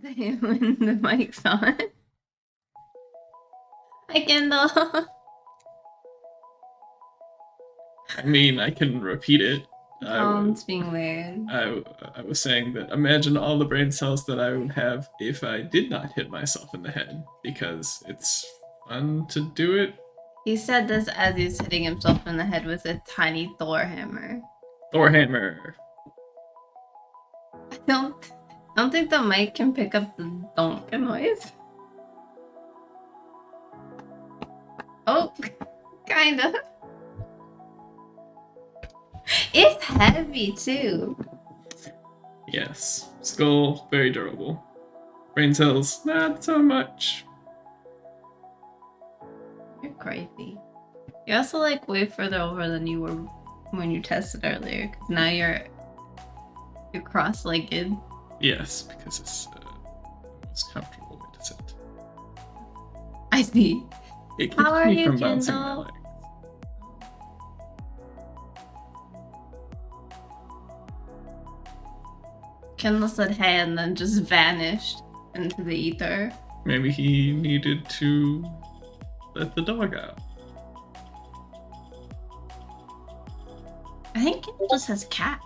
when the mic's on. Hi, Kendall. I mean, I can repeat it. Tom's being weird. I was saying that imagine all the brain cells that I would have if I did not hit myself in the head, because it's fun to do it. He said this as he's hitting himself in the head with a tiny Thor hammer. Thor hammer. I don't think the mic can pick up the donk noise. Oh, kind of. It's heavy too. Yes. Skull, very durable. Brain cells, not so much. You're crazy. You're also like way further over than you were when you tested earlier. Cause now you're cross-legged. Yes, because it's the most comfortable way to sit. I see. It keeps How are me you, from bouncing my Kendall? legs. Kendall said hey and then just vanished into the ether. Maybe he needed to let the dog out. I think Kendall just has cat.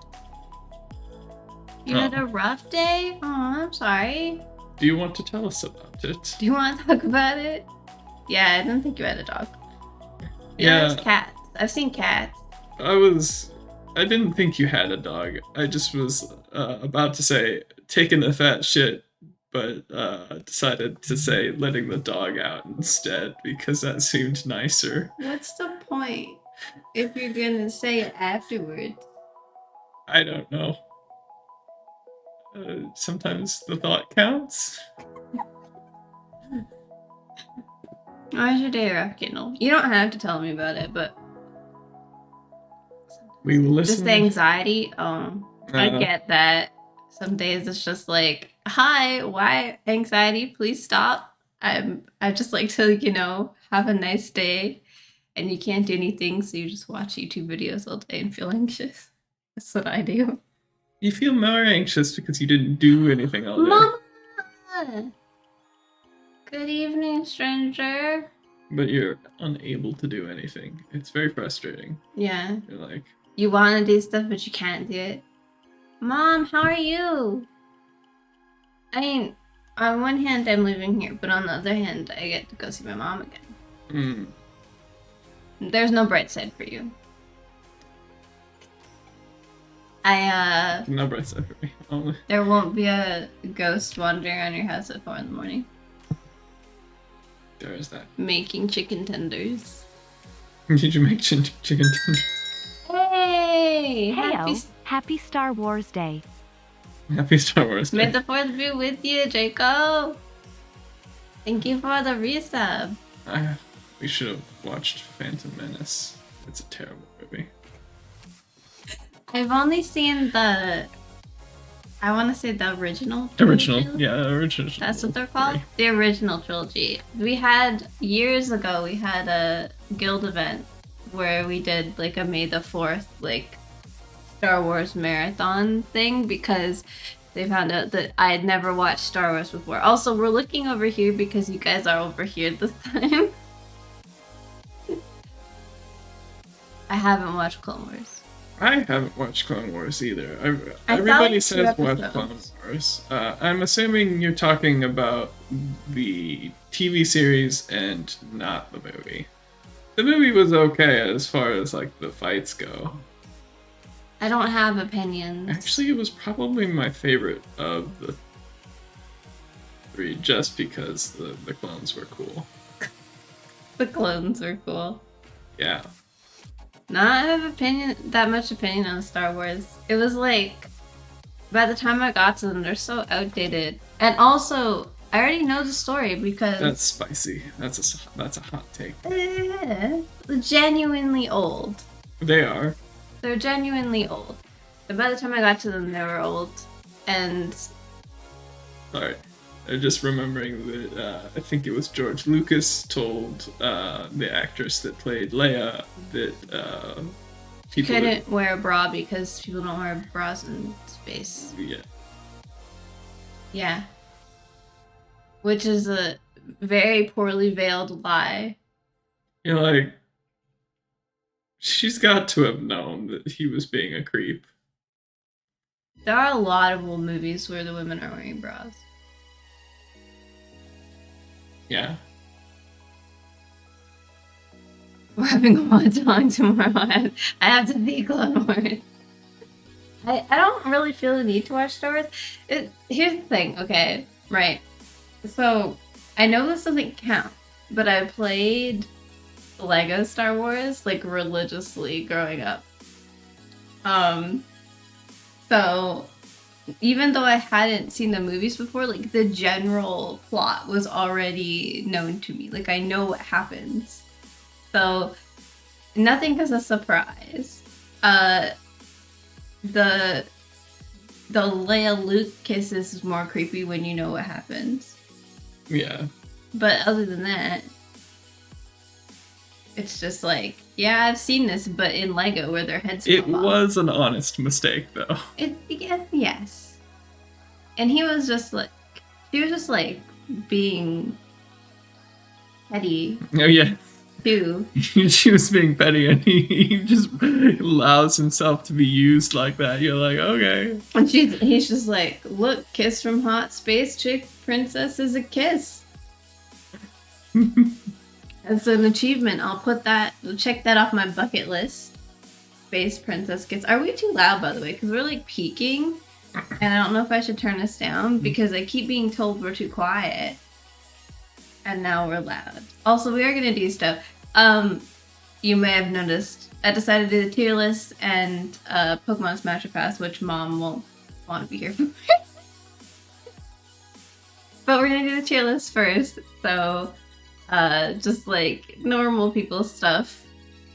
You had a rough day? Oh, I'm sorry. Do you want to tell us about it? Do you want to talk about it? Yeah, I didn't think you had a dog. Yeah, there's cats. I've seen cats. I didn't think you had a dog. I just was about to say taking the fat shit, but decided to say letting the dog out instead because that seemed nicer. What's the point if you're gonna say it afterwards? I don't know. Sometimes the thought counts. How's your day, Kendall? You don't have to tell me about it, but We will listen. just the anxiety. I get that. Some days it's just like, hi, why anxiety? Please stop. I just like to, have a nice day, and you can't do anything, so you just watch YouTube videos all day and feel anxious. That's what I do. You feel more anxious because you didn't do anything all day. Mama! Good evening, stranger. But you're unable to do anything. It's very frustrating. Yeah. You're like, You want to do stuff, but you can't do it. Mom, how are you? I mean, on one hand, I'm living here, but on the other hand, I get to go see my mom again. There's no bright side for you. no bright side for me. Only. There won't be a ghost wandering around your house at 4 a.m. There is that. Making chicken tenders. Did you make chicken tenders? Hey! Happy Star Wars Day. Happy Star Wars Day. May the 4th be with you, Draco! Thank you for the resub. We should have watched Phantom Menace. It's a terrible movie. I've only seen I want to say the original. Original. That's what they're called? The original trilogy. Years ago, we had a guild event where we did like a May the 4th, like Star Wars marathon thing because they found out that I had never watched Star Wars before. Also, we're looking over here because you guys are over here this time. I haven't watched Clone Wars. I haven't watched Clone Wars either. I Everybody saw, like, says 2 watch episodes. Clone Wars. I'm assuming you're talking about the TV series and not the movie. The movie was okay as far as like the fights go. I don't have opinions. Actually, it was probably my favorite of the 3 just because the clones were cool. The clones are cool. Yeah. Not have that much opinion on Star Wars. It was like, by the time I got to them, they're so outdated. And also, I already know the story because... That's spicy. That's a hot take. Genuinely old. They are. They're genuinely old. And by the time I got to them, they were old. And... Sorry. I'm just remembering that I think it was George Lucas told the actress that played Leia that people couldn't wear a bra because people don't wear bras in space. Yeah. Yeah. which is a very poorly veiled lie. You're like, she's got to have known that he was being a creep. There are a lot of old movies where the women are wearing bras. Yeah. We're having a lot of time tomorrow. I have to see Clone Wars. I don't really feel the need to watch Star Wars. Here's the thing, okay? Right. So, I know this doesn't count, but I played Lego Star Wars, like, religiously growing up. So, even though I hadn't seen the movies before, like, the general plot was already known to me. Like, I know what happens. So, nothing is a surprise. The Leia Luke kisses is more creepy when you know what happens. Yeah. But other than that, it's just like, yeah, I've seen this, but in Lego where their heads It come off. was an honest mistake, though. Yes. And he was just like being petty Oh, yeah. too. She was being petty, and he just allows himself to be used like that. You're like, okay. And he's just like, look, kiss from hot space chick princess is a kiss. It's an achievement. I'll check that off my bucket list. Space princess kiss. Are we too loud, by the way? Because we're like peaking, and I don't know if I should turn this down because I keep being told we're too quiet. And now we're loud. Also, we are gonna do stuff. You may have noticed I decided to do the tier list and Pokemon Smash or Pass, which Mom won't want to be here for. But we're gonna do the tier list first. So, just like normal people stuff.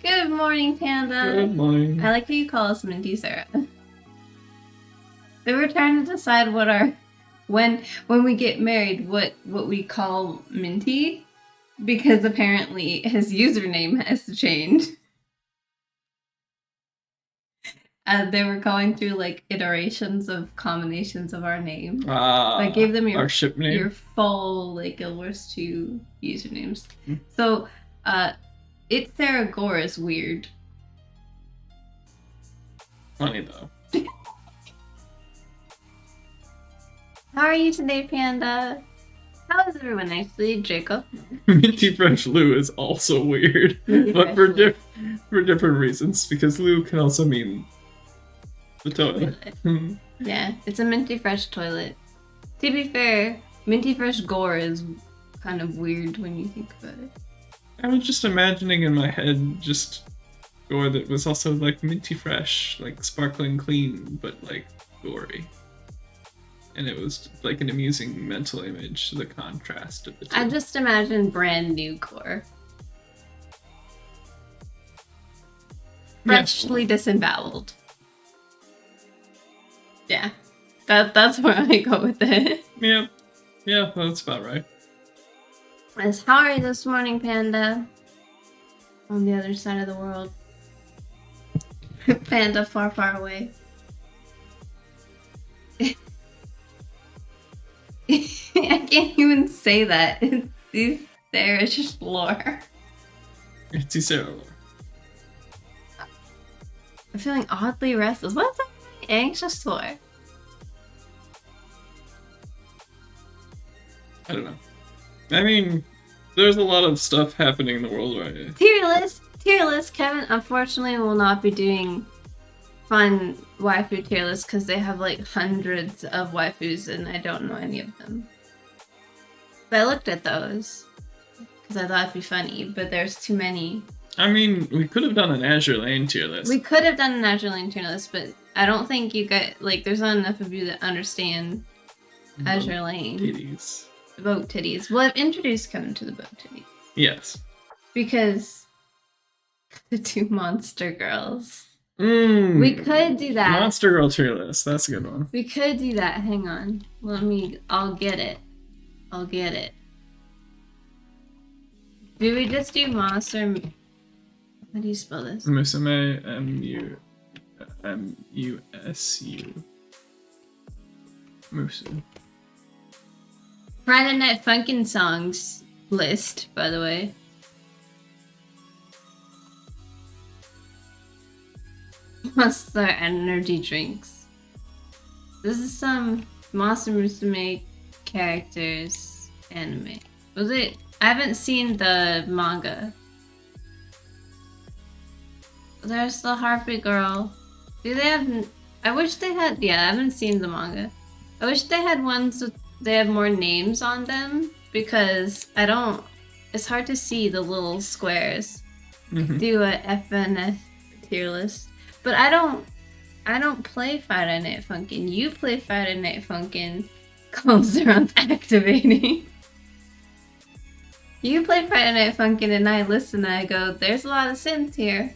Good morning, Panda. Good morning. I like how you call us Minty, Sarah. They were trying to decide what our when we get married, what we call Minty, because apparently his username has to change. They were going through like iterations of combinations of our name. I gave them our ship name. your full like Guild Wars 2 usernames. So, it's Sarah Gore is weird. Funny though. How are you today, Panda? How is everyone actually, Jacob? Minty Fresh Lou is also weird, but for different reasons. Because Lou can also mean the toilet. Yeah, it's a Minty Fresh toilet. To be fair, Minty Fresh Gore is kind of weird when you think about it. I was just imagining in my head just gore that was also like minty fresh, like sparkling clean, but like gory. And it was like an amusing mental image, the contrast of the two. I just imagine brand new core. Freshly disemboweled. Yeah. That's where I go with it. Yeah, that's about right. How are you this morning, Panda? On the other side of the world. Panda far, far away. I can't even say that. It's Sarah's lore. It's Sarah. I'm feeling oddly restless. What's that anxious for? I don't know. I mean, there's a lot of stuff happening in the world right now. Tier list. Kevin unfortunately will not be doing fun waifu tier lists because they have like hundreds of waifus and I don't know any of them. But I looked at those because I thought it'd be funny, but there's too many. I mean, we could have done an Azure Lane tier list. We could have done an Azure Lane tier list, but I don't think you got like there's not enough of you that understand Azure Lane. Titties. Boat titties. Well, I've introduced Kevin to the boat titties. Yes. Because the two monster girls. We could do that. Monster Girl tier list. That's a good one. We could do that. Hang on. I'll get it. Do we just do monster? How do you spell this? Musume, M-U-S-U. Musu. Friday Night Funkin' songs list, by the way. Monster energy drinks. This is some Monster Musume characters anime. Was it? I haven't seen the manga. There's the Harpy Girl. Do they have? I wish they had. Yeah, I haven't seen the manga. I wish they had ones with they have more names on them because I don't. It's hard to see the little squares. Do a FNF tier list, but I don't play Friday Night Funkin'. You play Friday Night Funkin'. Zeron's activating. You play Friday Night Funkin' and I listen and I go, there's a lot of Sims here.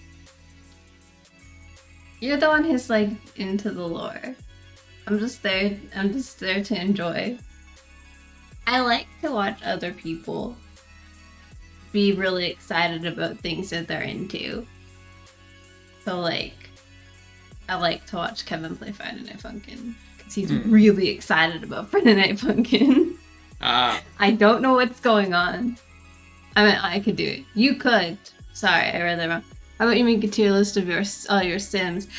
You're the one who's like into the lore. I'm just there to enjoy. I like to watch other people be really excited about things that they're into. So like, I like to watch Kevin play Friday Night Funkin' because he's really excited about Friday Night Funkin'. I don't know what's going on. I mean, I could do it. You could. Sorry, I read that wrong. How about you make a tier list of all your Sims?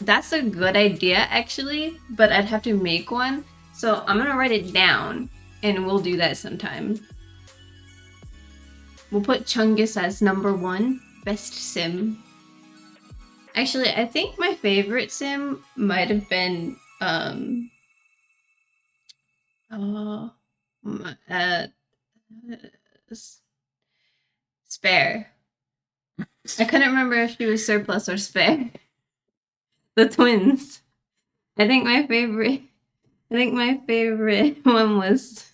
That's a good idea, actually, but I'd have to make one. So I'm gonna write it down, and we'll do that sometime. We'll put Chungus as number 1, best Sim. Actually, I think my favorite Sim might have been, Spare. I couldn't remember if she was surplus or spare. The twins. I think my favorite one was.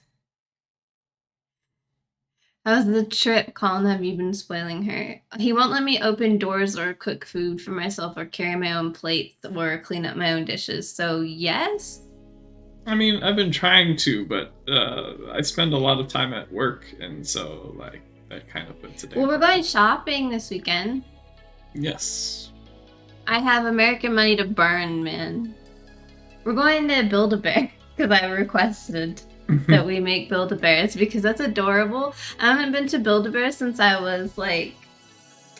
How's the trip? Colin, have you been spoiling her? He won't let me open doors or cook food for myself or carry my own plates or clean up my own dishes. So yes. I mean, I've been trying to, but I spend a lot of time at work, and so like that kind of puts it down. Well, we're going shopping this weekend. Yes. I have American money to burn, man. We're going to Build-A-Bear because I requested that we make Build-A-Bears because that's adorable. I haven't been to Build-A-Bear since I was like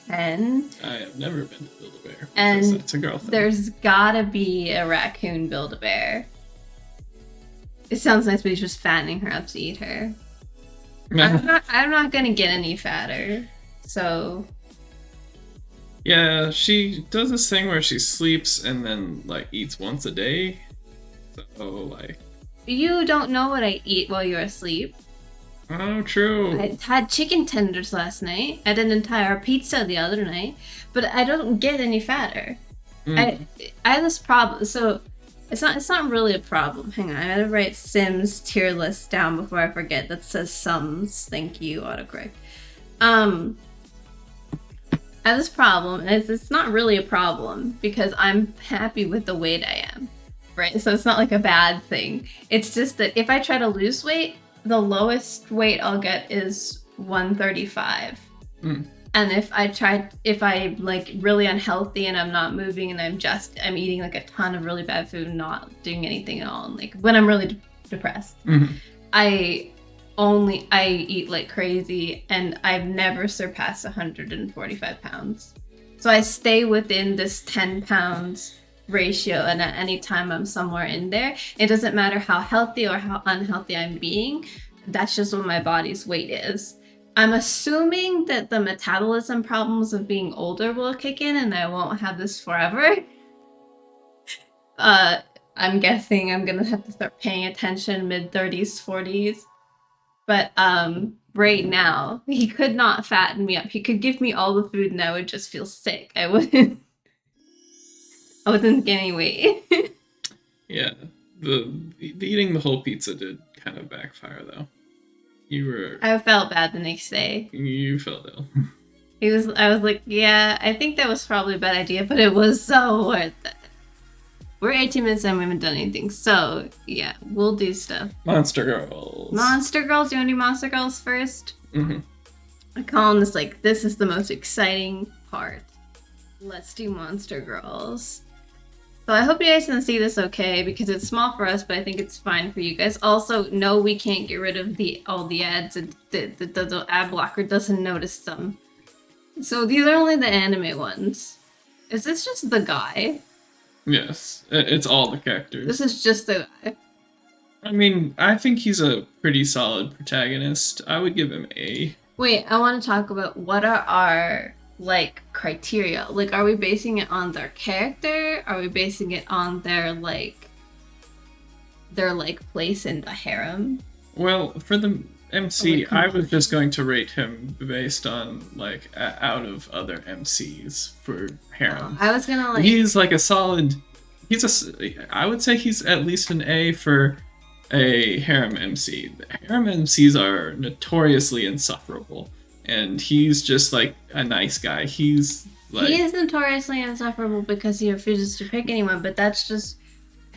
10. I have never been to Build-A-Bear and because that's a girl thing. There's gotta be a raccoon Build-A-Bear. It sounds nice, but he's just fattening her up to eat her. I'm not gonna get any fatter, so. Yeah, she does this thing where she sleeps and then like eats once a day. So like. You don't know what I eat while you're asleep. Oh, true. I had chicken tenders last night. I had an entire pizza the other night, but I don't get any fatter. I have this problem, so it's not really a problem. Hang on, I gotta write Sims tier list down before I forget. That says sums. Thank you, autocorrect. I have this problem, and it's not really a problem because I'm happy with the weight I am, right? So it's not like a bad thing. It's just that if I try to lose weight, the lowest weight I'll get is 135. And if I like really unhealthy and I'm not moving and I'm eating like a ton of really bad food and not doing anything at all, and like when I'm really depressed, I eat like crazy, and I've never surpassed 145 pounds. So I stay within this 10 pounds ratio, and at any time I'm somewhere in there. It doesn't matter how healthy or how unhealthy I'm being. That's just what my body's weight is. I'm assuming that the metabolism problems of being older will kick in and I won't have this forever. I'm guessing I'm gonna have to start paying attention mid-30s, 40s. But right now, he could not fatten me up. He could give me all the food and I would just feel sick. I wasn't gaining weight. Yeah, the eating the whole pizza did kind of backfire though. I felt bad the next day. You felt ill. I was like, yeah, I think that was probably a bad idea, but it was so worth it. We're 18 minutes and we haven't done anything, so yeah, we'll do stuff. Monster Girls. Monster Girls? You want to do Monster Girls first? I call them this, like, this is the most exciting part. Let's do Monster Girls. So I hope you guys can see this okay, because it's small for us, but I think it's fine for you guys. Also, no, we can't get rid of all the ads. The ad blocker doesn't notice them. So these are only the anime ones. Is this just the guy? Yes, it's all the characters. This is just the guy. I mean, I think he's a pretty solid protagonist. I would give him A. Wait, I want to talk about what are our like criteria. Like, are we basing it on their character? Are we basing it on their place in the harem? Well, for the MC, I was just going to rate him based on like out of other MCs for harem. I was gonna like. He's like a solid. I would say he's at least an A for a harem MC. Harem MCs are notoriously insufferable, and he's just like a nice guy. He's like, he is notoriously insufferable because he refuses to pick anyone, but that's just.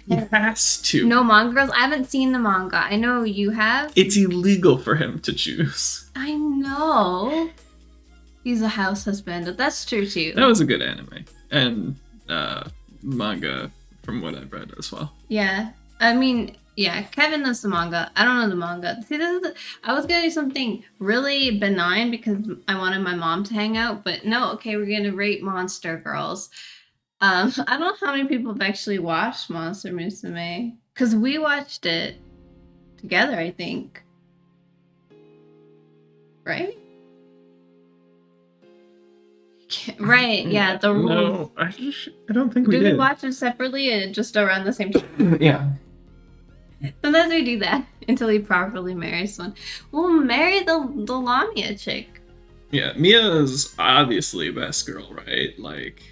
He has to. No manga girls. I haven't seen the manga. I know you have. It's illegal for him to choose. I know. He's a house husband, but that's true too. That was a good anime and manga from what I've read as well. Yeah, I mean, yeah. Kevin knows the manga. I don't know the manga. See, I was gonna do something really benign because I wanted my mom to hang out, but no. Okay, we're gonna rate Monster Girls. I don't know how many people have actually watched Monster Musume, because we watched it together, I think. Right? Right, yeah, the rule. No, I don't think we did. Did we watch it separately and just around the same time? Yeah. Sometimes we do that until he properly marries someone. We'll marry the Lamia chick. Yeah, Mia's obviously best girl, right? Like...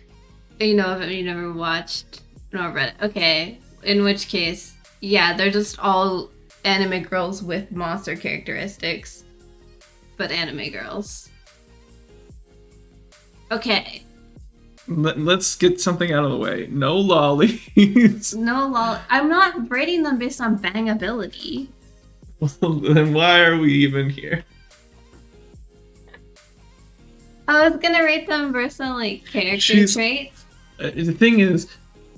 You know, if you never watched nor read it. Okay, in which case, yeah, they're just all anime girls with monster characteristics. But anime girls. Okay. Let's get something out of the way. No lollies. No lol. I'm not rating them based on bangability. Well, then why are we even here? I was gonna rate them based on like character traits. The thing is,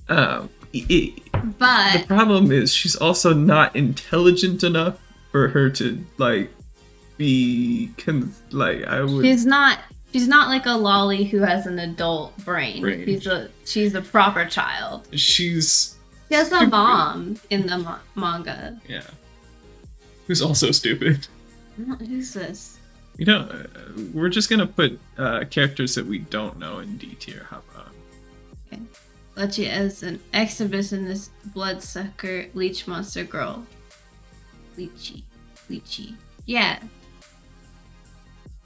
but the problem is she's also not intelligent enough for her to like be I would. She's not like a lolly who has an adult brain. She's a proper child. She has a mom in the manga. Yeah. Who's also stupid. Who's this? You know, we're just gonna put characters that we don't know in D tier. How about? Okay. Lechi as an exhibitionist bloodsucker leech monster girl. Lychee. Yeah.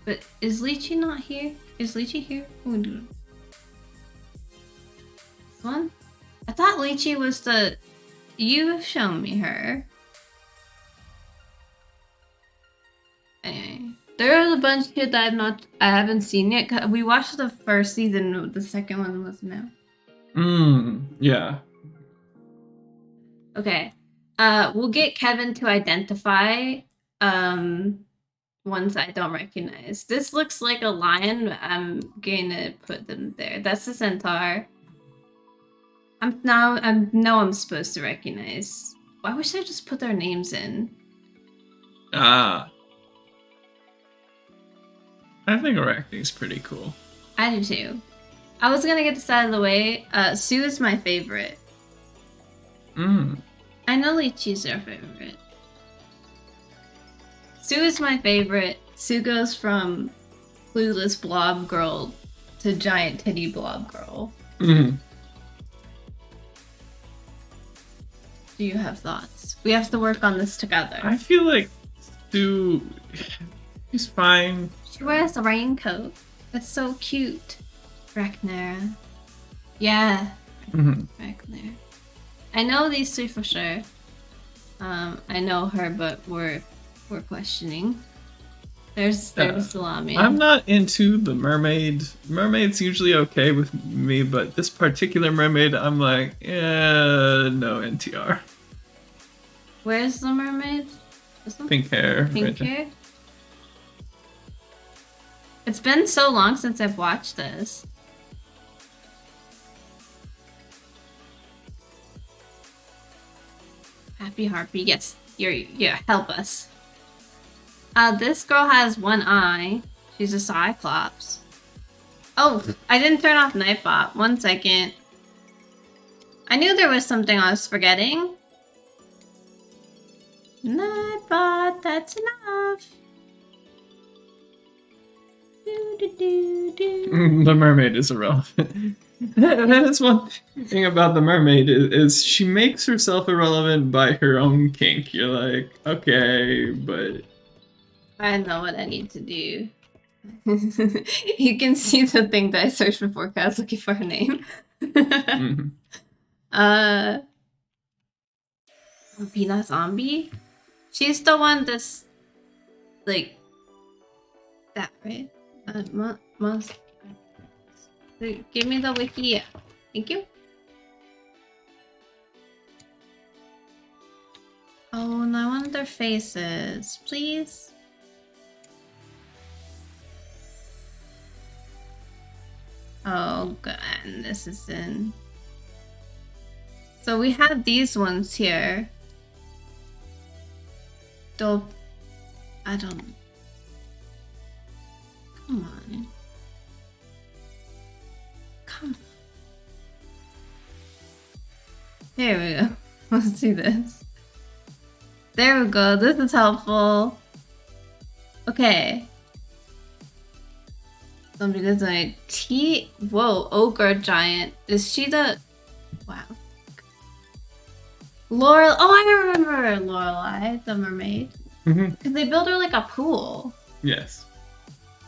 But is Lychee not here? Is Lychee here? This one? I thought Lychee was the... You've shown me her. Anyway. There's a bunch here that I haven't seen yet. We watched the first season, the second one wasn't out. Yeah. Okay. We'll get Kevin to identify ones I don't recognize. This looks like a lion. I'm gonna put them there. That's the centaur. I'm supposed to recognize. Why wish I just put their names in? I think Arachne's pretty cool. I do too. I was gonna get this out of the way. Sue is my favorite. I know Lychee's your favorite. Sue is my favorite. Sue goes from clueless blob girl to giant titty blob girl. Mm-hmm. Do you have thoughts? We have to work on this together. I feel like Sue, she's fine. She wears a raincoat. That's so cute. Ragnar. Yeah. Ragnar. I know these two for sure. I know her, but we're questioning. There's Salami. I'm not into the mermaid. Mermaid's usually okay with me, but this particular mermaid, I'm like, no NTR. Where's the mermaid? Pink hair. Pink hair? It's been so long since I've watched this. Happy Harpy. Yes, yeah. Help us. This girl has one eye. She's a Cyclops. Oh, I didn't turn off Nightbot. 1 second. I knew there was something I was forgetting. Nightbot, that's enough. The mermaid is irrelevant. That's one thing about the mermaid is she makes herself irrelevant by her own kink. You're like, okay, but I know what I need to do. You can see the thing that I searched before because I was looking for her name. Pina Zombie? She's the one that's like that, right? Give me the wiki. Thank you. Oh, no, I want their faces, please. Oh, God, this is in. So we have these ones here. Though, I don't. Come on. Come on. Here we go. Let's see this. There we go. This is helpful. Okay. Zombie design. Whoa, ogre giant. Is she the? Wow. Laurel. Oh, I remember Lorelai, the mermaid. Because they built her like a pool. Yes.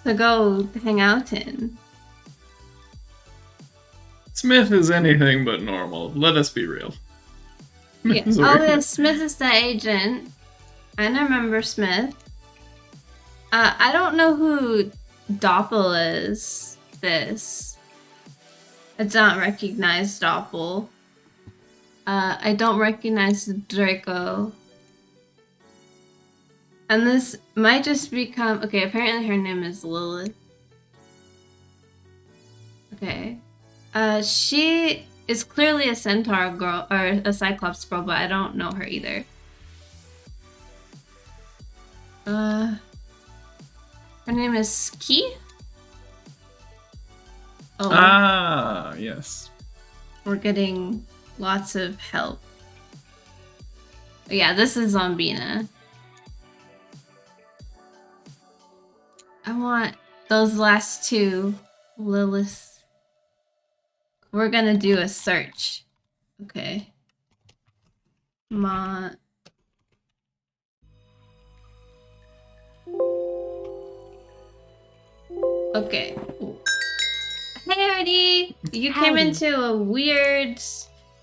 To go hang out in. Smith is anything but normal. Let us be real. Yeah. Oh, yeah, Smith is the agent. I remember Smith. I don't know who Doppel is. This. I don't recognize Doppel. I don't recognize Draco. And this might just become... Okay, apparently her name is Lilith. Okay. She is clearly a centaur girl, or a cyclops girl, but I don't know her either. Her name is Key? Oh. Ah, yes. We're getting lots of help. Yeah, this is Zombina. I want those last two. Lilith. We're gonna do a search. Okay. Okay. Hey, Artie! You came into a weird...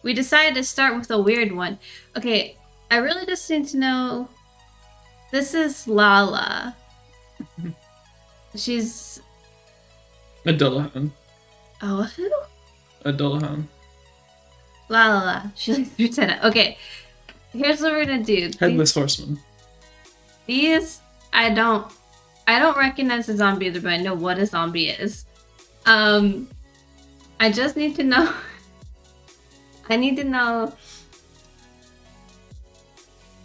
We decided to start with a weird one. Okay, I really just need to know... This is Lala. She's... A Dullahan. Oh, who? A Dullahan. La. She likes Lieutenant. Okay, here's what we're gonna do. Headless Horseman. These, I don't recognize a zombie either, but I know what a zombie is. I just need to know... I need to know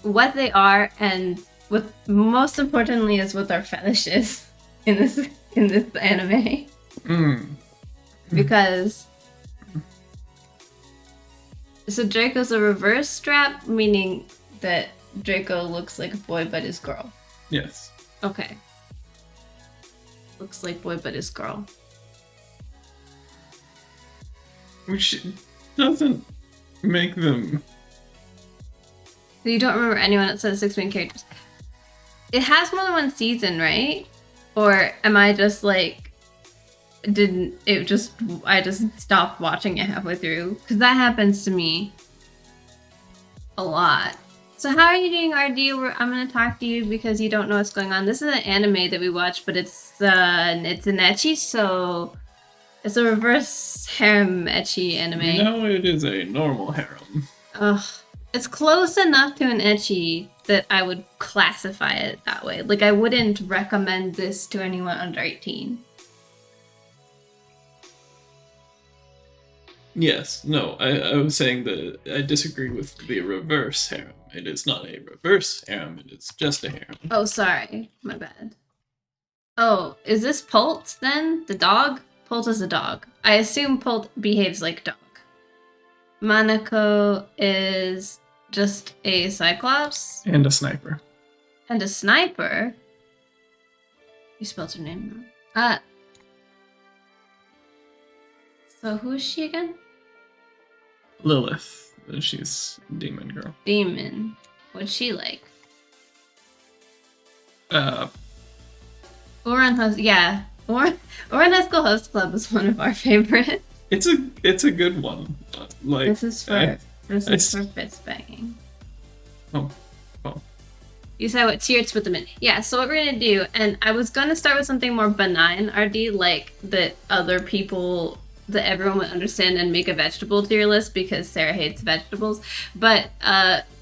what they are and what most importantly is what their fetish is in this anime. Because so Draco's a reverse strap, meaning that Draco looks like a boy but is girl. Yes. Okay. Looks like boy but is girl. Which doesn't make them... You don't remember anyone outside of 6 main characters. It has more than one season, right? Or am I just like... I just stopped watching it halfway through? Because that happens to me a lot. So how are you doing, RD? I'm going to talk to you because you don't know what's going on. This is an anime that we watched, but it's an ecchi, so... It's a reverse harem ecchi anime. No, it is a normal harem. Ugh. It's close enough to an ecchi that I would classify it that way. Like, I wouldn't recommend this to anyone under 18. Yes, no, I was saying that I disagree with the reverse harem it is not a reverse harem, it is just a harem. Oh, sorry. My bad. Oh, is this Pult then? The dog? Pult is a dog. I assume Pult behaves like dog. Manako is just a Cyclops? And a sniper. And a sniper? You spelled her name wrong. So who is she again? Lilith. She's demon girl. Demon. What's she like? Ouran High School Host Club is one of our favorite. It's a good one. Like This is for fist banging. Oh. You said what tier to put them in. Yeah, so what we're gonna do, and I was gonna start with something more benign, RD, like that everyone would understand and make a vegetable tier list because Sarah hates vegetables. But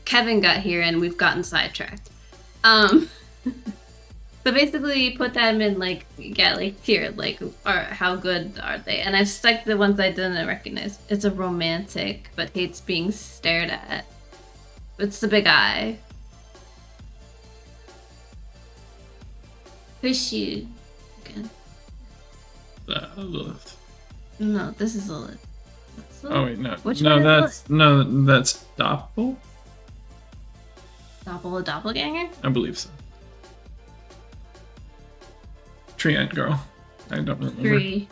Kevin got here and we've gotten sidetracked. So basically put them in tiered, how good are they? And I stuck the ones I didn't recognize. It's a romantic, but hates being stared at. It's the big eye. Who's she again? Lilith. No, this is Lilith. Oh wait, no. Which no, one that's that's Doppel? Doppel a doppelganger? I believe so. Tree Ant Girl. I don't remember. Three.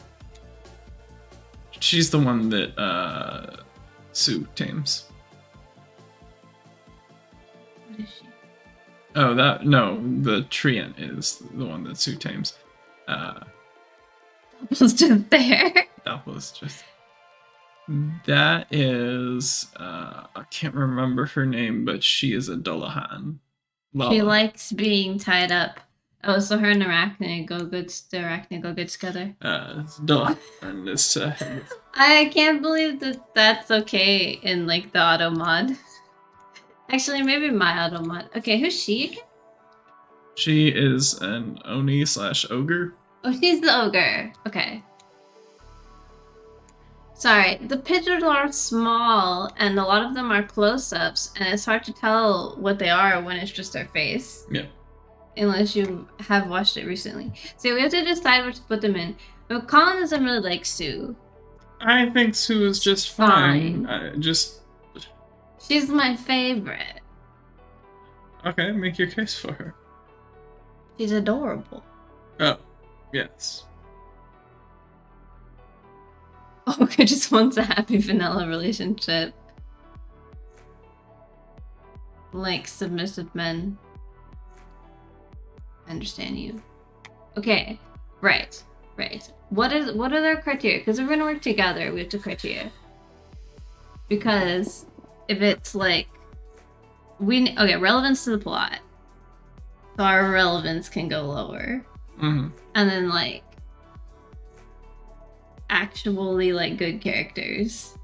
She's the one that Sue tames. What is she? Oh, the Treant is the one that Sue tames. Doppel's just there. Doppel's just. That is, I can't remember her name, but she is a Dullahan. She likes being tied up. Oh, so her and Arachne go good together. Dullahan is. I can't believe that that's okay in the auto mod. Actually, maybe my auto mod. Okay, who's she again? She is an Oni/ogre. Oh, she's the ogre. Okay. Sorry, the pictures are small, and a lot of them are close-ups, and it's hard to tell what they are when it's just their face. Yeah. Unless you have watched it recently. So we have to decide where to put them in. But Colin doesn't really like Sue. I think Sue is just fine. She's my favorite. Okay, make your case for her. She's adorable. Oh, yes. Ogre just wants a happy vanilla relationship. Like submissive men. I understand you. Okay, right. What are their criteria? Because we're gonna work together, we have to criteria. Because if it's relevance to the plot. So our relevance can go lower. Mm-hmm. And then actually good characters.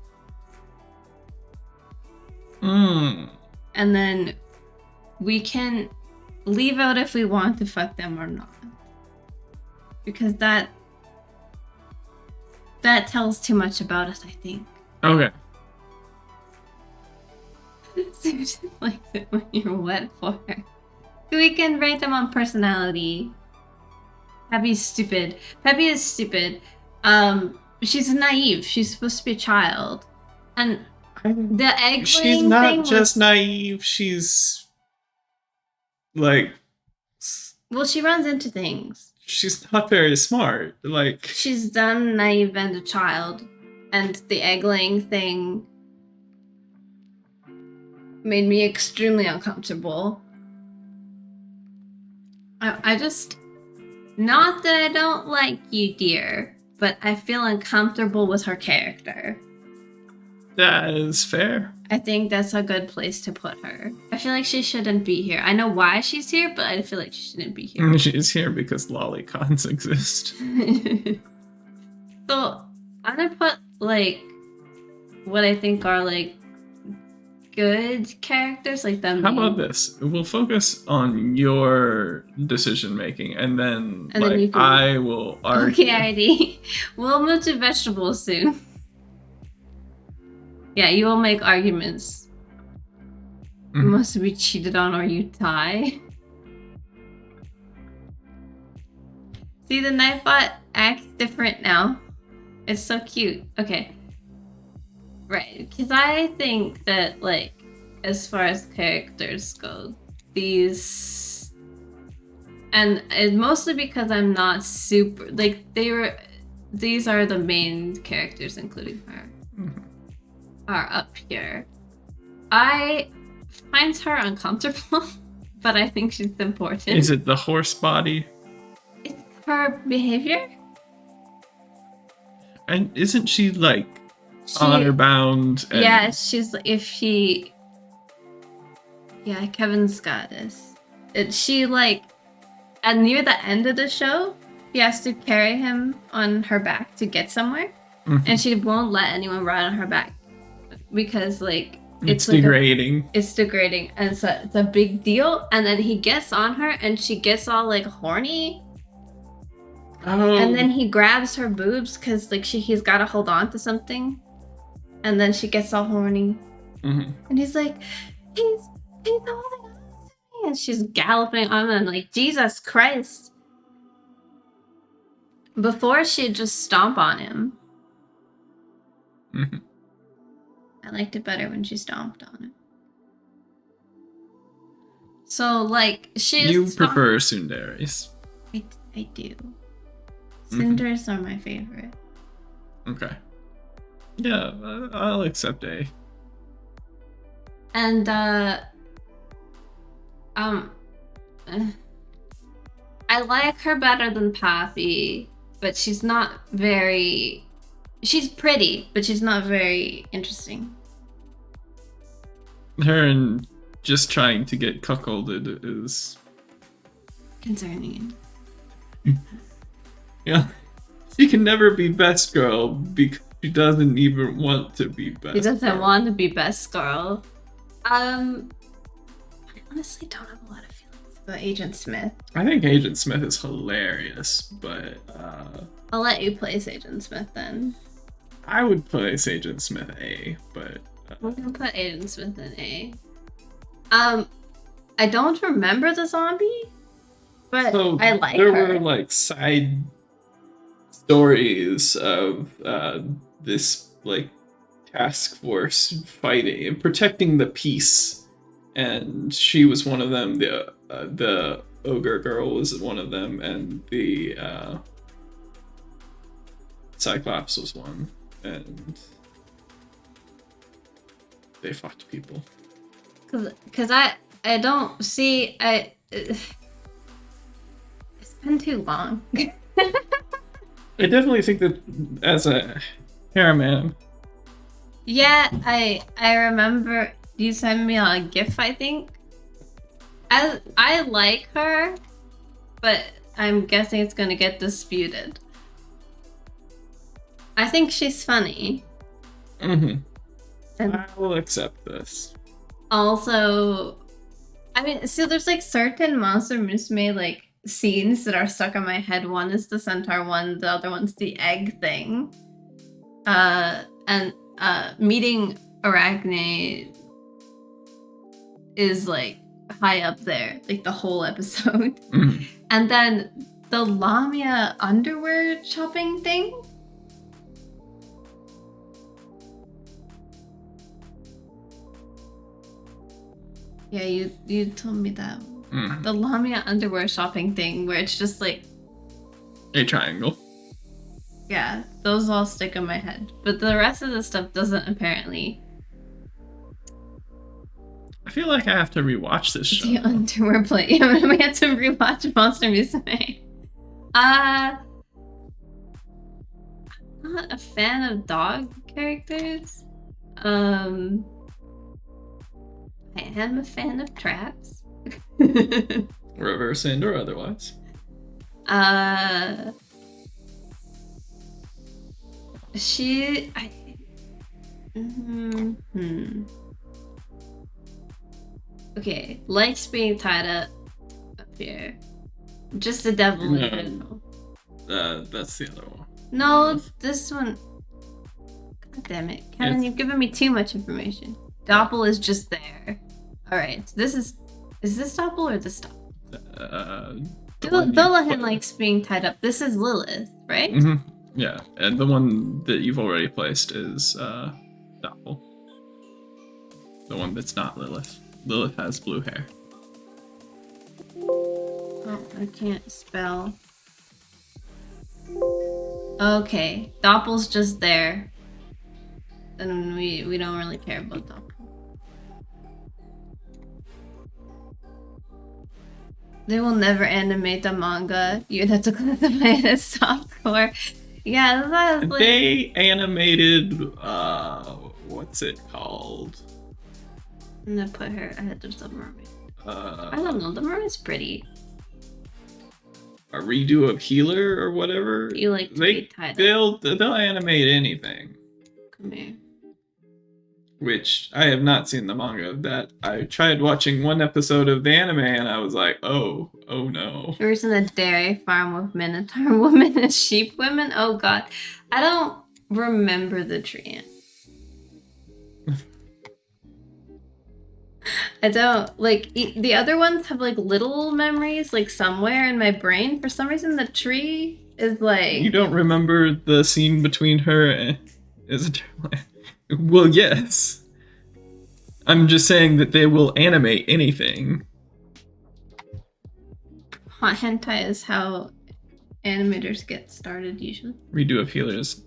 And then we can leave out if we want to fuck them or not. Because that tells too much about us, I think. Okay. Sue just likes it when you're wet for her. We can rate them on personality. Peppy's stupid. Peppy is stupid. She's naive. She's supposed to be a child. And the egg She's not just naive. She's well, she runs into things. She's not very smart. She's dumb, naive, and a child. And the egg-laying thing made me extremely uncomfortable. I just... Not that I don't like you, dear, but I feel uncomfortable with her character. That is fair. I think that's a good place to put her. I feel like she shouldn't be here. I know why she's here, but I feel like she shouldn't be here. She's here because lolicons exist. So, I'm gonna put, what I think are, good characters, them. How about this? We'll focus on your decision making, and then you can... I will argue. Okay, ID. We'll move to vegetables soon. Yeah, you will make arguments. You must be cheated on or you die. See, the Nightbot acts different now. It's so cute. Okay. Right, because I think that, like, as far as characters go, these... And it's mostly because I'm not super... Like, these are the main characters, including her, are up here. I find her uncomfortable, but I think she's important. Is it the horse body? It's her behavior. And isn't she like honor bound? And... Yeah, she's if she. Yeah, Kevin's got this. She like, and near the end of the show, she has to carry him on her back to get somewhere, and she won't let anyone ride on her back because like. It's like degrading. It's degrading, and it's a big deal. And then he gets on her, and she gets all like horny. Oh. And then he grabs her boobs because like he's got to hold on to something. And then she gets all horny, and he's like, he's holding on to me, and she's galloping on and like Jesus Christ. Before she'd just stomp on him. I liked it better when she stomped on him. So, like, You prefer tsunderes. I do. Tsunders are my favorite. Okay. Yeah, I'll accept A. And, I like her better than Pappy, but she's not very... She's pretty, but she's not very interesting. Her and just trying to get cuckolded is concerning. Yeah. She can never be best girl because she doesn't even want to be best girl. She doesn't want to be best girl. I honestly don't have a lot of feelings about Agent Smith. I think Agent Smith is hilarious, but I'll let you place Agent Smith then. I would place Agent Smith A, but we're gonna put Agent Smith in A. I don't remember the zombie, but so I like there her. There were like side stories of this like task force fighting and protecting the peace, and she was one of them. The ogre girl was one of them, and the Cyclops was one. And they fucked people. Cause I don't see it's been too long. I definitely think that as a hairman. Yeah, I remember you sent me a GIF. I think I like her, but I'm guessing it's gonna get disputed. I think she's funny. And And I will accept this. also, I mean, so there's like certain Monster Musume like scenes that are stuck in my head. One is the centaur one, the other one's the egg thing. And meeting Arachne is like high up there, like the whole episode. And then the Lamia underwear shopping thing. Yeah, you told me that. The Lamia underwear shopping thing where it's just like a triangle. Yeah, those all stick in my head. But the rest of the stuff doesn't apparently. I feel like I have to rewatch this show. The underwear play. Yeah, we had to rewatch Monster Musume. I'm not a fan of dog characters. I am a fan of traps. Reverse and or otherwise. Okay, likes being tied up here. Just the devil in general. That's the other one. No, this one. God damn it. Kevin, you've given me too much information. Doppel is just there. Alright, is this Doppel or this Doppel? one you Dolahan put- likes being tied up. This is Lilith, right? Mhm. Yeah, and the one that you've already placed is Doppel. The one that's not Lilith. Lilith has blue hair. Oh, I can't spell. Okay, Doppel's just there. And we don't really care about Doppel. They will never animate the manga. You'd have to classify it as softcore. Yeah, that's like... They animated what's it called? I'm gonna put her ahead of the mermaid. I I don't know, the mermaid's pretty. A redo of Healer or whatever. You like to be tied up. They'll animate anything. Come here. Which I have not seen the manga of that. I tried watching one episode of the anime and I was like, oh no. There isn't a dairy farm with minotaur women and sheep women? Oh god. I don't remember the tree. I don't, like, the other ones have, like, little memories, like, somewhere in my brain. For some reason, the tree is, like... You don't remember the scene between her and... Is it... Well, yes. I'm just saying that they will animate anything. Hot hentai is how animators get started, usually. Redo of Healers.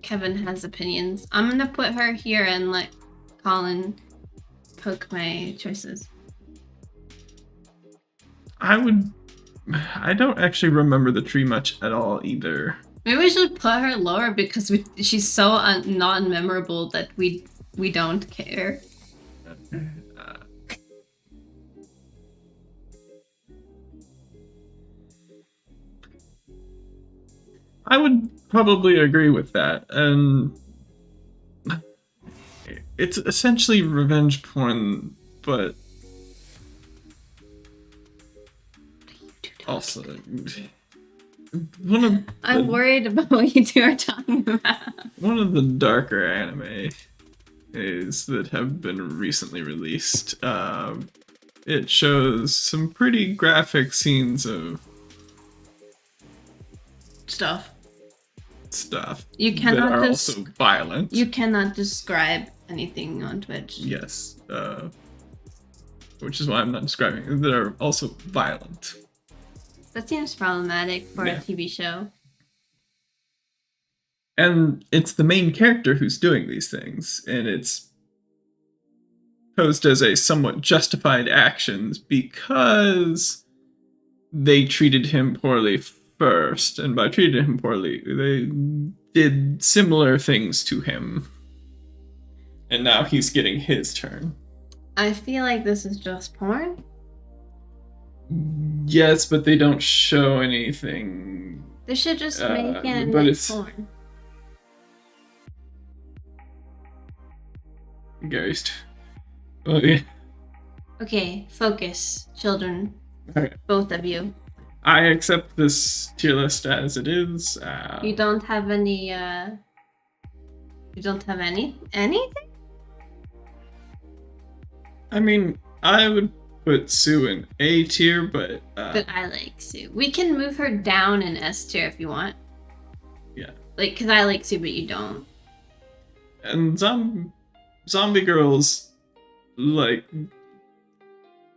Kevin has opinions. I'm gonna put her here and let Colin poke my choices. I don't actually remember the tree much at all either. Maybe we should put her lower because she's so non-memorable that we don't care. I would probably agree with that, and it's essentially revenge porn, but also I'm worried about what you two are talking about. one of the darker anime is that have been recently released. It shows some pretty graphic scenes of Stuff. that You cannot are also violent. You cannot describe anything on Twitch. Yes, which is why I'm not describing. That are also violent. That seems problematic for Yeah. a TV show. And it's the main character who's doing these things, and it's posed as a somewhat justified actions because they treated him poorly first, and by treating him poorly, they did similar things to him. And now he's getting his turn. I feel like this is just porn. Yes, but they don't show anything. They should just make it but like it's- porn. Gary's. Oh yeah. Okay, focus, children. Okay. Both of you. I accept this tier list as it is. You don't have any, You don't have anything? I mean, I would put Sue in A tier, but But I like Sue. We can move her down in S tier if you want. yeah. Like, because I like Sue, but you don't. And zombie girls, like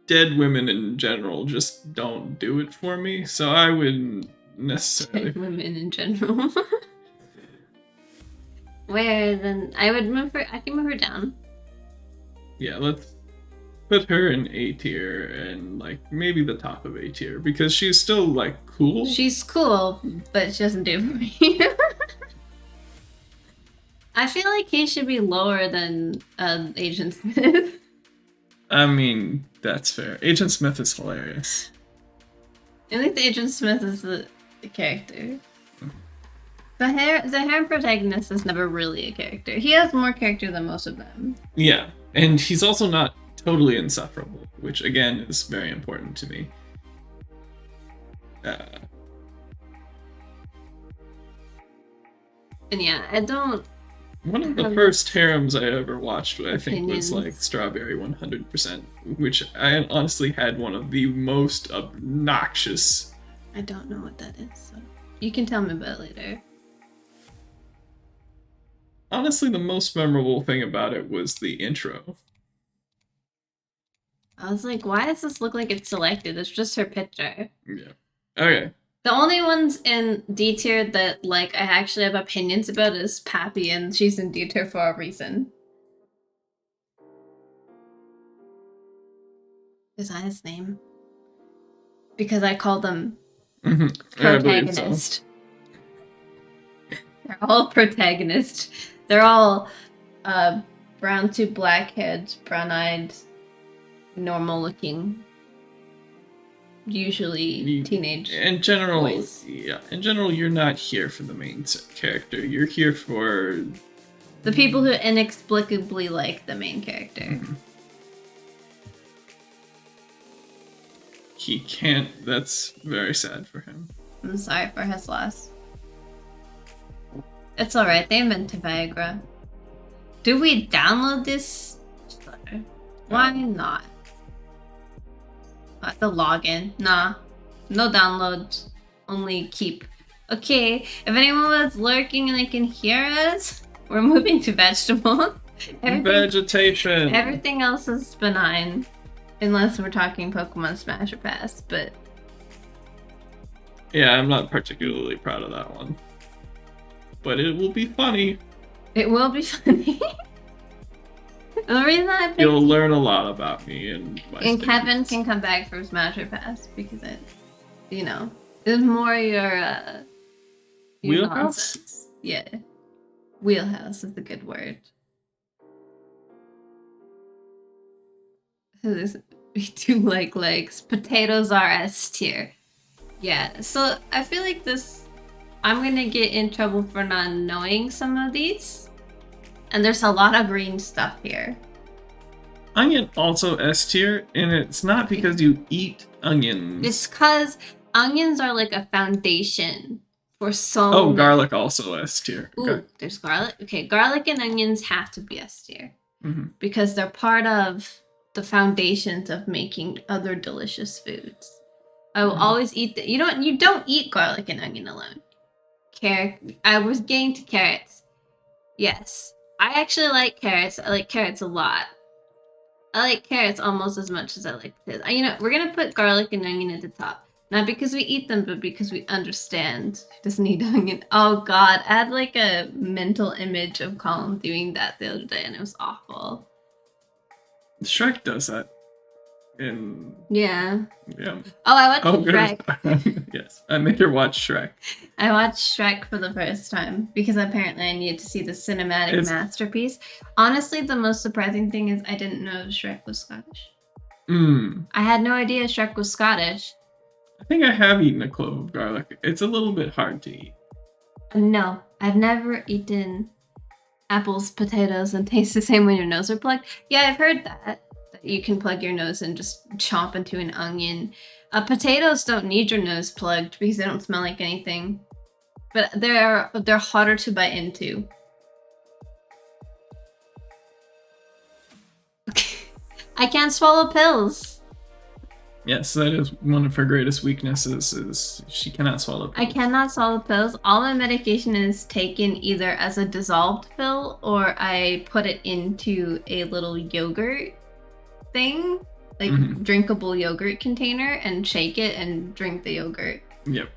dead women in general, just don't do it for me. So I wouldn't necessarily. Women in general. Where then I would move her. I can move her down. Yeah, let's put her in A tier and like maybe the top of A tier because she's still like cool. She's cool, but she doesn't do it for me. I feel like he should be lower than Agent Smith. I mean, that's fair. Agent Smith is hilarious. I think Agent Smith is the character. The harem protagonist is never really a character. He has more character than most of them. Yeah, and he's also not totally insufferable, which again is very important to me. And yeah, I don't One of the first harems I ever watched, I think, Opinions. was like Strawberry 100%, which I honestly had one of the most obnoxious. I don't know what that is, so you can tell me about it later. Honestly, the most memorable thing about it was the intro. I was like, why does this look like it's selected? It's just her picture. Yeah. Okay. The only ones in D tier that like I actually have opinions about is Pappy, and she's in D tier for a reason. Is that his name? Because I call them protagonist. They're all protagonist. They're all brown to black-haired, brown-eyed, normal-looking, usually teenage In general, boys. yeah. In general, you're not here for the main character. You're here for The people who inexplicably like the main character. Mhm. He can't. That's very sad for him. I'm sorry for his loss. It's alright, they invented Viagra. Do we download this? Sure. Why not? The login. Nah. No download. Only keep. Okay, if anyone was lurking and they can hear us, we're moving to vegetable. Vegetation. Everything else is benign. Unless we're talking Pokemon Smash or Pass, but Yeah, I'm not particularly proud of that one. But it will be funny. it will be funny. The reason I picked You'll learn a lot about me and my and Kevin statements. can come back from Smash or Pass because it, is more your Wheelhouse? nonsense. Yeah, wheelhouse is a good word. We do like legs. Potatoes are S tier. Yeah, so I feel like this. I'm gonna get in trouble for not knowing some of these, and there's a lot of green stuff here. Onion also S tier, and it's not because you eat onions. It's because onions are like a foundation for so Oh, many- garlic also S tier. Ooh, Okay. there's garlic. Okay, garlic and onions have to be S tier Mhm. because they're part of the foundations of making other delicious foods. I will Mhm. always eat you don't eat garlic and onion alone. I was getting to carrots. Yes. I actually like carrots. I like carrots a lot. I like carrots almost as much as I like potatoes. We're gonna put garlic and onion at the top. Not because we eat them, but because we understand who doesn't eat onion. Oh god, I had like a mental image of Colin doing that the other day and it was awful. Shrek does that. And Yeah. yeah. Oh, I watched Oh, Shrek. good. Yes, I made her watch Shrek. I watched Shrek for the first time because apparently I needed to see the cinematic masterpiece. Honestly, the most surprising thing is I didn't know Shrek was Scottish. I had no idea Shrek was Scottish. I think I have eaten a clove of garlic. It's a little bit hard to eat. No, I've never eaten apples, potatoes, and taste the same when your nose are plugged. Yeah, I've heard that you can plug your nose and just chomp into an onion. Potatoes don't need your nose plugged because they don't smell like anything. But they're harder to bite into. I can't swallow pills. Yes, that is one of her greatest weaknesses, is she cannot swallow pills. I cannot swallow pills. All my medication is taken either as a dissolved pill or I put it into a little yogurt thing, like drinkable yogurt container, and shake it and drink the yogurt. Yep.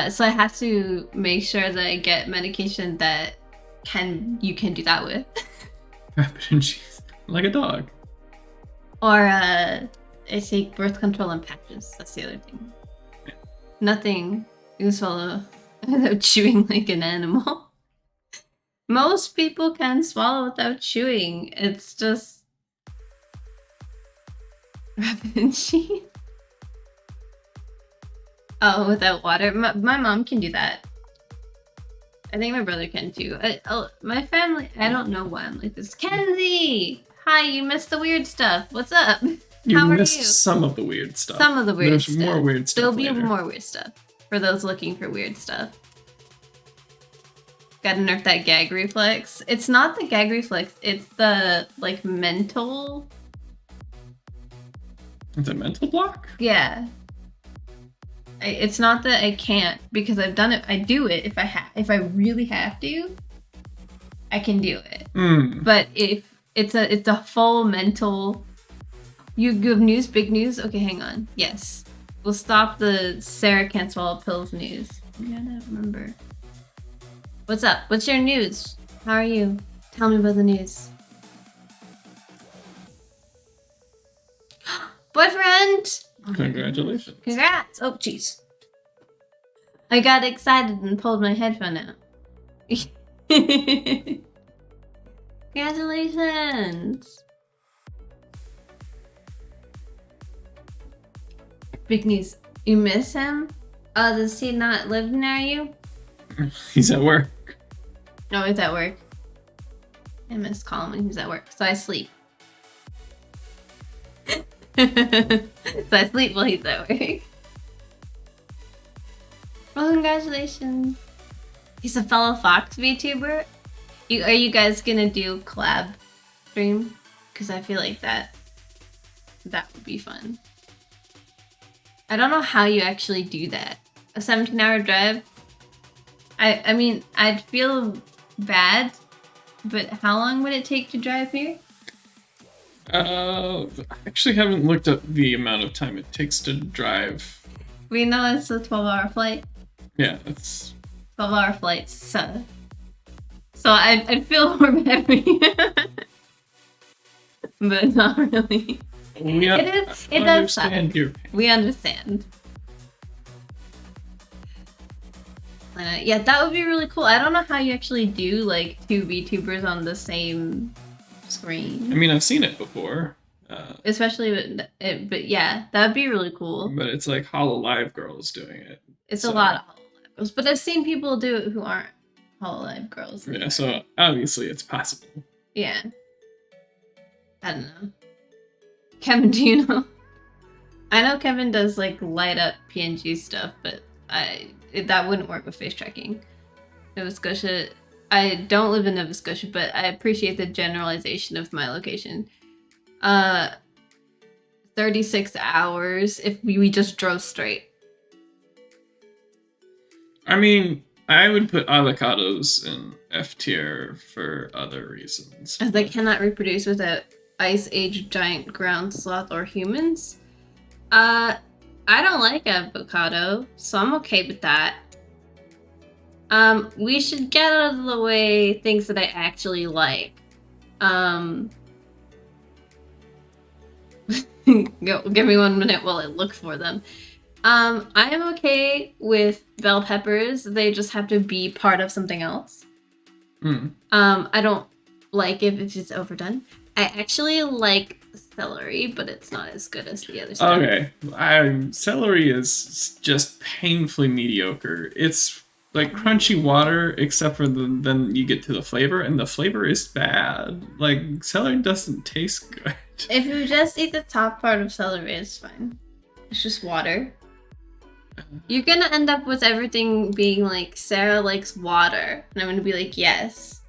So I have to make sure that I get medication that you can do that with. Wrap it in cheese. Like a dog. Or I take birth control and patches. That's the other thing. Nothing you can swallow without chewing like an animal. Most people can swallow without chewing. It's just wrap it in cheese. Oh, without water. My mom can do that. I think my brother can too. My family, I don't know why I'm like this. Kenzie! Hi, you missed the weird stuff. What's up? You How are missed you? some of the weird stuff. Some of the weird There's stuff. more weird stuff There'll be later. more weird stuff for those looking for weird stuff. Gotta nerf that gag reflex. It's not the gag reflex, it's the, like, mental... It's a mental block? Yeah. It's not that I can't, because I've done it. I do it if I really have to, I can do it. But if it's a full mental... You have news, big news? Okay, hang on. Yes. We'll stop the Sarah can't swallow pills news. I gotta remember. What's up? What's your news? How are you? Tell me about the news. Boyfriend! Congratulations. Congrats! Oh, jeez. I got excited and pulled my headphone out. Congratulations! Big news. You miss him? Does he not live near you? He's at work. No, he's at work. I miss calling when he's at work, so I sleep. So I sleep while he's at work. Well, congratulations. He's a fellow Fox VTuber. Are you guys gonna do collab stream? Because I feel like that would be fun. I don't know how you actually do that. A 17-hour drive? I mean, I'd feel bad, but how long would it take to drive here? I actually haven't looked up the amount of time it takes to drive. We know it's a 12-hour flight. Yeah, it's 12-hour flights, so I'd feel more bad for you. But not really. Yeah, It does suck. your pain. We understand. Yeah, that would be really cool. I don't know how you actually do like two VTubers on the same screen. I mean, I've seen it before. Especially with it, but yeah, that'd be really cool. But it's like HoloLive girls doing it. It's a lot of HoloLive girls, but I've seen people do it who aren't HoloLive girls. Yeah, so obviously it's possible. Yeah. I don't know. Kevin, do you know? I know Kevin does like light up PNG stuff, but that wouldn't work with face tracking. Nova Scotia. I don't live in Nova Scotia, but I appreciate the generalization of my location. 36 hours if we just drove straight. I mean, I would put avocados in F tier for other reasons. As they cannot reproduce without ice age giant ground sloth or humans. I don't like avocado, so I'm okay with that. We should get out of the way things that I actually like. Give me 1 minute while I look for them. I am okay with bell peppers. They just have to be part of something else. I don't like it if it's overdone. I actually like celery, but it's not as good as the other stuff. Okay, celery is just painfully mediocre. It's like crunchy water, except for then you get to the flavor, and the flavor is bad. Like, celery doesn't taste good. If you just eat the top part of celery, it's fine. It's just water. You're gonna end up with everything being like, Sarah likes water. And I'm gonna be like, yes.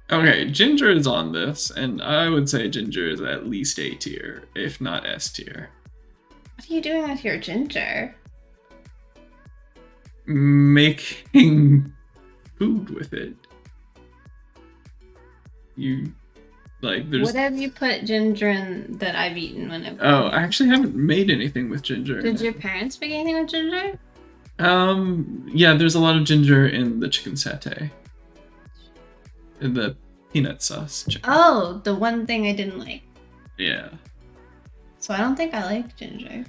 Okay, ginger is on this, and I would say ginger is at least A tier, if not S tier. What are you doing with your ginger? Making food with it. You, like, there's... What have you put ginger in that I've eaten when I've... Oh, I actually haven't made anything with ginger. Did your parents make anything with ginger? Yeah, there's a lot of ginger in the chicken satay. In the peanut sauce chicken. Oh, the one thing I didn't like. Yeah. So I don't think I like ginger.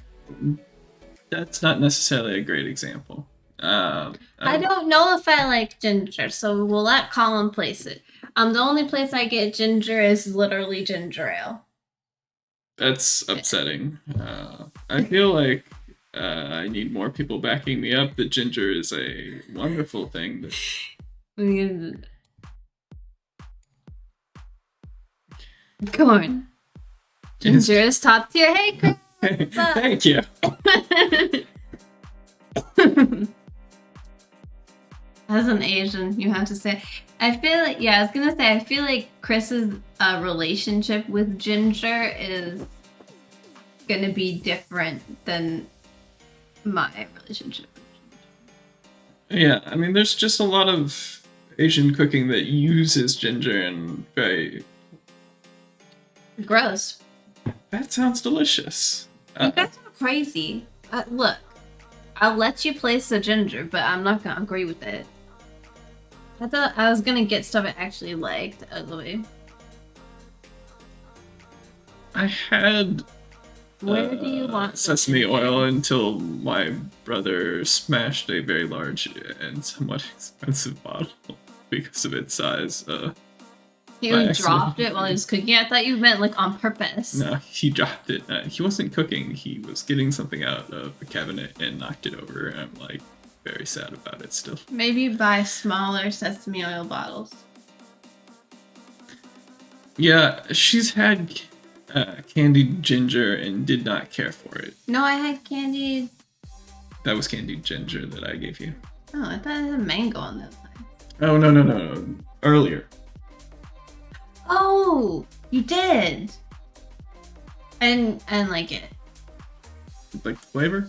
That's not necessarily a great example. I don't know if I like ginger, so we'll let Colin place it. The only place I get ginger is literally ginger ale. That's upsetting. I feel like I need more people backing me up that ginger is a wonderful thing. Corn. Ginger is top tier. Hey, Chris. Thank you. As an Asian, you have to say. I feel like, yeah, I was gonna say, I feel like Chris's relationship with ginger is gonna be different than my relationship. Yeah, I mean, there's just a lot of Asian cooking that uses ginger and very. Gross. That sounds delicious. You guys are crazy. Look, I'll let you place the ginger, but I'm not gonna agree with it. I thought I was gonna get stuff I actually liked ugly. I had Where do you want sesame oil until my brother smashed a very large and somewhat expensive bottle because of its size. You dropped it while he was cooking? I thought you meant like on purpose. No, he dropped it. He wasn't cooking. He was getting something out of the cabinet and knocked it over. And I'm like very sad about it still. Maybe buy smaller sesame oil bottles. Yeah, she's had candied ginger and did not care for it. No, I had candied. That was candied ginger that I gave you. Oh, I thought it had mango on that side. Oh, no. Earlier. Oh, you did. I didn't like it. Like the flavor?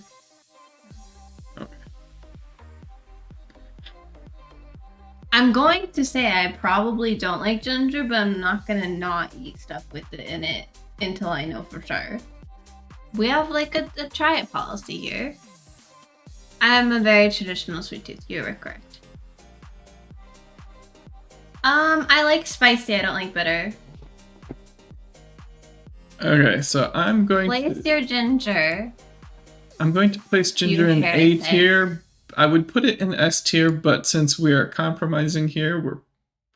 Okay. I'm going to say I probably don't like ginger, but I'm not gonna not eat stuff with it in it until I know for sure. We have like a try it policy here. I'm a very traditional sweet tooth. You are correct. I like spicy. I don't like bitter. Okay, so I'm going Place your ginger. I'm going to place ginger in A tier. I would put it in S tier, but since we are compromising here, we're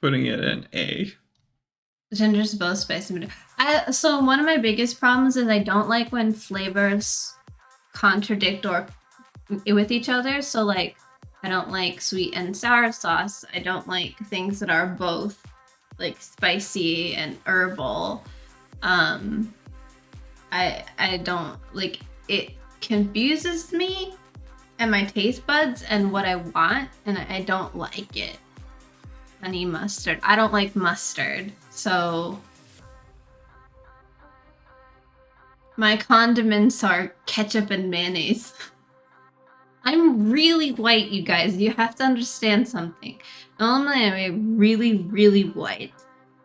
putting it in A. Ginger's both spicy and bitter. So one of my biggest problems is I don't like when flavors contradict or with each other. So like, I don't like sweet and sour sauce. I don't like things that are both like spicy and herbal. I don't like it. Confuses me and my taste buds and what I want, and I don't like it. Honey mustard. I don't like mustard, so my condiments are ketchup and mayonnaise. I'm really white, you guys. You have to understand something. Normally, I'm really, really white.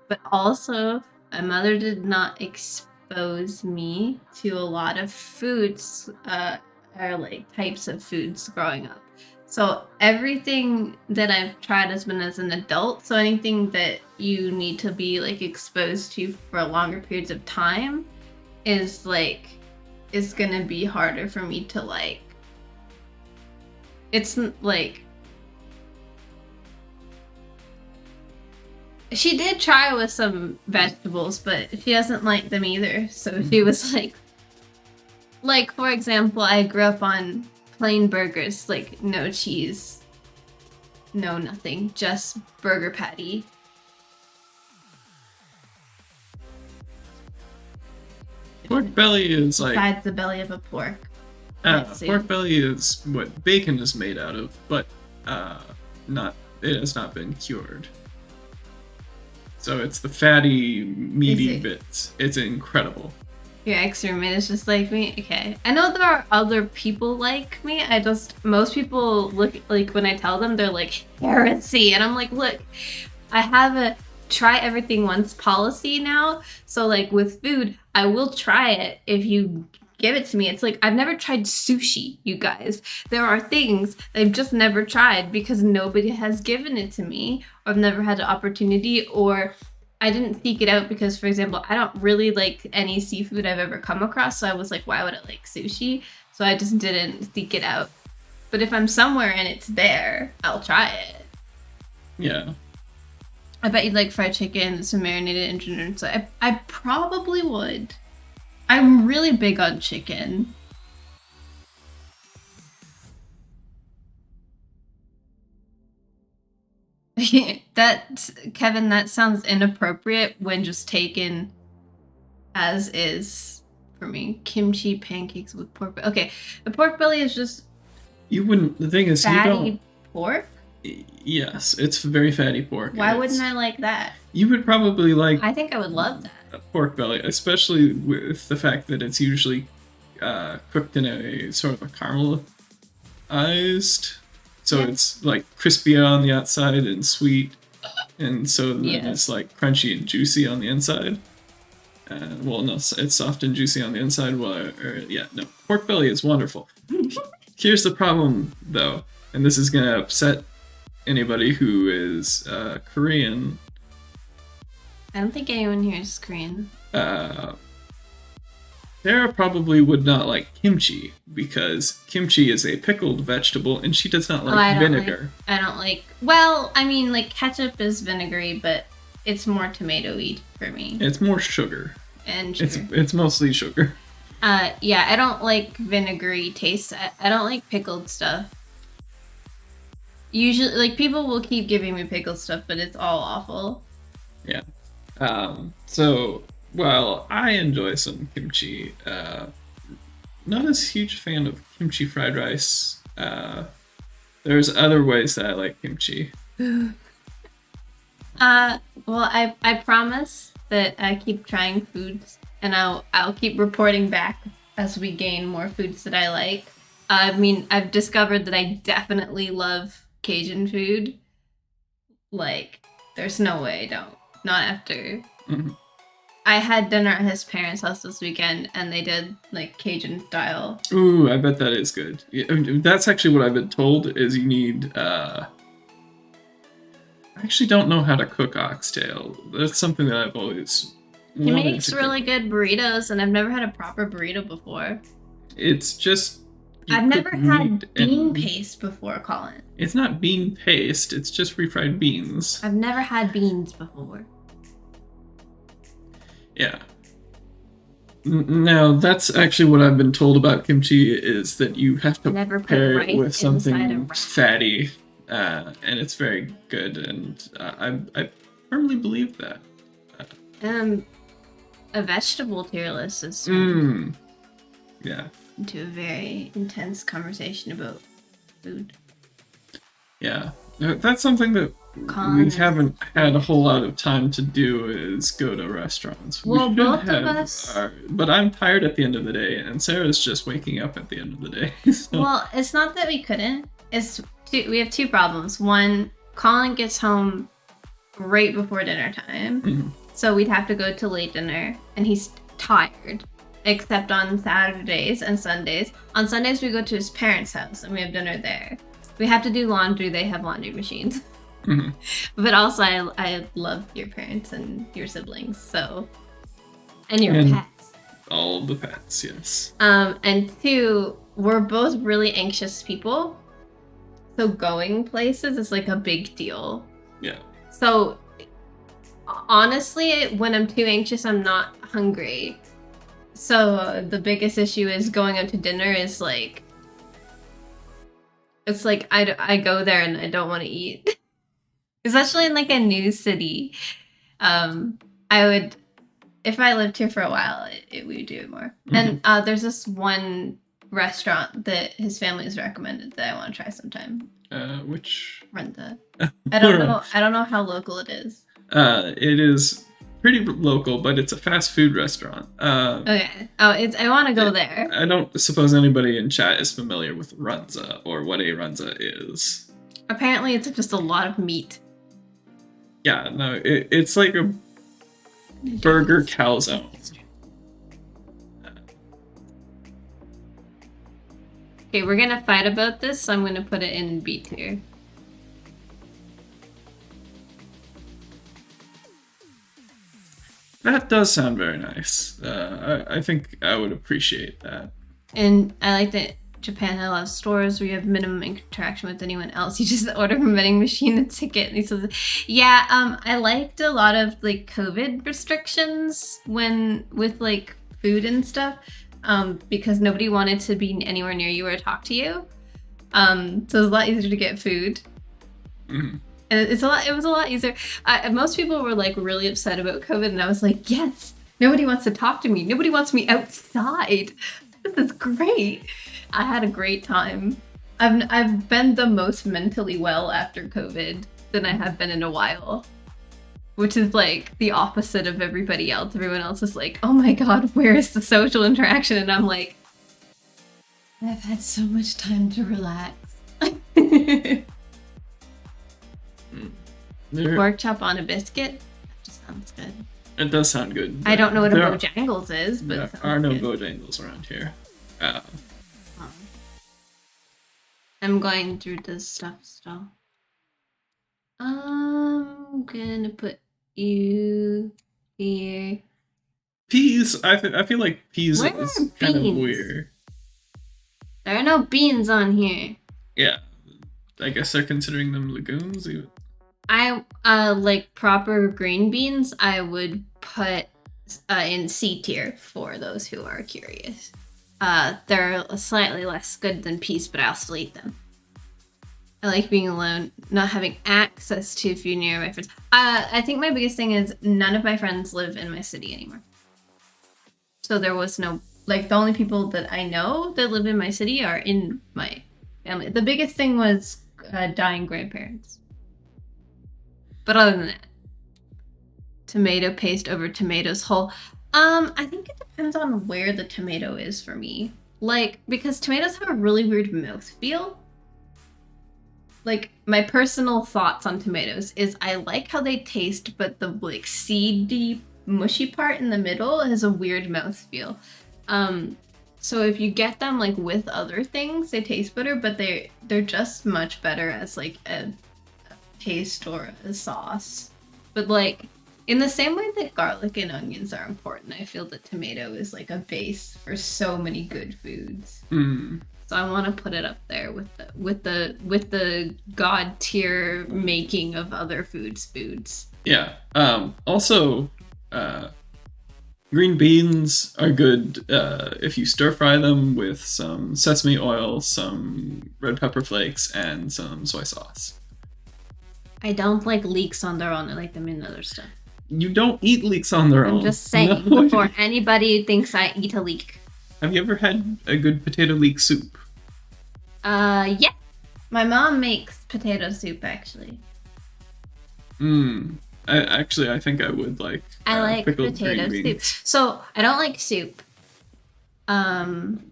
But also, my mother did not expose me to a lot of foods, or like types of foods growing up. So everything that I've tried has been as an adult. So anything that you need to be like exposed to for longer periods of time is gonna be harder for me to like. It's like she did try with some vegetables, but she doesn't like them either. So she was like for example, I grew up on plain burgers, like no cheese, no nothing, just burger patty. Pork belly is like Besides the belly of a pork. pork belly is what bacon is made out of, but it has not been cured. So it's the fatty, meaty bits. It's incredible. Your ex-roommate is just like me? Okay. I know there are other people like me. Most people look like when I tell them, they're like, heresy. And I'm like, look, I have a try everything once policy now. So like with food, I will try it if you give it to me. It's like, I've never tried sushi, you guys. There are things I've just never tried because nobody has given it to me. Or I've never had the opportunity, or I didn't seek it out because, for example, I don't really like any seafood I've ever come across. So I was like, why would I like sushi? So I just didn't seek it out. But if I'm somewhere and it's there, I'll try it. Yeah. I bet you'd like fried chicken, some marinated in ginger. So I probably would. I'm really big on chicken. Kevin, that sounds inappropriate when just taken as is for me. Kimchi pancakes with pork. Okay, the pork belly is just You wouldn't. The thing is, you fatty don't. pork. Yes, it's very fatty pork. Why wouldn't I like that? You would probably like I think I would love that. a pork belly, especially with the fact that it's usually cooked in a sort of a caramelized, so it's like crispy on the outside and sweet, and so then it's like crunchy and juicy on the inside. Well, no, it's soft and juicy on the inside. Pork belly is wonderful. Here's the problem, though, and this is gonna upset anybody who is Korean. I don't think anyone here is Korean. Sarah probably would not like kimchi because kimchi is a pickled vegetable and she does not like vinegar. I don't like. Well, I mean, like ketchup is vinegary, but it's more tomatoey for me. It's more sugar. And sugar. It's mostly sugar. Yeah, I don't like vinegary taste. I don't like pickled stuff. Usually, like, people will keep giving me pickled stuff, but it's all awful. Yeah. So, while I enjoy some kimchi, not as huge a fan of kimchi fried rice. There's other ways that I like kimchi. Well, I promise that I keep trying foods, and I'll keep reporting back as we gain more foods that I like. I mean, I've discovered that I definitely love Cajun food. Like, there's no way I don't. Not after. Mm-hmm. I had dinner at his parents' house this weekend, and they did, like, Cajun style. Ooh, I bet that is good. Yeah, that's actually what I've been told, is you need, I actually don't know how to cook oxtail. That's something that I've always He wanted makes to really cook. good burritos, and I've never had a proper burrito before. It's just... I've never had bean paste before, Colin. It's not bean paste, it's just refried beans. I've never had beans before. Yeah. Now, that's actually what I've been told about kimchi, is that you have to pair it with something fatty, and it's very good, and I firmly believe that. A vegetable tier list is Yeah. into a very intense conversation about food. Yeah. That's something that Colin we haven't had a whole lot of time to do, is go to restaurants. Well, we both have of us... but I'm tired at the end of the day, and Sarah's just waking up at the end of the day. So. Well, it's not that we couldn't. We have two problems. One, Colin gets home right before dinner time. Mm-hmm. So we'd have to go to late dinner, and he's tired. Except on Saturdays and Sundays. On Sundays, we go to his parents' house, and we have dinner there. We have to do laundry. They have laundry machines. Mm-hmm. But also, I love your parents and your siblings, so... And your pets. All the pets, yes. And two, we're both really anxious people. So going places is like a big deal. Yeah. So, honestly, when I'm too anxious, I'm not hungry. So the biggest issue is going out to dinner is like... It's like I go there and I don't want to eat. Especially in like a new city. I would... If I lived here for a while, we would do it more. Mm-hmm. And there's this one restaurant that his family's recommended that I want to try sometime. Which? Renta. I don't know how local it is. It is pretty local, but it's a fast food restaurant. Okay. Oh, I want to go there. I don't suppose anybody in chat is familiar with runza or what a runza is. Apparently, it's just a lot of meat. Yeah, no, it's like a burger calzone. Okay, we're gonna fight about this, so I'm gonna put it in B tier. That does sound very nice. I think I would appreciate that. And I like that Japan had a lot of stores where you have minimum interaction with anyone else. You just order from a vending machine and ticket. And he says, yeah, I liked a lot of like COVID restrictions with like food and stuff, because nobody wanted to be anywhere near you or talk to you. So it was a lot easier to get food. Mm-hmm. And it was a lot easier. Most people were like really upset about COVID, and I was like, yes, nobody wants to talk to me. Nobody wants me outside. This is great. I had a great time. I've been the most mentally well after COVID than I have been in a while. Which is like the opposite of everybody else. Everyone else is like, oh my god, where is the social interaction? And I'm like, I've had so much time to relax. Pork chop on a biscuit? That just sounds good. It does sound good. I don't know what a Bojangles is, but there are no Bojangles around here. I'm going through this stuff still. I'm gonna put you here. Peas. I feel like peas Where is are kind of beans? weird. There are no beans on here. Yeah, I guess they're considering them legumes. I like proper green beans. I would put in C tier for those who are curious. They're slightly less good than peas, but I'll still eat them. I like being alone, not having access to food near my friends. I think my biggest thing is none of my friends live in my city anymore. So there was no, like, the only people that I know that live in my city are in my family. The biggest thing was dying grandparents. But other than that, tomato paste over tomatoes whole. I think it depends on where the tomato is for me. Like, because tomatoes have a really weird mouthfeel. Like, my personal thoughts on tomatoes is I like how they taste, but the, like, seedy, mushy part in the middle has a weird mouthfeel. So if you get them, like, with other things, they taste better, but they're just much better as, like, a paste or a sauce. But, like, in the same way that garlic and onions are important, I feel that tomato is, like, a base for so many good foods. So I want to put it up there with the god tier making of other foods. Yeah. Also, green beans are good if you stir fry them with some sesame oil, some red pepper flakes, and some soy sauce. I don't like leeks on their own. I like them in other stuff. You don't eat leeks on their own. I'm just saying before anybody thinks I eat a leek. Have you ever had a good potato leek soup? Yeah. My mom makes potato soup, actually. I think I would like. I like pickled potato green soup. beans. So I don't like soup. In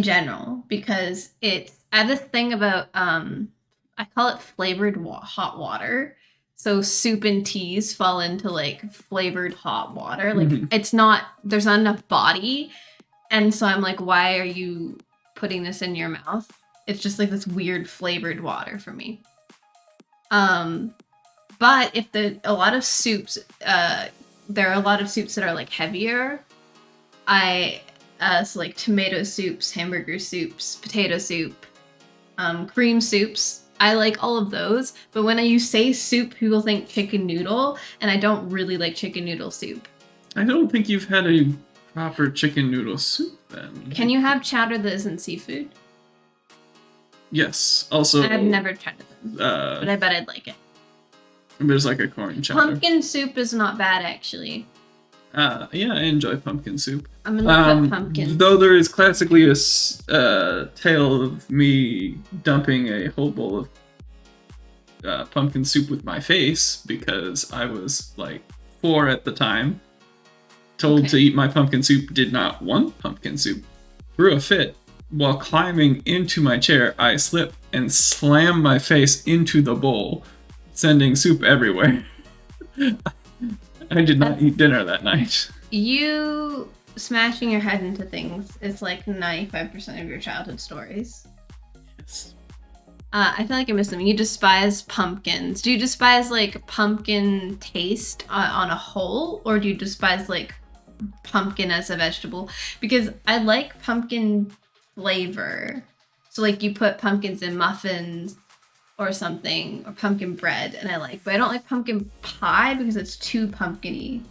general, because I have this thing about I call it flavored hot water. So soup and teas fall into like flavored hot water. Like there's not enough body. And so I'm like, why are you putting this in your mouth? It's just like this weird flavored water for me. But if there are a lot of soups that are like heavier. So like tomato soups, hamburger soups, potato soup, cream soups. I like all of those, but when you say soup, people think chicken noodle, and I don't really like chicken noodle soup. I don't think you've had a proper chicken noodle soup then. Can you have chowder that isn't seafood? Yes. Also, I've never tried it, but I bet I'd like it. There's like a corn chowder. Pumpkin soup is not bad, actually. Yeah, I enjoy pumpkin soup. I'm gonna put pumpkin. Though there is classically a tale of me dumping a whole bowl of pumpkin soup with my face because I was like 4 at the time. Told to eat my pumpkin soup, did not want pumpkin soup. Threw a fit. While climbing into my chair, I slipped and slammed my face into the bowl, sending soup everywhere. I did not eat dinner that night. You smashing your head into things is like 95% of your childhood stories. Yes. I feel like I missed them. You despise pumpkins. Do you despise like pumpkin taste on a whole, or do you despise like pumpkin as a vegetable? Because I like pumpkin flavor. So like you put pumpkins in muffins or something, or pumpkin bread, and but I don't like pumpkin pie because it's too pumpkin-y.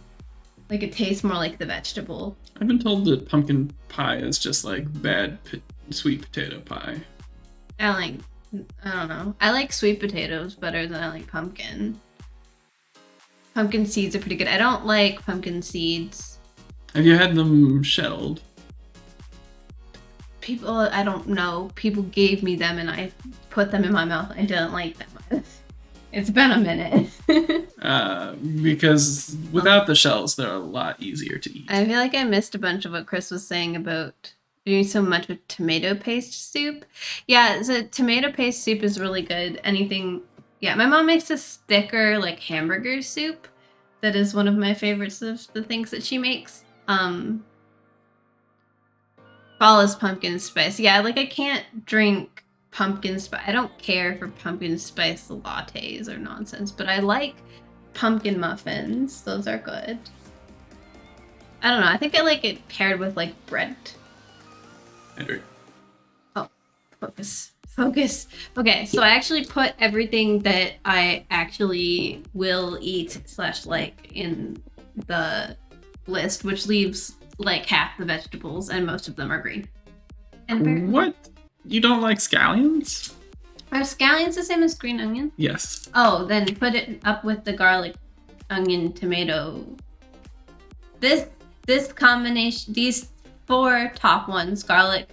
Like it tastes more like the vegetable. I've been told that pumpkin pie is just like bad sweet potato pie. I don't know. I like sweet potatoes better than I like pumpkin. Pumpkin seeds are pretty good. I don't like pumpkin seeds. Have you had them shelled? people, I don't know, people gave me them and I put them in my mouth. I didn't like them. It's been a minute. Because without the shells, they're a lot easier to eat. I feel like I missed a bunch of what Chris was saying about doing so much with tomato paste soup. Yeah, so tomato paste soup is really good. Anything, yeah, my mom makes a thicker, like, hamburger soup. That is one of my favorites of the things that she makes. Fall is pumpkin spice. Yeah, like, I can't drink pumpkin spice. I don't care for pumpkin spice lattes or nonsense, but I like pumpkin muffins. Those are good. I don't know. I think I like it paired with, like, bread. Oh, focus. Okay, so I actually put everything that I actually will eat / like in the list, which leaves like half the vegetables, and most of them are green. And what? You don't like scallions? Are scallions the same as green onion? Yes. Oh, then put it up with the garlic, onion, tomato. This combination, these 4 top ones, garlic.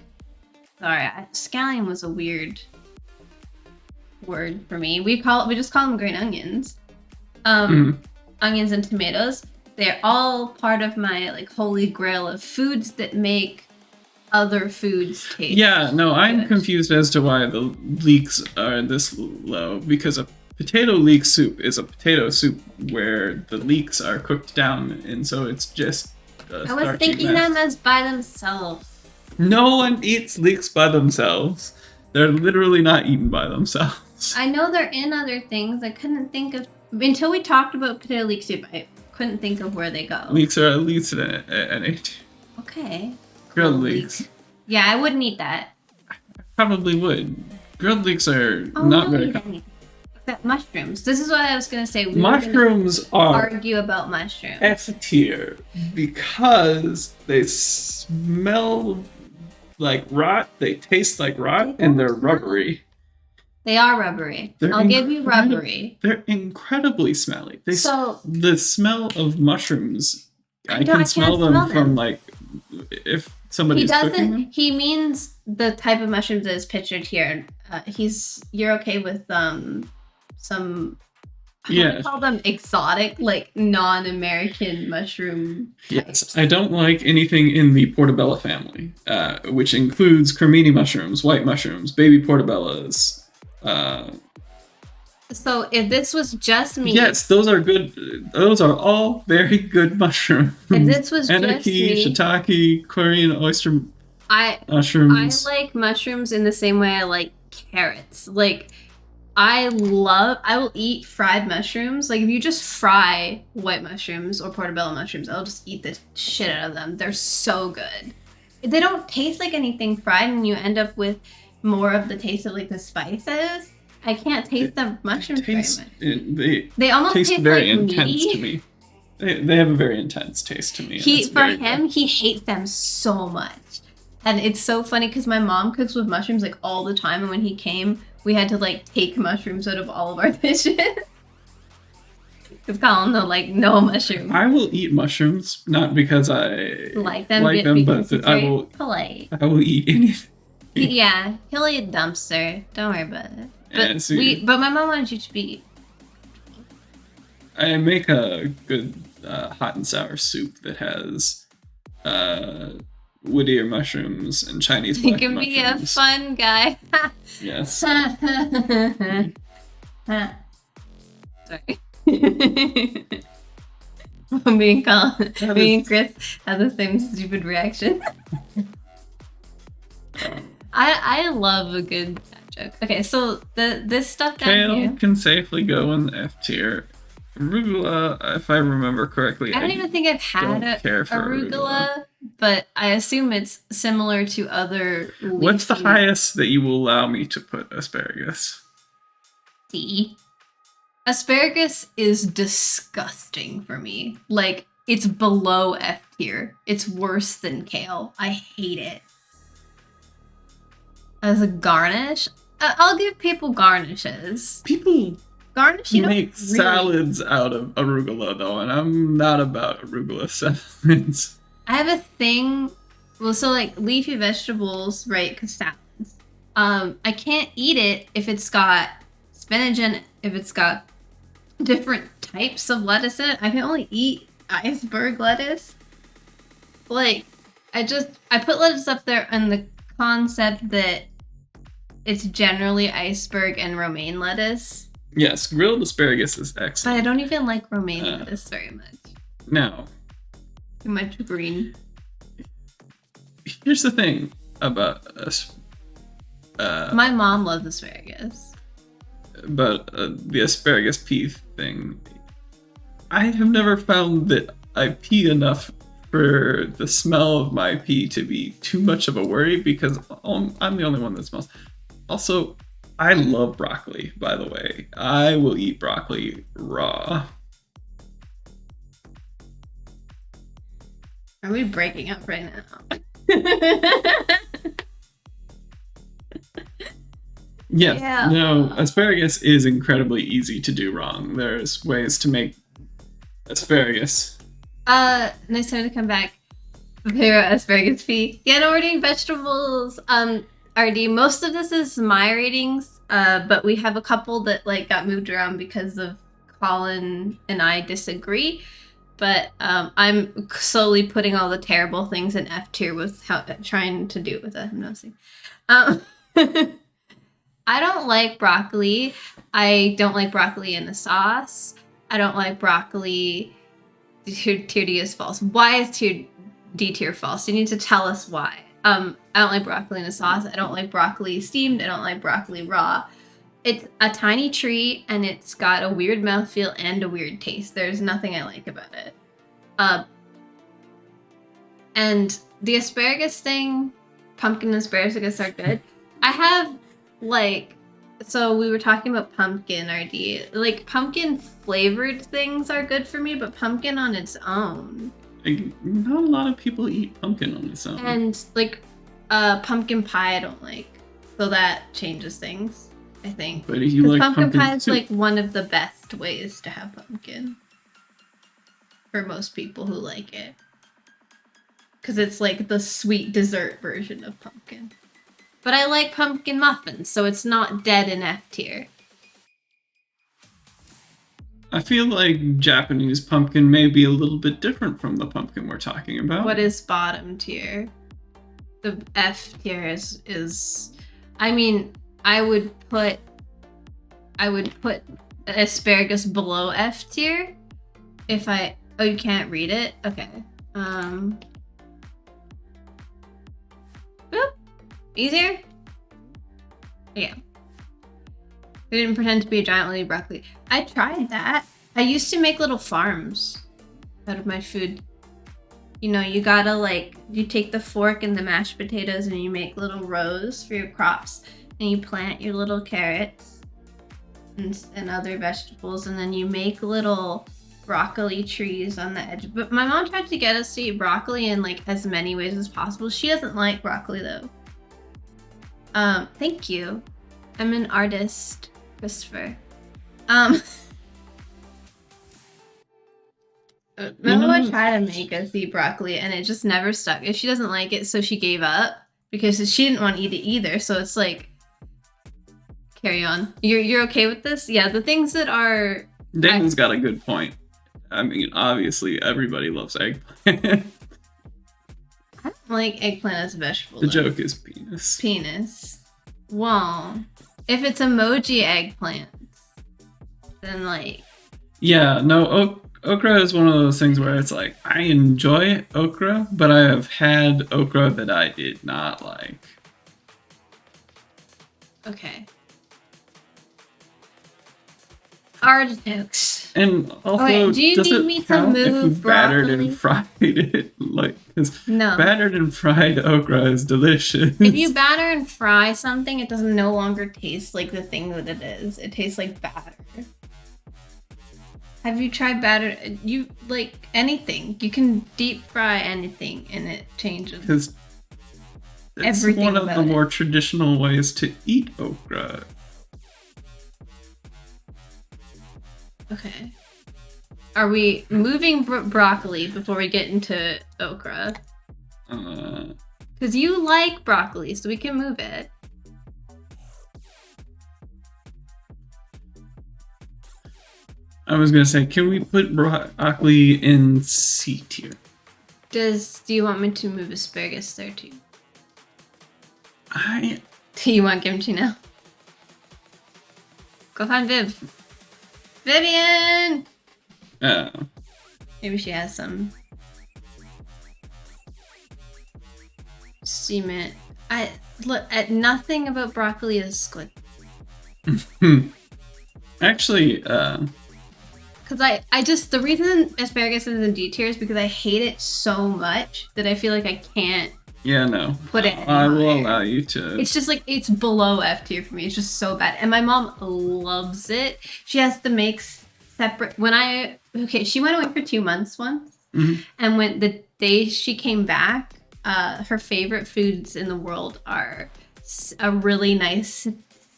Sorry, scallion was a weird word for me. We just call them green onions. Onions and tomatoes. They're all part of my like holy grail of foods that make other foods taste. Yeah, no, I'm good. confused as to why the leeks are this low, because a potato leek soup is a potato soup where the leeks are cooked down, and so it's just a I was thinking mess. them as by themselves. No one eats leeks by themselves. They're literally not eaten by themselves. I know they're in other things. I couldn't think of until we talked about potato leek soup. I couldn't think of where they go. Leeks are at least an 8. Okay. Grilled Cool leeks. Yeah, I wouldn't eat that. Probably would. Grilled leeks are Oh, not no, very you common. don't eat that. Mushrooms. This is what I was gonna say. We were Mushrooms gonna are argue about mushrooms. F tier because they smell like rot, they taste like rot, They and they're don't smell. rubbery. They are rubbery. They're I'll give you rubbery. They're incredibly smelly. So the smell of mushrooms, I can't can smell them smell from them. like if he somebody's cooking them. doesn't. He means the type of mushrooms that is pictured here. You're okay with some. I Yeah. call them exotic, like non-American mushroom types. Yes, I don't like anything in the portobello family, which includes cremini mushrooms, white mushrooms, baby portobellos. So if this was just me, Yes, those are good. Those are all very good mushrooms. if this was just Anarchy, me, shiitake, Korean oyster I mushrooms. like mushrooms in the same way I like carrots. Like I will eat fried mushrooms. Like if you just fry white mushrooms or portobello mushrooms, I'll just eat the shit out of them. They're so good. They don't taste like anything fried, and you end up with more of the taste of like the spices. I can't taste the mushrooms very much. They almost taste taste very like intense meaty. to me. They have a very intense taste to me. and it's For very him, good. he hates them so much. And it's so funny because my mom cooks with mushrooms like all the time, and when he came, we had to like take mushrooms out of all of our dishes. It's called no mushroom. I will eat mushrooms, not because I Like them, but because it's I very will. polite. I will eat anything. Yeah, he'll eat a dumpster. Don't worry about it. But Yeah, see. but my mom wanted you to be. I make a good hot and sour soup that has Whittier mushrooms and Chinese You black can be a mushrooms. fun guy. Yes. Sorry. Me and Chris have the same stupid reaction. I love a good joke. Okay, so this stuff down Kale here. can safely go in the F tier. Arugula, if I remember correctly, I don't even think I've had don't care for arugula, but I assume it's similar to other. What's the leafy highest that you will allow me to put asparagus? C. Asparagus is disgusting for me. Like, it's below F tier. It's worse than kale. I hate it. As a garnish, I'll give people garnishes. People Garnish, you make don't really... salads out of arugula, though, and I'm not about arugula salads. I have a thing Well, so like leafy vegetables, right? Because salads. I can't eat it if it's got spinach in it, if it's got different types of lettuce in it. I can only eat iceberg lettuce. Like, I put lettuce up there on the concept that it's generally iceberg and romaine lettuce. Yes, grilled asparagus is But I excellent. don't even like romaine lettuce very much. Now, Too much green. here's the thing about us. My mom loves asparagus. But the asparagus pea thing, I have never found that I pee enough for the smell of my pee to be too much of a worry because I'm the only one that smells. Also, I love broccoli, by the way. I will eat broccoli raw. Are we breaking up right now? Yes. Yeah. No, asparagus is incredibly easy to do wrong. There's ways to make asparagus. Nice time to come back. There, asparagus pea. Yeah, no, we're doing vegetables. RD, most of this is my ratings, but we have a couple that like got moved around because of Colin and I disagree. But I'm slowly putting all the terrible things in F tier with trying to do it with a hypnosis. I don't like broccoli. I don't like broccoli in the sauce. I don't like broccoli. Tier D is false. Why is tier D tier false? You need to tell us why. I don't like broccoli in a sauce. I don't like broccoli steamed. I don't like broccoli raw. It's a tiny tree and it's got a weird mouthfeel and a weird taste. There's nothing I like about it. And the asparagus thing, pumpkin and asparagus are good. I have so we were talking about pumpkin RD. Like pumpkin flavored things are good for me, but pumpkin on its own. Not a lot of people eat pumpkin on its own. And like pumpkin pie I don't like. So that changes things, I think. But if you like pumpkin pie is soup. like one of the best ways to have pumpkin. For most people who like it. Because it's like the sweet dessert version of pumpkin. But I like pumpkin muffins, so it's not dead in F tier. I feel like Japanese pumpkin may be a little bit different from the pumpkin we're talking about. What is bottom tier? The F tier is I mean, I would put asparagus below F tier if I oh you can't read it? Okay. Boop. Easier? Yeah. I didn't pretend to be a giant lily broccoli. I tried that. I used to make little farms out of my food. You know, you gotta you take the fork and the mashed potatoes and you make little rows for your crops. And you plant your little carrots and other vegetables. And then you make little broccoli trees on the edge. But my mom tried to get us to eat broccoli in as many ways as possible. She doesn't like broccoli though. Thank you. I'm an artist, Christopher. Mama tried to make us eat broccoli and it just never stuck. If she doesn't like it, so she gave up because she didn't want to eat it either. So it's carry on. You're okay with this? Yeah, the things that are. Damon's got a good point. I mean, obviously everybody loves eggplant. I don't like eggplant as a vegetable. The joke is penis. Penis. Well, if it's emoji eggplant, then Yeah, no, okra is one of those things where it's I enjoy okra, but I have had okra that I did not like. Okay. Artichokes. And also, Okay, do you does need it me to count if you move battered broccoli? and fried it? Because No. battered and fried okra is delicious. If you batter and fry something, it doesn't no longer taste like the thing that it is. It tastes like batter. Have you tried batter? You anything. You can deep fry anything and it changes. Because it's Everything one of the about it. more traditional ways to eat okra. Okay. Are we moving broccoli before we get into okra? Because you like broccoli, so we can move it. I was gonna say, can we put broccoli in C tier? Do you want me to move asparagus there too? I Do you want kimchi now? Go find Viv. Vivian! Maybe she has some. Steam it. Look at nothing about broccoli is good. actually, Cause I just the reason asparagus is in D tier is because I hate it so much that I feel like I can't yeah, no. put it. I will higher. allow you to. It's just like it's below F tier for me. It's just so bad, and my mom loves it. She has to make separate. She went away for 2 months once, and when the day she came back, her favorite foods in the world are a really nice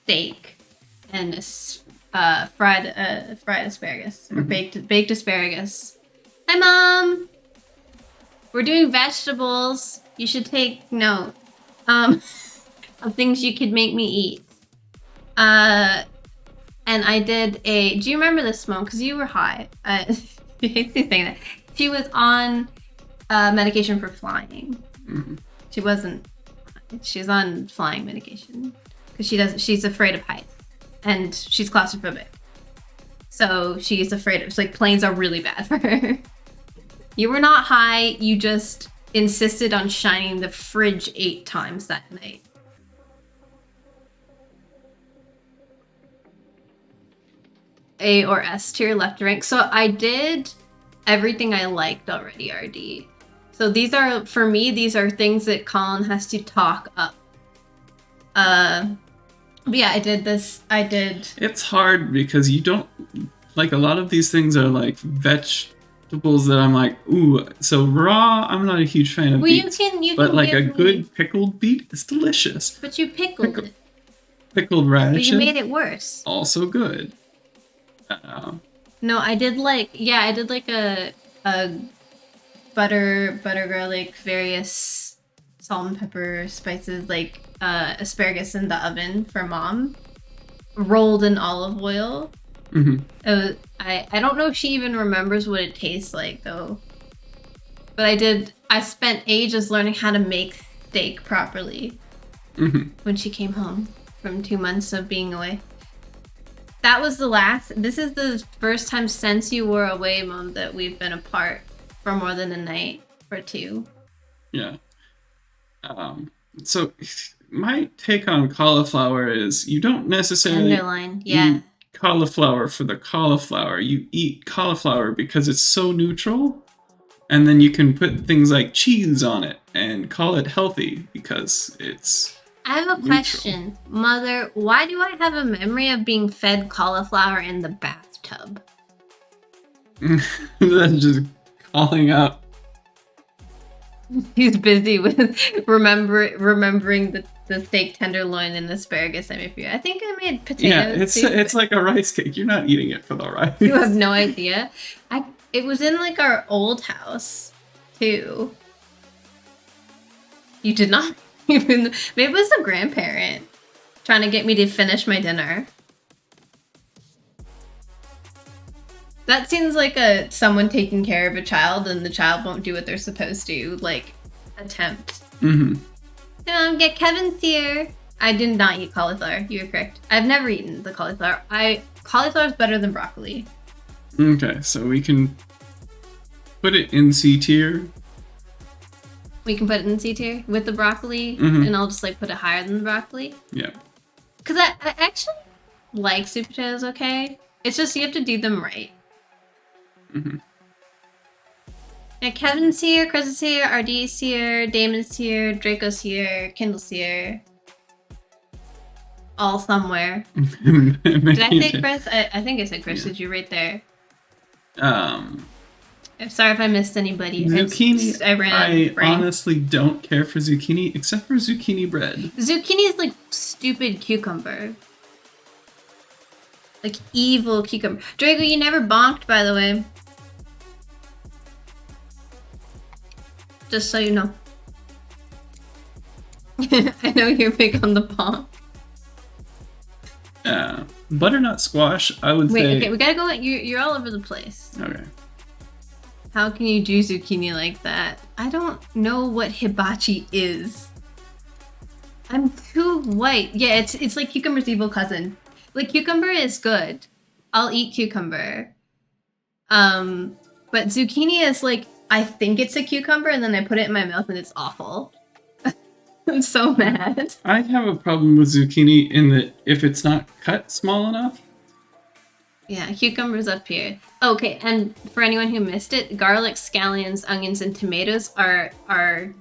steak and fried asparagus or baked asparagus. Hi, Mom. We're doing vegetables. You should take note of things you could make me eat. And I did do you remember this, Mom? Because you were high. I hate to say that. She was on medication for flying. She wasn't. She's on flying medication because she's afraid of heights and she's claustrophobic. So she's afraid of, like, planes are really bad for her. You were not high. You just insisted on shining the fridge 8 times that night. A or S tier left to rank. So I did everything I liked already, RD. So these are, for me, these are things that Colin has to talk up. But yeah, I did this. It's hard because you don't, like, a lot of these things are like vegetables that I'm like, ooh, so raw, I'm not a huge fan of beets. But like a good pickled beet is delicious. But you pickled it. Pickled radishes. But you made it worse. Also good. No, I did like a butter, garlic, various salt and pepper spices, like asparagus in the oven for Mom, rolled in olive oil. I don't know if she even remembers what it tastes like though. But I spent ages learning how to make steak properly when she came home from 2 months of being away. That was this is the first time since you were away, Mom, that we've been apart for more than a night or 2. Yeah. So my take on cauliflower is you don't necessarily eat cauliflower for the cauliflower. You eat cauliflower because it's so neutral, and then you can put things like cheese on it and call it healthy because it's I have a question. Mother, why do I have a memory of being fed cauliflower in the bathtub? That's just calling out. He's busy with remembering the steak tenderloin and asparagus I made for you. I think I made potatoes. Yeah, it's like a rice cake. You're not eating it for the rice. You have no idea. It was in like our old house too. You did not even. Maybe it was a grandparent trying to get me to finish my dinner. That seems like someone taking care of a child and the child won't do what they're supposed to, like, attempt. Get Kevin's here. I did not eat cauliflower. You were correct. I've never eaten the cauliflower. Cauliflower is better than broccoli. Okay, so we can put it in C tier. We can put it in C tier with the broccoli, and I'll just, like, put it higher than the broccoli. Yeah. Because I actually like sweet potatoes okay. It's just you have to do them right. Yeah, Kevin's here, Chris is here, RD's here, Damon's here, Draco's here, Kindle's here. All somewhere. Did I say Chris? I think I said Chris because you're right there. I'm sorry if I missed anybody. Zucchini. I ran out of brain. Honestly don't care for zucchini except for zucchini bread. Zucchini is like stupid cucumber. Like evil cucumber. Draco, you never bonked, by the way. Just so you know. I know you're big on the palm. Butternut squash, I would say. Okay, we gotta go. You're all over the place. Okay. How can you do zucchini like that? I don't know what hibachi is. I'm too white. Yeah, it's like cucumber's evil cousin. Like cucumber is good. I'll eat cucumber. But zucchini is like, I think it's a cucumber and then I put it in my mouth and it's awful. I'm so mad. I have a problem with zucchini in that if it's not cut small enough. Yeah, cucumbers up here. Okay, and for anyone who missed it, garlic, scallions, onions, and tomatoes are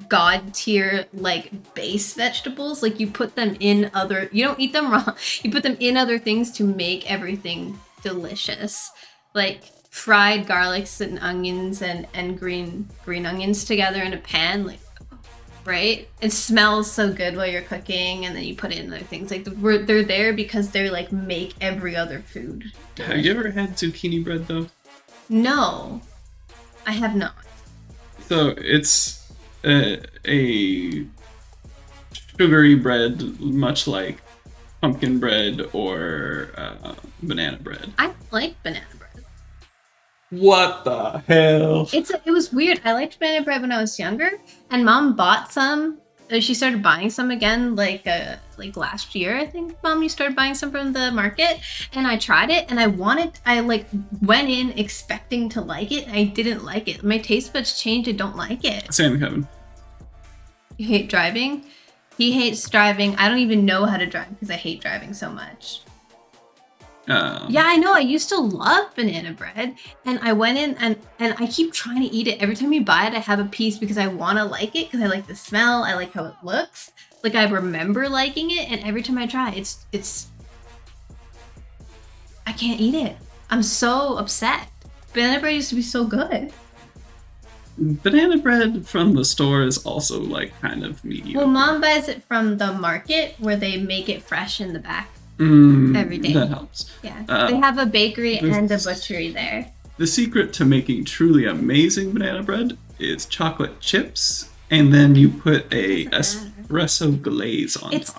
god tier like base vegetables. Like you put them in you don't eat them raw. You put them in other things to make everything delicious. Like fried garlics and onions and green onions together in a pan, like, right? It smells so good while you're cooking, and then you put it in other things. Like they're there because they're like make every other food delicious. Have you ever had zucchini bread though? No, I have not. So it's a sugary bread, much like pumpkin bread or banana bread. I like banana bread. What the hell? It was weird. I liked banana bread when I was younger, and Mom bought some. She started buying some again, like last year. I think you started buying some from the market, and I tried it, and I went in expecting to like it, and I didn't like it. My taste buds changed. I don't like it. Same, Kevin. You hate driving? He hates driving. I don't even know how to drive because I hate driving so much. Yeah, I know. I used to love banana bread, and I went in and I keep trying to eat it. Every time you buy it, I have a piece because I want to like it, because I like the smell. I like how it looks. Like I remember liking it, and every time I try, it's I can't eat it. I'm so upset. Banana bread used to be so good. Banana bread from the store is also like kind of mediocre. Well, Mom buys it from the market where they make it fresh in the back. Every day. That helps. Yeah. They have a bakery and a butchery there. The secret to making truly amazing banana bread is chocolate chips, and then you put a espresso glaze on top. It's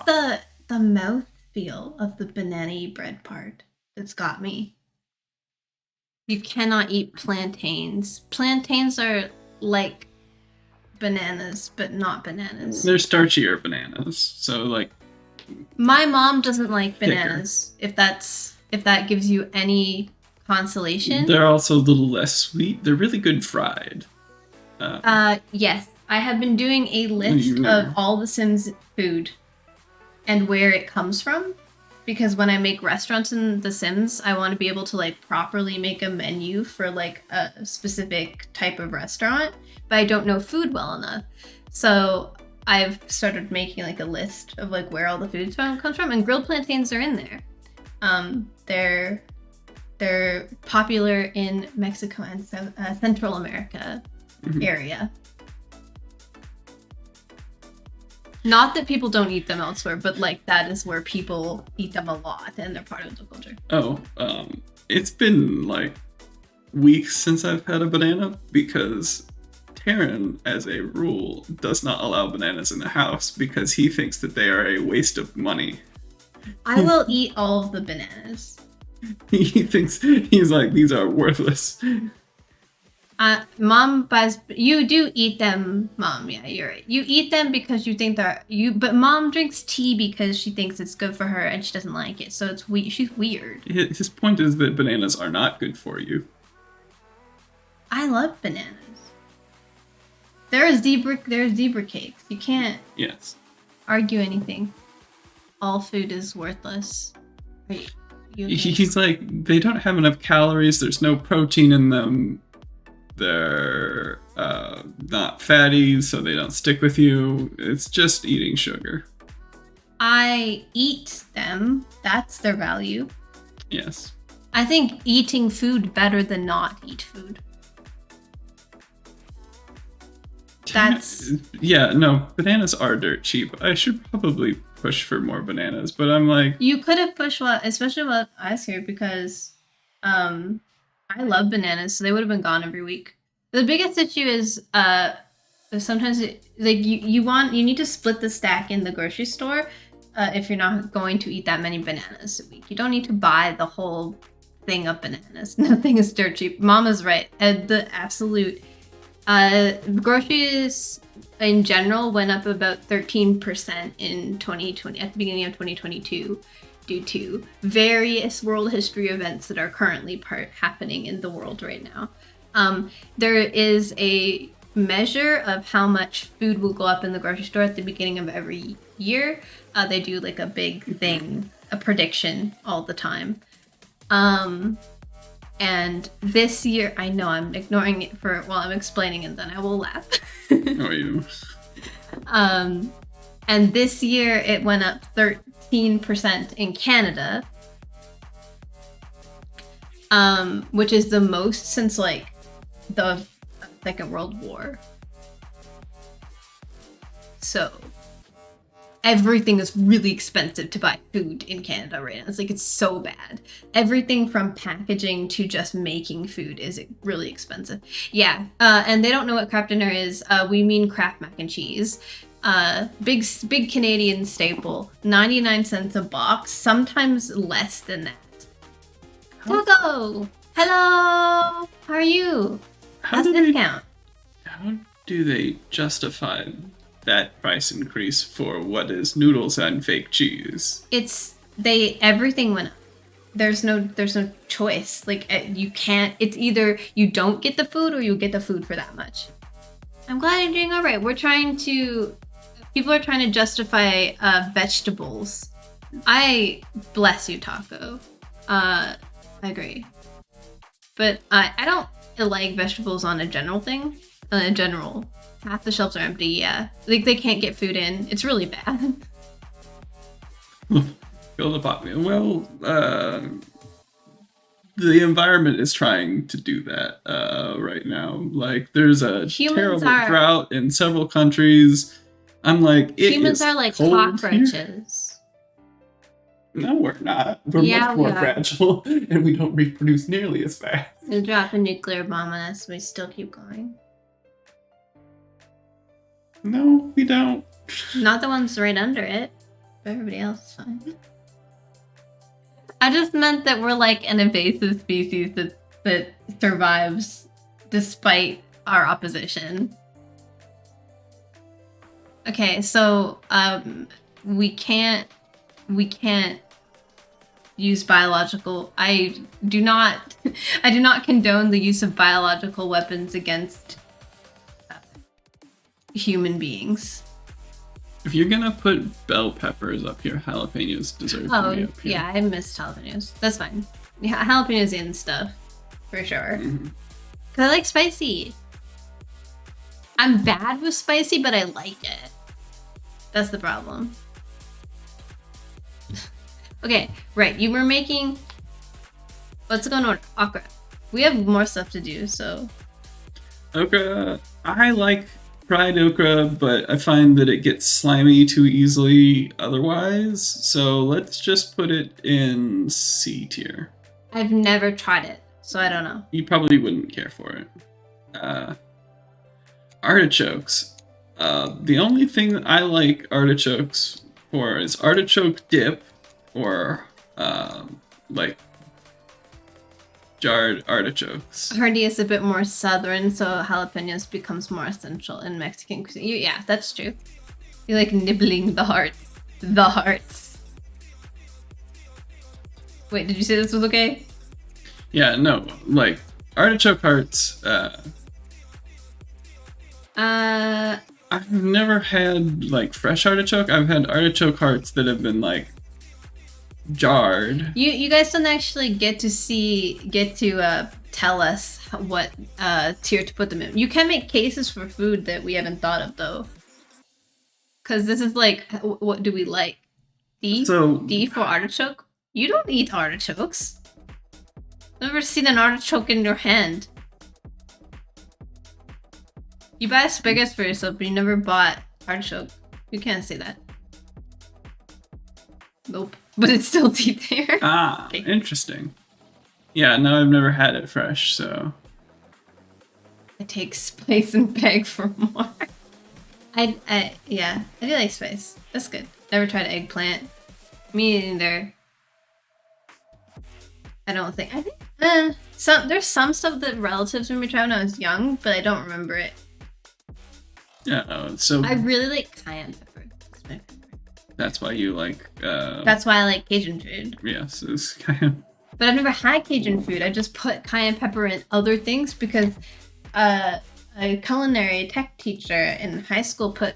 the mouth feel of the banana bread part that's got me. You cannot eat plantains. Plantains are like bananas, but not bananas. They're starchier bananas, so like. My mom doesn't like bananas. If that gives you any consolation. They're also a little less sweet. They're really good fried. Yes, I have been doing a list of all the Sims food and where it comes from, because when I make restaurants in The Sims, I want to be able to like properly make a menu for like a specific type of restaurant, but I don't know food well enough. So I've started making like a list of like where all the food comes from, and grilled plantains are in there. They're popular in Mexico and Central America area. Not that people don't eat them elsewhere, but like that is where people eat them a lot, and they're part of the culture. Oh, it's been like weeks since I've had a banana because Taryn, as a rule, does not allow bananas in the house because he thinks that they are a waste of money. I will eat all of the bananas. He's like, these are worthless. Mom buys. You do eat them, Mom. Yeah, you're right. You eat them because you think but Mom drinks tea because she thinks it's good for her and she doesn't like it. So it's she's weird. His point is that bananas are not good for you. I love bananas. There's zebra cakes. You can't argue anything. All food is worthless. Right. He's like, they don't have enough calories. There's no protein in them. They're not fatty, so they don't stick with you. It's just eating sugar. I eat them. That's their value. Yes. I think eating food better than not eat food. Bananas are dirt cheap. I should probably push for more bananas, but I'm like, you could have pushed especially while I was here, because I love bananas, so they would have been gone every week. The biggest issue is Sometimes you need to split the stack in the grocery store if you're not going to eat that many bananas a week. You don't need to buy the whole thing of bananas. Nothing is dirt cheap. Mama's right. The absolute groceries in general went up about 13% in 2020 at the beginning of 2022 due to various world history events that are currently happening in the world right now. There is a measure of how much food will go up in the grocery store at the beginning of every year. They do like a big thing, a prediction all the time. And this year, I know I'm ignoring it while I'm explaining it, then I will laugh. Oh, you. And this year it went up 13% in Canada, which is the most since like the Second World War. So everything is really expensive to buy food in Canada right now. It's so bad. Everything from packaging to just making food is really expensive. Yeah, and they don't know what Kraft Dinner is. We mean Kraft mac and cheese. Big Canadian staple. 99 cents a box, sometimes less than that. Togo! Hello! How are you? How's discount? How do they justify that price increase for what is noodles and fake cheese? Everything went up. There's no choice. You can't. It's either you don't get the food or you get the food for that much. I'm glad you're doing all right. People are trying to justify vegetables. I bless you, Taco. I agree, but I don't like vegetables on a general thing. In general, half the shelves are empty. Yeah, they can't get food in. It's really bad. Fill the pot. Well, the environment is trying to do that right now. There's a terrible drought in several countries. I'm like, humans are like cockroaches. Here. No, we're not. We're much more fragile, and we don't reproduce nearly as fast. They drop a nuclear bomb on us, we still keep going. No, we don't. Not the ones right under it. But everybody else is fine. I just meant that we're like an invasive species that survives despite our opposition. Okay, so we can't use biological. I do not condone the use of biological weapons against human beings. If you're gonna put bell peppers up here, jalapenos deserve to be up here. Yeah, I missed jalapenos. That's fine. Yeah, jalapenos and stuff for sure. Mm-hmm. Cause I like spicy. I'm bad with spicy, but I like it. That's the problem. Okay, right. You were making. Let's go in order. Okra. We have more stuff to do, so. Okra. I like fried okra, but I find that it gets slimy too easily otherwise. So let's just put it in C tier. I've never tried it, so I don't know. You probably wouldn't care for it. Artichokes. The only thing that I like artichokes for is artichoke dip or jarred artichokes. Hardy is a bit more southern, so jalapenos becomes more essential in Mexican cuisine. Yeah, that's true. You like nibbling the hearts. The hearts. Wait, did you say this was okay? Yeah, no, like artichoke hearts. I've never had like fresh artichoke. I've had artichoke hearts that have been like jarred. You guys don't actually get to tell us what tier to put them in. You can make cases for food that we haven't thought of though, because this is like, what do we like? D for artichoke. You don't eat artichokes. I've never seen an artichoke in your hand. You buy asparagus for yourself, but you never bought artichoke. You can't say that. Nope. But it's still deep there. Ah, okay. Interesting. Yeah, no, I've never had it fresh, so. I take spice and beg for more. Yeah, I do like spice. That's good. Never tried eggplant. Me neither. I don't think. I think there's some stuff that relatives made me try when I was young, but I don't remember it. Yeah. So I really like cayenne pepper. That's my favorite. that's why you like. That's why I like Cajun food. Yes, it's kind of. But I've never had Cajun food. I just put cayenne pepper in other things because a culinary tech teacher in high school put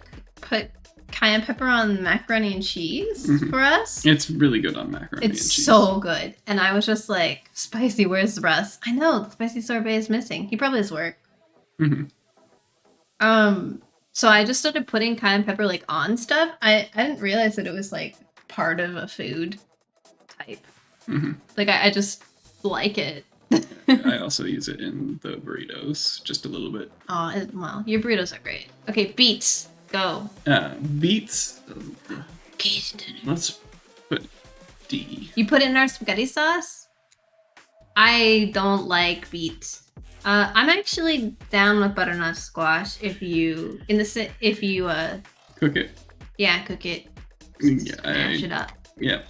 cayenne pepper on macaroni and cheese for us. It's really good on macaroni and cheese. It's so good. And I was just like, spicy, where's Russ? I know, the spicy sorbet is missing. He probably has work. So I just started putting cayenne pepper like on stuff. I didn't realize that it was like part of a food type. Like I just like it. I also use it in the burritos, just a little bit. Oh, well, your burritos are great. Okay, beets, go. Beets. Cajun dinner. Let's put D. You put it in our spaghetti sauce? I don't like beets. I'm actually down with butternut squash if you Cook it. yeah, cook it. Yeah, Smash it up. Yeah.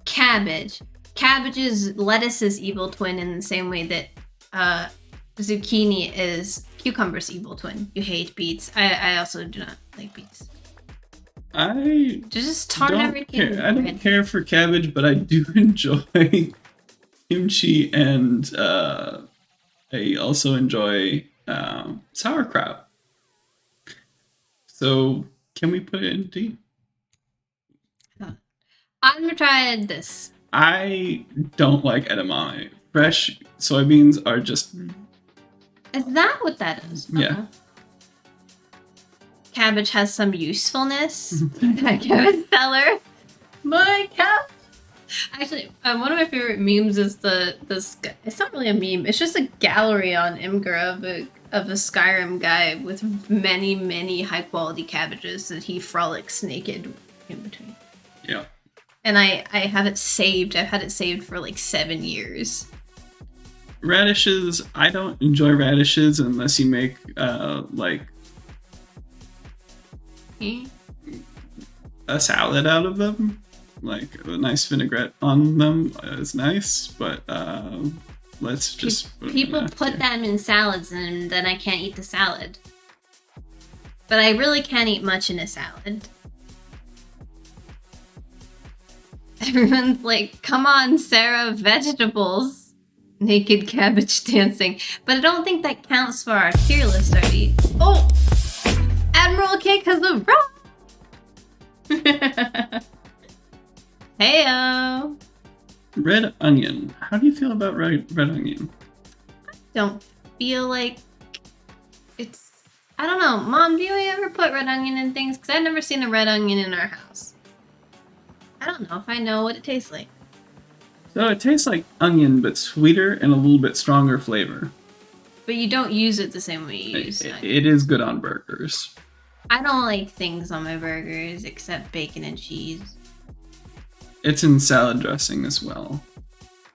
Cabbage. Cabbage is lettuce's evil twin in the same way that zucchini is cucumber's evil twin. You hate beets. I also do not like beets. I Just turn don't everything care. I don't red. care for cabbage, but I do enjoy kimchi, and I also enjoy sauerkraut. So can we put it in D? I'm gonna try this. I don't like edamame. Fresh soybeans are just Is that what that is? Yeah. Cabbage has some usefulness. Cabbage seller. My cat. Actually, one of my favorite memes is this. It's not really a meme. It's just a gallery on Imgur of a Skyrim guy with many high quality cabbages that he frolics naked in between. Yeah. And I have it saved. I've had it saved for like 7 years. Radishes. I don't enjoy radishes unless you make like a salad out of them. Like a nice vinaigrette on them is nice, but let's just people put them in salads and then I can't eat the salad. But I really can't eat much in a salad. Everyone's like, come on, Sarah, vegetables. Naked cabbage dancing. But I don't think that counts for our tier list already. Oh! Admiral Cake has a rock! Heyo! Red onion. How do you feel about red onion? Don't feel like it's... I don't know. Mom, do you ever put red onion in things? Because I've never seen a red onion in our house. I don't know if I know what it tastes like. So it tastes like onion, but sweeter and a little bit stronger flavor. But you don't use it the same way you use onion. It is good on burgers. I don't like things on my burgers except bacon and cheese. It's in salad dressing as well.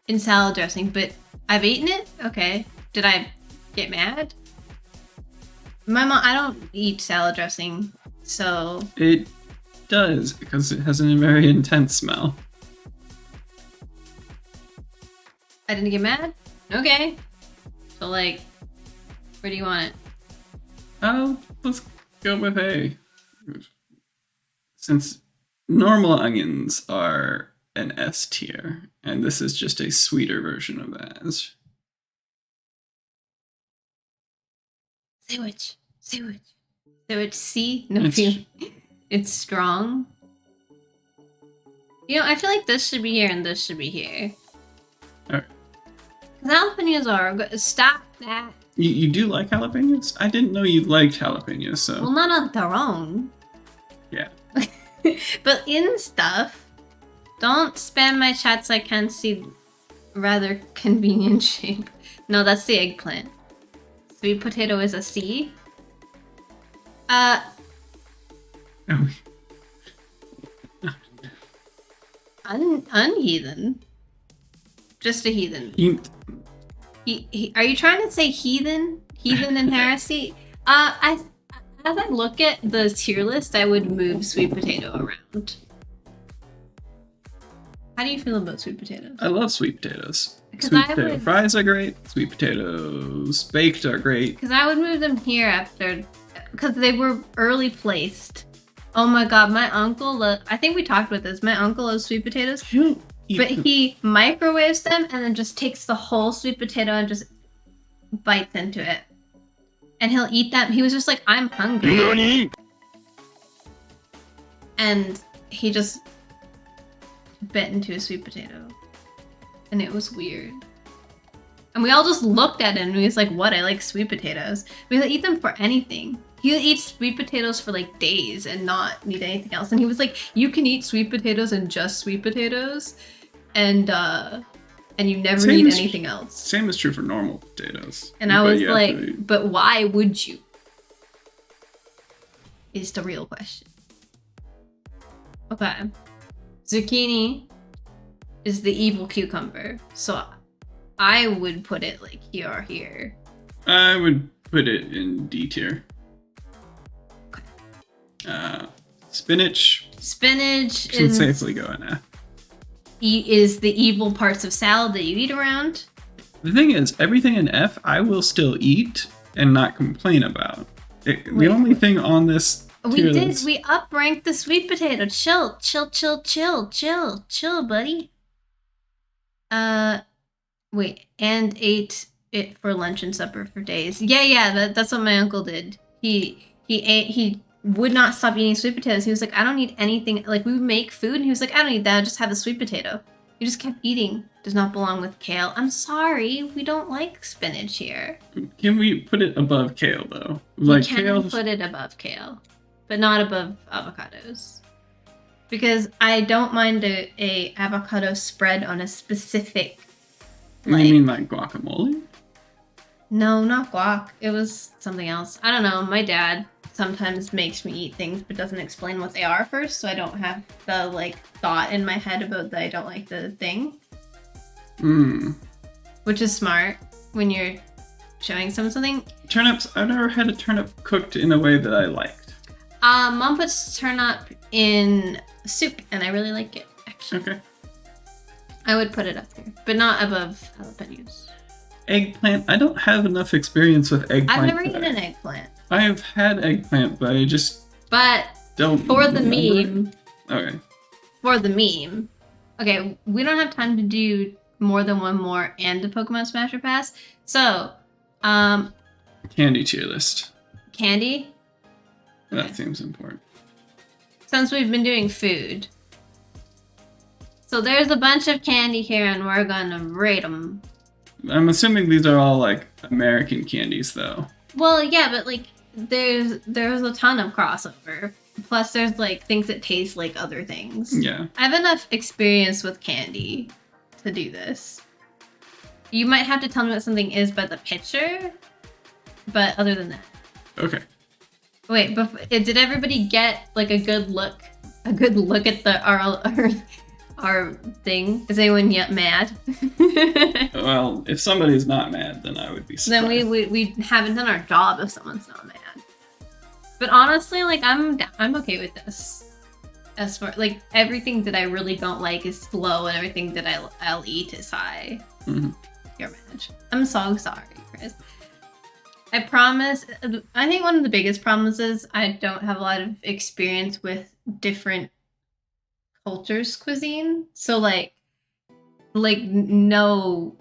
In salad dressing, but I've eaten it? Okay. Did I get mad? My mom, I don't eat salad dressing, so... It does, because it has a very intense smell. I didn't get mad? Okay. So, like, where do you want it? Let's go with A. Since normal onions are an S tier, and this is just a sweeter version of that. Say which. Say which. Say which. C? No, feel. It's strong. You know, I feel like this should be here and this should be here. Alright. Jalapenos are good. Stop that. You do like jalapenos? I didn't know you liked jalapenos, so... Well, not on their own. Yeah. But in stuff, don't spam my chat so I can't see rather convenient shape. No, that's the eggplant. Sweet potato is a C. Unheathen. Just a heathen. Are you trying to say heathen? Heathen and heresy? As I look at the tier list, I would move sweet potato around. How do you feel about sweet potatoes? I love sweet potatoes. Because Sweet potato fries are great. Sweet potatoes baked are great. Because I would move them here after, because they were early placed. Oh my god, my uncle, I think we talked about this. My uncle loves sweet potatoes, but he microwaves them and then just takes the whole sweet potato and just bites into it. And he'll eat that. He was just like, I'm hungry. NANI?! And he just bit into a sweet potato. And it was weird. And we all just looked at him and he was like, what? I like sweet potatoes. But he'll eat them for anything. He'll eat sweet potatoes for like days and not need anything else. And he was like, you can eat sweet potatoes and just sweet potatoes. And you never need anything else. Same is true for normal potatoes. And I was like, but why would you? Is the real question. Okay. Zucchini is the evil cucumber. So I would put it like here or here. I would put it in D tier. Spinach. Spinach Should safely go in F. Is the evil parts of salad that you eat around. The thing is, everything in F I will still eat and not complain about. The only thing on this we upranked the sweet potato. Chill, buddy. Wait, and ate it for lunch and supper for days. Yeah, that's what my uncle did. He would not stop eating sweet potatoes. He was like, I don't need anything. Like, we would make food, and he was like, I don't need that. I'll just have a sweet potato. He just kept eating. Does not belong with kale. I'm sorry, we don't like spinach here. Can we put it above kale, though? Like, we can put it above kale, but not above avocados. Because I don't mind a avocado spread on a specific... You mean like guacamole? No, not guac. It was something else. I don't know. My dad sometimes makes me eat things but doesn't explain what they are first, so I don't have the like thought in my head about that I don't like the thing. Which is smart when you're showing someone something. Turnips, I've never had a turnip cooked in a way that I liked. Mom puts turnip in soup and I really like it, actually. Okay. I would put it up here, but not above jalapenos. Eggplant, I don't have enough experience with eggplant. I've never eaten an eggplant. I have had eggplant, but I just don't for the remember. meme. Okay. For the meme. Okay, we don't have time to do more than one more and a Pokemon Smasher Pass. So, candy tier list. Candy? That Okay. seems important. Since we've been doing food. So there's a bunch of candy here and we're gonna rate them. I'm assuming these are all like American candies though. Well, yeah, but like there's a ton of crossover. Plus there's like things that taste like other things. Yeah. I have enough experience with candy to do this. You might have to tell me what something is by the picture, but other than that. Okay. Wait, did everybody get like a good look at the our thing? Is anyone yet mad? Well, if somebody's not mad, then I would be surprised. Then we haven't done our job if someone's not mad. But honestly, like I'm okay with this. As far like everything that I really don't like is low, and everything that I'll eat is high. Mm-hmm. You're mad. I'm so sorry, Chris. I promise. I think one of the biggest problems is I don't have a lot of experience with different cultures' cuisine. So like no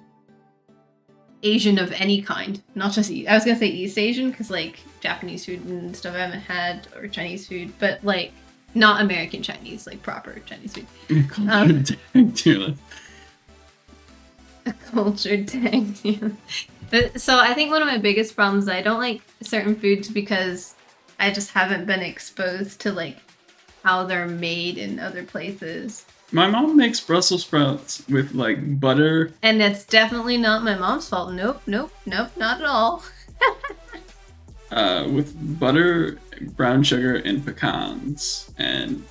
Asian of any kind, not just I was gonna say East Asian because like Japanese food and stuff I haven't had, or Chinese food, but like not American Chinese, like proper Chinese food. A cultured tag. But so I think one of my biggest problems is I don't like certain foods because I just haven't been exposed to like how they're made in other places. My mom makes Brussels sprouts with like butter. And that's definitely not my mom's fault. Nope, not at all. With butter, brown sugar, and pecans. And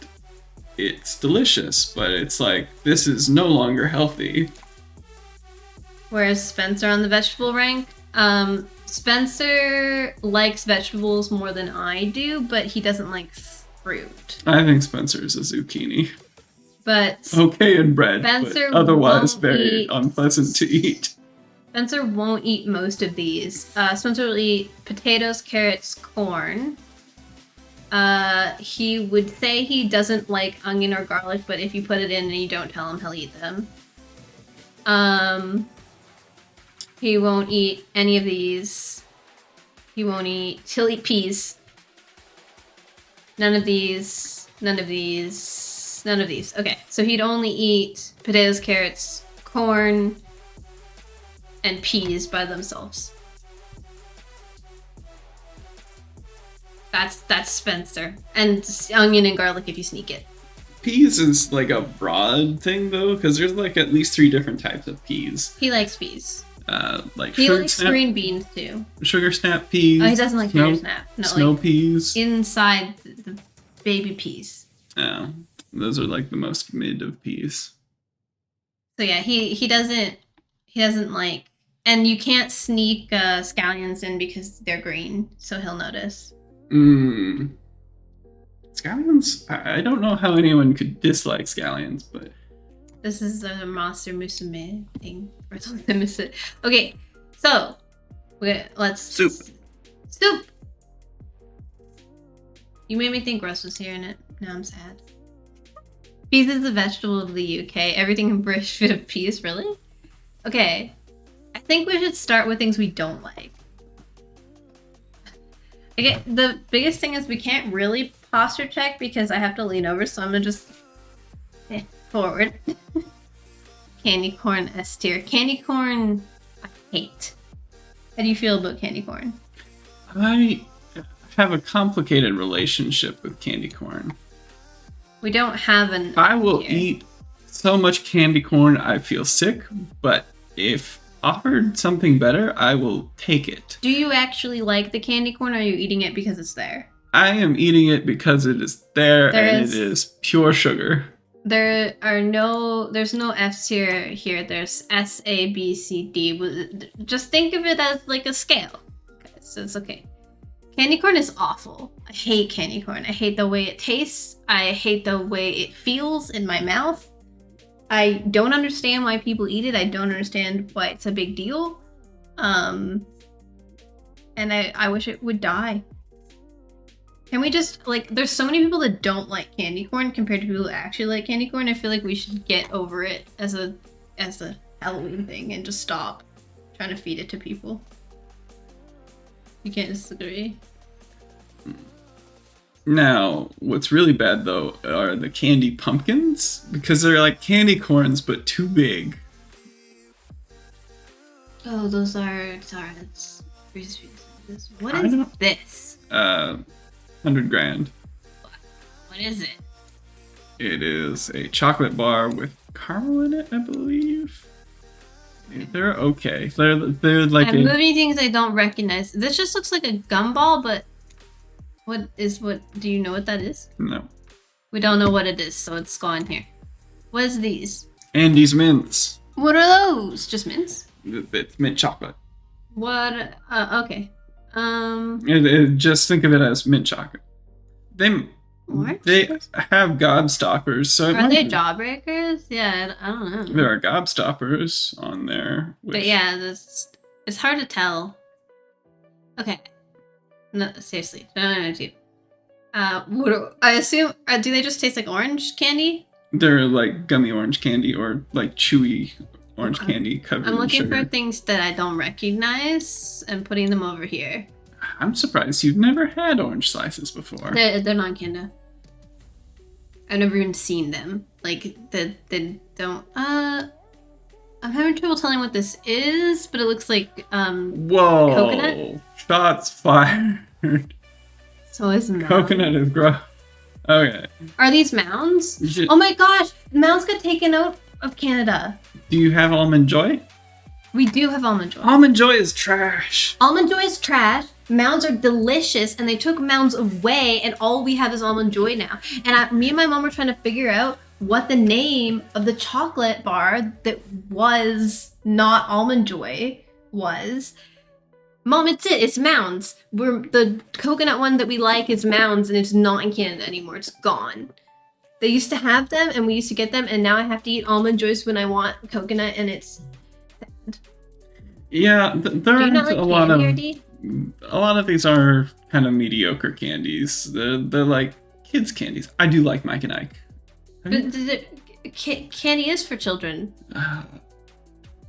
it's delicious, but it's like, this is no longer healthy. Whereas Spencer on the vegetable rank, Spencer likes vegetables more than I do, but he doesn't like fruit. I think Spencer is a zucchini. But Okay in bread, Spencer but otherwise won't very eat- unpleasant to eat. Spencer won't eat most of these. Spencer will eat potatoes, carrots, corn. He would say he doesn't like onion or garlic, but if you put it in and you don't tell him, he'll eat them. He won't eat any of these. He'll eat peas. None of these. None of these. None of these. Okay, so he'd only eat potatoes, carrots, corn, and peas by themselves. That's Spencer. And onion and garlic if you sneak it. Peas is like a broad thing though, because there's like at least 3 different types of peas. He likes peas. Like He sugar likes snap, green beans too. sugar snap peas. Oh, he doesn't like snow, sugar snap. No, snow like peas. inside the baby peas. Yeah, those are like the most mid of peas. So yeah, he doesn't like, and you can't sneak scallions in because they're green, so he'll notice. Scallions? I don't know how anyone could dislike scallions, but This is a monster musume thing. Okay, so let's Soup. Soup. You made me think Russ was hearing it. Now I'm sad. Peas is a vegetable of the UK. Everything in British food of peas, really? Okay. I think we should start with things we don't like. Okay, the biggest thing is we can't really posture check because I have to lean over, so I'm gonna just forward. Candy corn S tier. Candy corn I hate. How do you feel about candy corn? I have a complicated relationship with candy corn. We don't have an I will here. eat so much candy corn I feel sick, but if offered something better, I will take it. Do you actually like the candy corn, or are you eating it because it's there? I am eating it because it is there and it is pure sugar. There's no F tier here. There's S, A, B, C, D. Just think of it as like a scale. Okay, so it's okay. Candy corn is awful. I hate candy corn. I hate the way it tastes. I hate the way it feels in my mouth. I don't understand why people eat it. I don't understand why it's a big deal. And I wish it would die. Can we just, like, there's so many people that don't like candy corn compared to people who actually like candy corn. I feel like we should get over it as a Halloween thing and just stop trying to feed it to people. You can't disagree. Now, what's really bad though are the candy pumpkins because they're like candy corns but too big. Oh, those are, sorry, that's what I is don't- this? 100 grand. What is it? It is a chocolate bar with caramel in it, I believe. They're okay. They're like I'm moving things I don't recognize. This just looks like a gumball, but do you know what that is? No. We don't know what it is, so it's gone here. What is these? Andy's mints. What are those? Just mints? It's mint chocolate. What? Okay. Just think of it as mint chocolate. What? They have gobstoppers, so it Are might they be- jawbreakers? Yeah, I don't know. There are gobstoppers on there. But yeah, it's hard to tell. Okay. No, seriously. No, dude. I assume, do they just taste like orange candy? They're like gummy orange candy or like chewy orange Okay. candy covered I'm in looking sugar. for things that I don't recognize and putting them over here. I'm surprised you've never had orange slices before. They're non-Canada. I've never even seen them. Like, they don't... I'm having trouble telling what this is, but it looks like, Whoa! coconut? Shots fired. So is mound. Coconut is gross. Okay. Are these mounds? You should- Oh my gosh! Mounds got taken out of Canada. Do you have Almond Joy? We do have Almond Joy. Almond Joy is trash. Almond Joy is trash. Mounds are delicious, and they took Mounds away, and all we have is Almond Joy now. And me and my mom were trying to figure out what the name of the chocolate bar that was not Almond Joy was. Mom, it's Mounds. The coconut one that we like is Mounds, and it's not in Canada anymore. It's gone. They used to have them, and we used to get them, and now I have to eat Almond Joys when I want coconut, and it's sad. Yeah, there Do you are not like a lot candy, of a lot of these are kind of mediocre candies. They're like kids candies. I do like Mike and Ike. Candy is for children.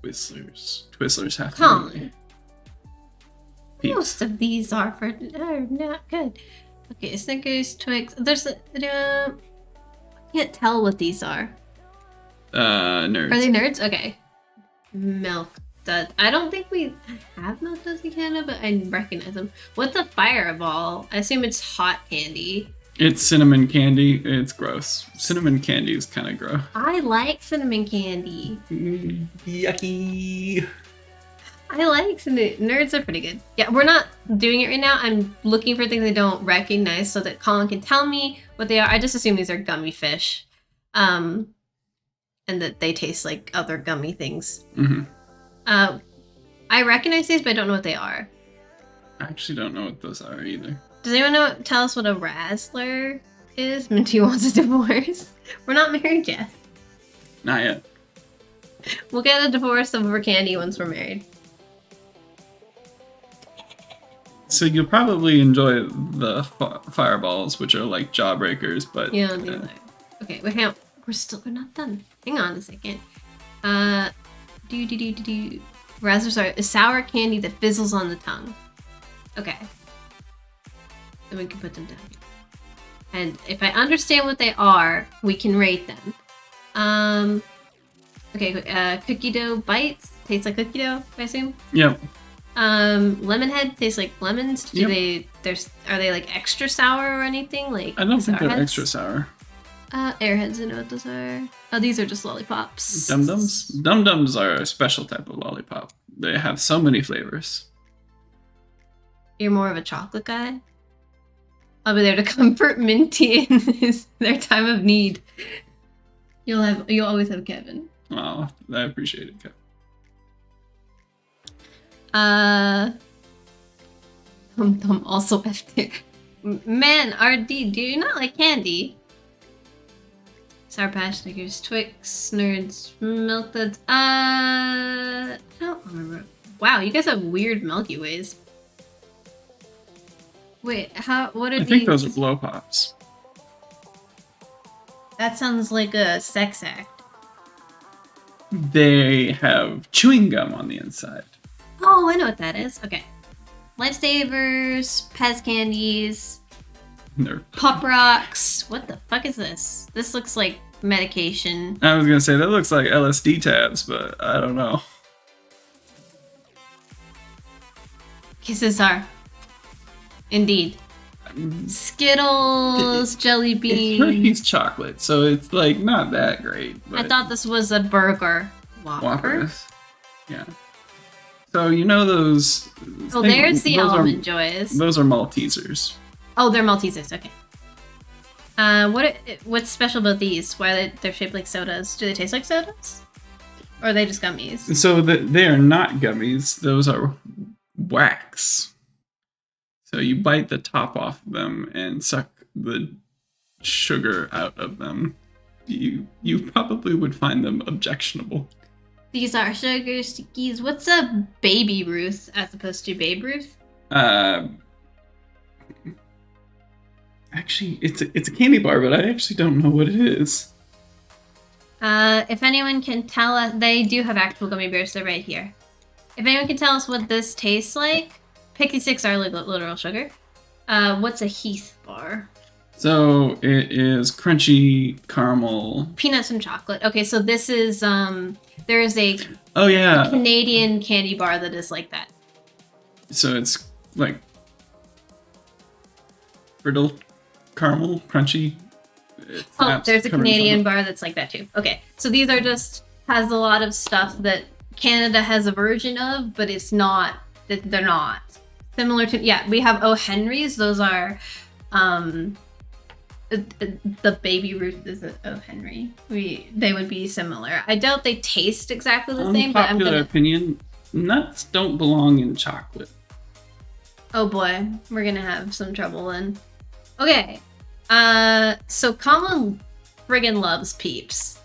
Twizzlers have to Colin. be. Most of these are not good. Okay, Snickers, Twix. There's I can't tell what these are. Nerds. Are they nerds? Okay. Milk duds. I don't think we have milk duds in Canada, but I recognize them. What's a fireball? I assume it's hot candy. It's cinnamon candy. It's gross. Cinnamon candy is kind of gross. I like cinnamon candy. Yucky. I like cinnamon. Nerds are pretty good. Yeah, we're not doing it right now. I'm looking for things I don't recognize so that Colin can tell me what they are. I just assume these are gummy fish. And that they taste like other gummy things. Mm-hmm. I recognize these, but I don't know what they are. I actually don't know what those are either. Does anyone tell us what a Razzler is? Minty wants a divorce. We're not married yet. Not yet. We'll get a divorce over candy once we're married. So you'll probably enjoy the fireballs, which are like jawbreakers, but Yeah, I'll do that. Okay, wait, hang on. We're not done. Hang on a second. Razzlers are a sour candy that fizzles on the tongue. Okay. Then we can put them down here. And if I understand what they are, we can rate them. Okay, cookie dough bites taste like cookie dough, I assume. Yep. Lemon head tastes like lemons. Are they like extra sour or anything? Like I don't think Sour they're Heads? extra sour. Airheads, I know what those are. Oh, these are just lollipops. Dum Dums? Dum Dums are a special type of lollipop. They have so many flavors. You're more of a chocolate guy? I'll be there to comfort Minty in their time of need. You'll always have Kevin. Oh, I appreciate it, Kev. Dum also FT. Man, RD, do you not like candy? Sour Patch, Snickers, Twix, Nerds, Milk Duds. I don't remember. Wow, you guys have weird Milky Ways. Wait, what are I these? think those are blow pops. That sounds like a sex act. They have chewing gum on the inside. Oh, I know what that is. Okay. Lifesavers, Pez candies, They're... Pop Rocks. What the fuck is this? This looks like medication. I was gonna say that looks like LSD tabs, but I don't know. Kisses are. Indeed. Skittles, jelly It's beans. Hershey's chocolate, so it's like not that great. But I thought this was a burger. Whoppers. Yeah. So you know those. Oh, there's the those Almond Joys. Those are Maltesers. Oh, they're Maltesers. Okay. What's special about these? Why they're shaped like sodas? Do they taste like sodas? Or are they just gummies? So they are not gummies. Those are wax. So you bite the top off of them and suck the sugar out of them. You probably would find them objectionable. These are sugar stickies. What's a Baby Ruth as opposed to Babe Ruth? Actually, it's a candy bar, but I actually don't know what it is. If anyone can tell us, they do have actual gummy bears. They're right here. If anyone can tell us what this tastes like, Pixie Sticks are literal sugar. What's a Heath bar? So it is crunchy caramel. Peanuts and chocolate. Okay, so this is there is a Oh yeah. Canadian candy bar that is like that. So it's like brittle caramel, crunchy. Oh, there's a Canadian bar that's like that too. Okay, so these are just has a lot of stuff that Canada has a version of, but it's not. They're not similar to. Yeah, we have O. Henry's. Those are, the Baby Ruth is a O. Henry. They would be similar. I doubt they taste exactly the same. But I'm Unpopular gonna. opinion: nuts don't belong in chocolate. Oh boy, we're gonna have some trouble then. Okay. So Colin friggin' loves Peeps.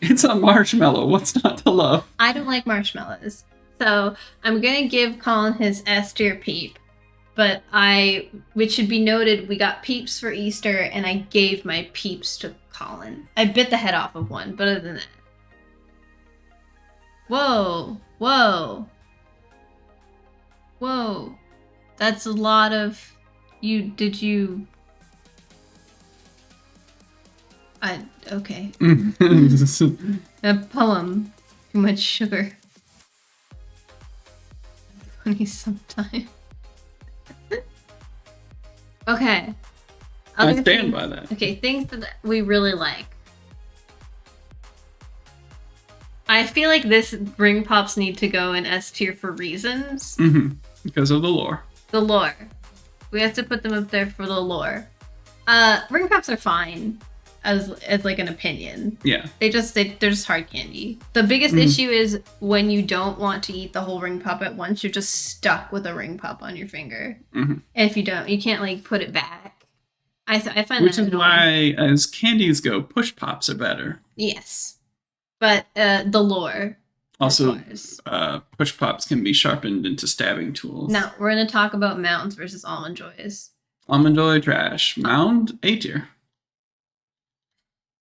It's a marshmallow. What's not to love? I don't like marshmallows. So I'm gonna give Colin his S tier Peep. But which should be noted, we got Peeps for Easter and I gave my Peeps to Colin. I bit the head off of one, but other than that. Whoa, whoa. Whoa. That's a lot of okay. A poem. Too much sugar. Funny sometimes. Okay. I stand by that. Okay, things that we really like. I feel like this ring pops need to go in S tier for reasons. Mm-hmm. Because of the lore. The lore. We have to put them up there for the lore. Ring pops are fine as like an opinion. Yeah. They're just hard candy. The biggest issue is when you don't want to eat the whole ring pop at once, you're just stuck with a ring pop on your finger. Mm-hmm. And if you don't, you can't like put it back. I find which that is why, as candies go, push pops are better. Yes. But the lore. Also, push pops can be sharpened into stabbing tools. Now, we're going to talk about Mounds versus Almond Joys. Almond Joy trash. Mound, A tier.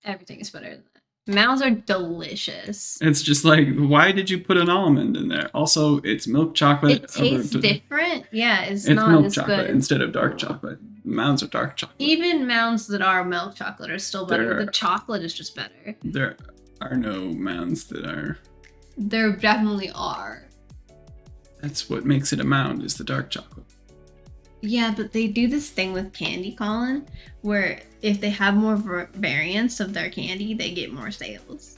Everything is better than that. Mounds are delicious. It's just like, why did you put an almond in there? Also, it's milk chocolate. It tastes different. Yeah, it's not milk as chocolate good. Instead of dark chocolate. Mounds are dark chocolate. Even Mounds that are milk chocolate are still better. The chocolate is just better. There are no mounds that are... There definitely are. That's what makes it a mound, is the dark chocolate. Yeah, but they do this thing with candy, Colin, where if they have more variants of their candy, they get more sales.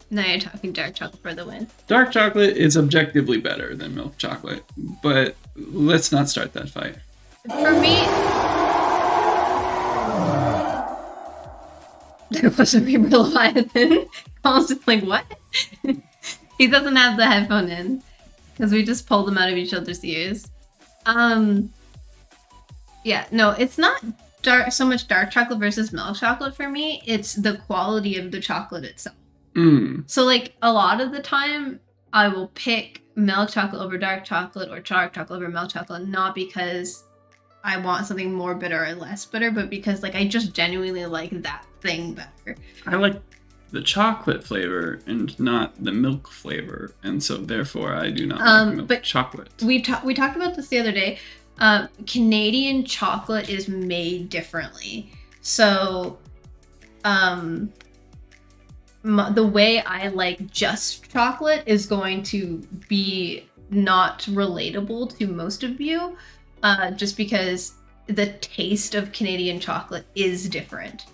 Now you're talking dark chocolate for the win. Dark chocolate is objectively better than milk chocolate, but let's not start that fight. For me... There was a Reaper Leviathan. Colin's just like, what? He doesn't have the headphone in because we just pulled them out of each other's ears. Yeah, no, it's not so much dark chocolate versus milk chocolate for me. It's the quality of the chocolate itself. So like a lot of the time I will pick milk chocolate over dark chocolate or dark chocolate over milk chocolate, not because I want something more bitter or less bitter, but because like I just genuinely like that thing better. I like the chocolate flavor and not the milk flavor, and so therefore I do not like milk chocolate. We talked about this the other day. Canadian chocolate is made differently, so the way I like just chocolate is going to be not relatable to most of you, just because the taste of Canadian chocolate is different.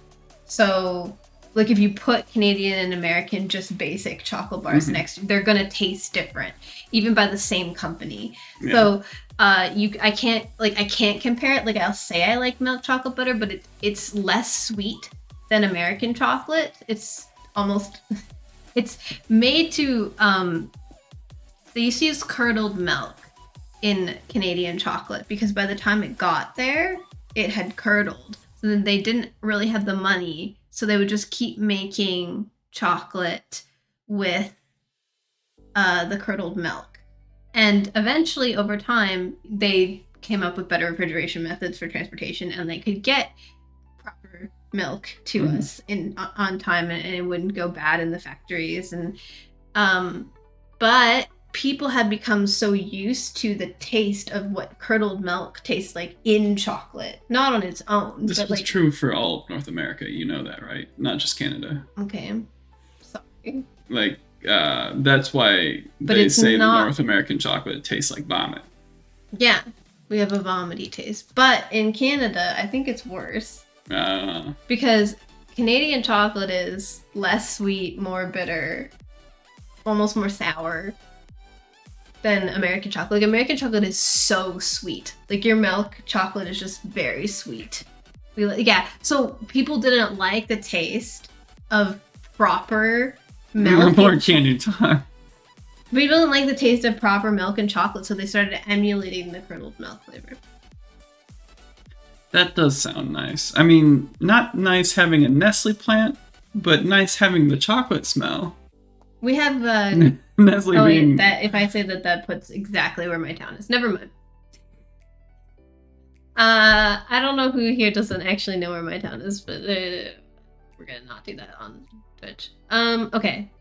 So like if you put Canadian and American just basic chocolate bars next, they're gonna taste different, even by the same company. Yeah. So I can't compare it. Like I'll say I like milk chocolate better, but it's less sweet than American chocolate. It's made to they used to use curdled milk in Canadian chocolate because by the time it got there, it had curdled. So then they didn't really have the money. So they would just keep making chocolate with the curdled milk. And eventually, over time, they came up with better refrigeration methods for transportation, and they could get proper milk to us on time, and it wouldn't go bad in the factories. And but people had become so used to the taste of what curdled milk tastes like in chocolate, not on its own. This was true for all of North America, you know that, right? Not just Canada. Okay. Sorry. Like, that's why they say the North American chocolate tastes like vomit. Yeah, we have a vomity taste. But in Canada, I think it's worse. Because Canadian chocolate is less sweet, more bitter, almost more sour than American chocolate. Like American chocolate is so sweet. Like your milk chocolate is just very sweet. So people didn't like the taste of proper milk. More candy time. People didn't like the taste of proper milk and chocolate, so they started emulating the curdled milk flavor. That does sound nice. I mean, not nice having a Nestle plant, but nice having the chocolate smell. We have Nestle being... that if I say that puts exactly where my town is. Never mind. I don't know who here doesn't actually know where my town is, but we're gonna not do that on Twitch. Okay.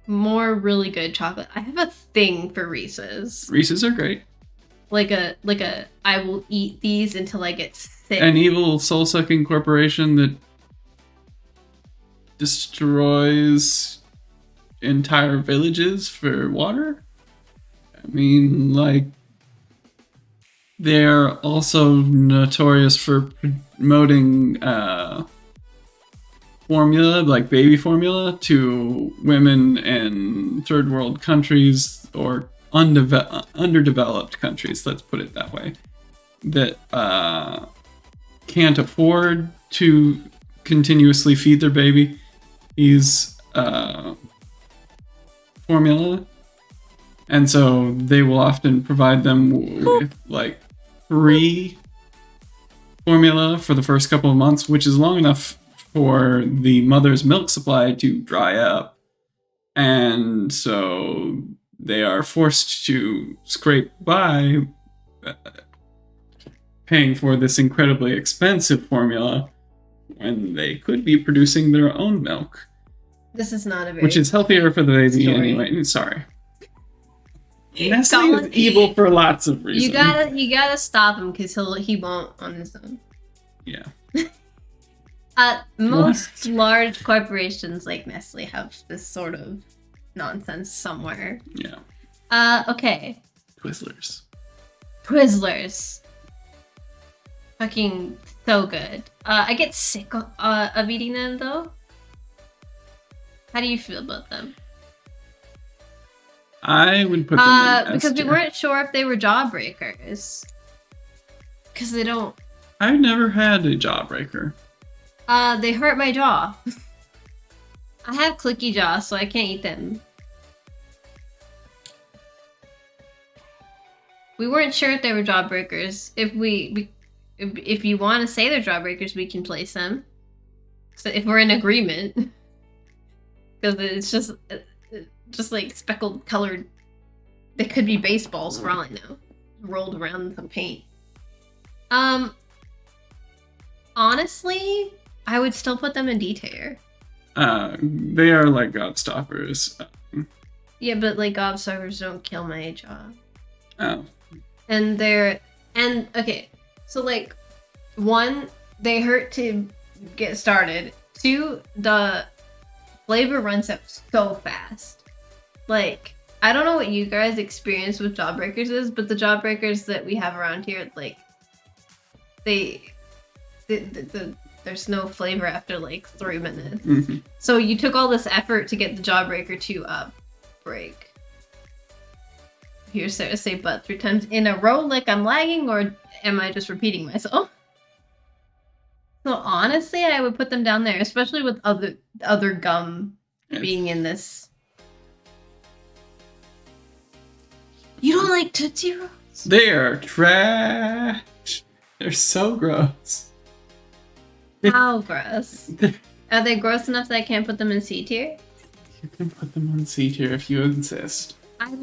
More really good chocolate. I have a thing for Reese's. Reese's are great. Like a I will eat these until I get sick. An evil soul-sucking corporation that destroys entire villages for water? I mean, like, they're also notorious for promoting formula, like baby formula, to women in third world countries or underdeveloped countries, let's put it that way, that can't afford to continuously feed their baby these formula, and so they will often provide them with like free formula for the first couple of months, which is long enough for the mother's milk supply to dry up, and so they are forced to scrape by paying for this incredibly expensive formula when they could be producing their own milk. This is not a very... Which is healthier for the baby story. anyway. Sorry. Nestle is evil for lots of reasons. You gotta stop him because he won't on his own. Yeah. Most large corporations like Nestle have this sort of nonsense somewhere. Yeah. Okay. Twizzlers. Fucking so good. I get sick of eating them though. How do you feel about them? I would put them in because we weren't sure if they were jawbreakers. Because they don't... I've never had a jawbreaker. They hurt my jaw. I have clicky jaw, so I can't eat them. We weren't sure if they were jawbreakers. If you want to say they're jawbreakers, we can place them. So if we're in agreement. Because it's just like speckled colored. They could be baseballs for all I know. Rolled around in some paint. Honestly, I would still put them in D tier. They are like gobstoppers. Yeah, but like gobstoppers don't kill my jaw. Oh. And okay, so like, 1, they hurt to get started. 2, the flavor runs out so fast. Like, I don't know what you guys experience with jawbreakers is, but the jawbreakers that we have around here, like, there's no flavor after like 3 minutes. Mm-hmm. So you took all this effort to get the jawbreaker to break. Hear Sarah say "but" 3 times in a row, like I'm lagging, or am I just repeating myself? So honestly, I would put them down there, especially with other gum being in this. You don't like Tootsie Rolls? They are trash. They're so gross. How gross? Are they gross enough that I can't put them in C tier? You can put them on C tier if you insist. I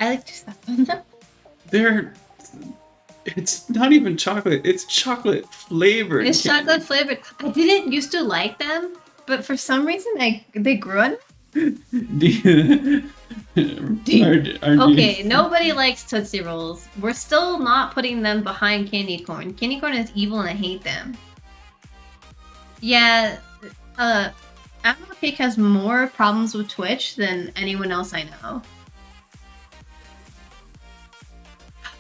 like to suck on them. It's not even chocolate. It's chocolate flavored. It's chocolate flavored. I didn't used to like them, but for some reason they grew on me. Okay, nobody likes Tootsie Rolls. We're still not putting them behind candy corn. Candy corn is evil and I hate them. Yeah, Apple Cake has more problems with Twitch than anyone else I know.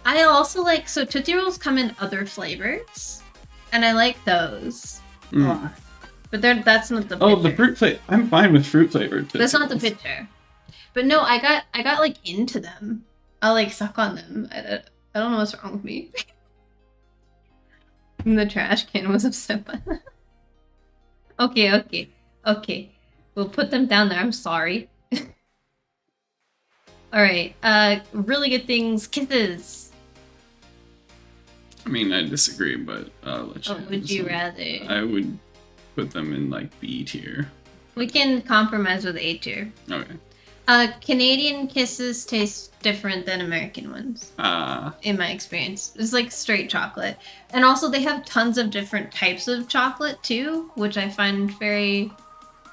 I also like, so Tootsie Rolls come in other flavors, and I like those. Mm. But that's not the picture. Oh, the fruit flavor. I'm fine with fruit flavored. That's not the picture. But no, I got like into them. I like suck on them. I don't know what's wrong with me. And the trash can was upset by that. Okay. We'll put them down there. I'm sorry. Alright, really good things, kisses. I mean, I disagree, but I'll let you. What would you rather? I would put them in like B tier. We can compromise with A tier. Okay. Canadian kisses taste different than American ones. In my experience. It's like straight chocolate. And also they have tons of different types of chocolate too, which I find very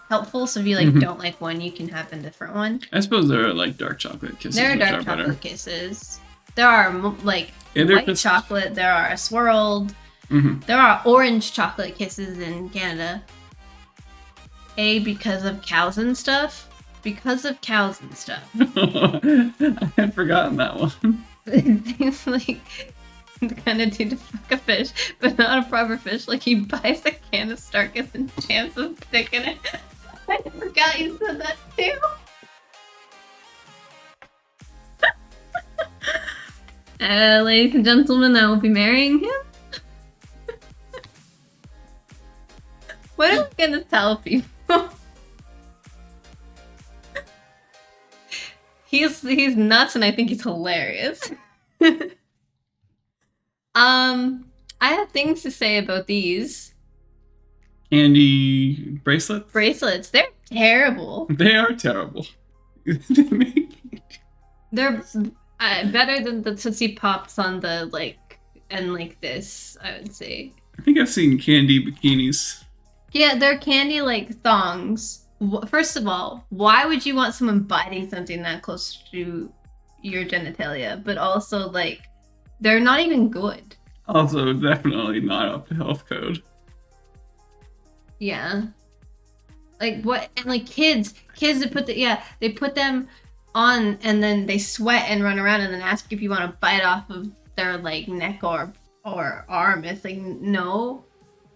helpful. So if you like don't like one, you can have a different one. I suppose there are like dark chocolate kisses. There are which dark are chocolate better. kisses. There are like white just... chocolate. There are swirled. There are orange chocolate kisses in Canada. A, because of cows and stuff. Because of cows and stuff. I had forgotten that one. It's like the kind of dude to fuck a fish, but not a proper fish. Like he buys a can of Starkist and jams a stick in it. I forgot you said that too. Ladies and gentlemen, I will be marrying him. What am I gonna tell people? He's nuts and I think he's hilarious. I have things to say about these. Candy bracelets? Bracelets, they're terrible. They are terrible. They're better than the Tootsie Pops on the and like this, I would say. I think I've seen candy bikinis. Yeah, they're candy like thongs. First of all, why would you want someone biting something that close to your genitalia? But also, like, they're not even good. Also, definitely not up to health code. Yeah. Like, what? And, like, kids that they put them on and then they sweat and run around and then ask if you want to bite off of their, like, neck or arm. It's like, no.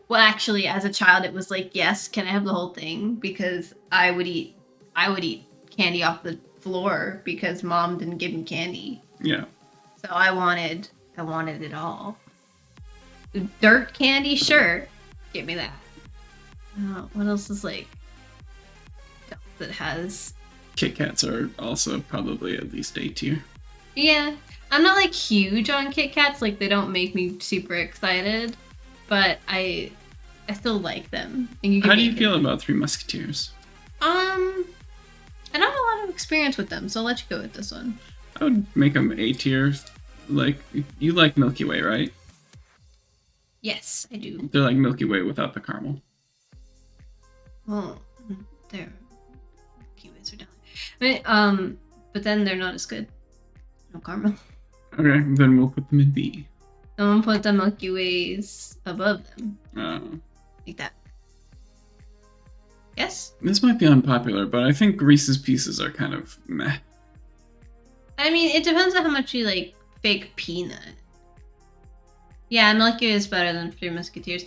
Well, actually, as a child, it was like, yes, can I have the whole thing? Because I would eat candy off the floor because mom didn't give me candy. Yeah. So I wanted it all. Dirt candy, sure, give me that. What else is like that has? Kit Kats are also probably at least A tier. Yeah, I'm not like huge on Kit Kats. Like they don't make me super excited. But I still like them. How do you feel about Three Musketeers? I don't have a lot of experience with them, so I'll let you go with this one. I would make them A tier. Like, you like Milky Way, right? Yes, I do. They're like Milky Way without the caramel. Well, they're Milky Ways are down. But then they're not as good. No caramel. Okay, then we'll put them in B. I'm gonna put the Milky Ways above them. Like that. Yes? This might be unpopular, but I think Reese's Pieces are kind of meh. I mean, it depends on how much you like fake peanut. Yeah, Milky Way is better than Three Musketeers.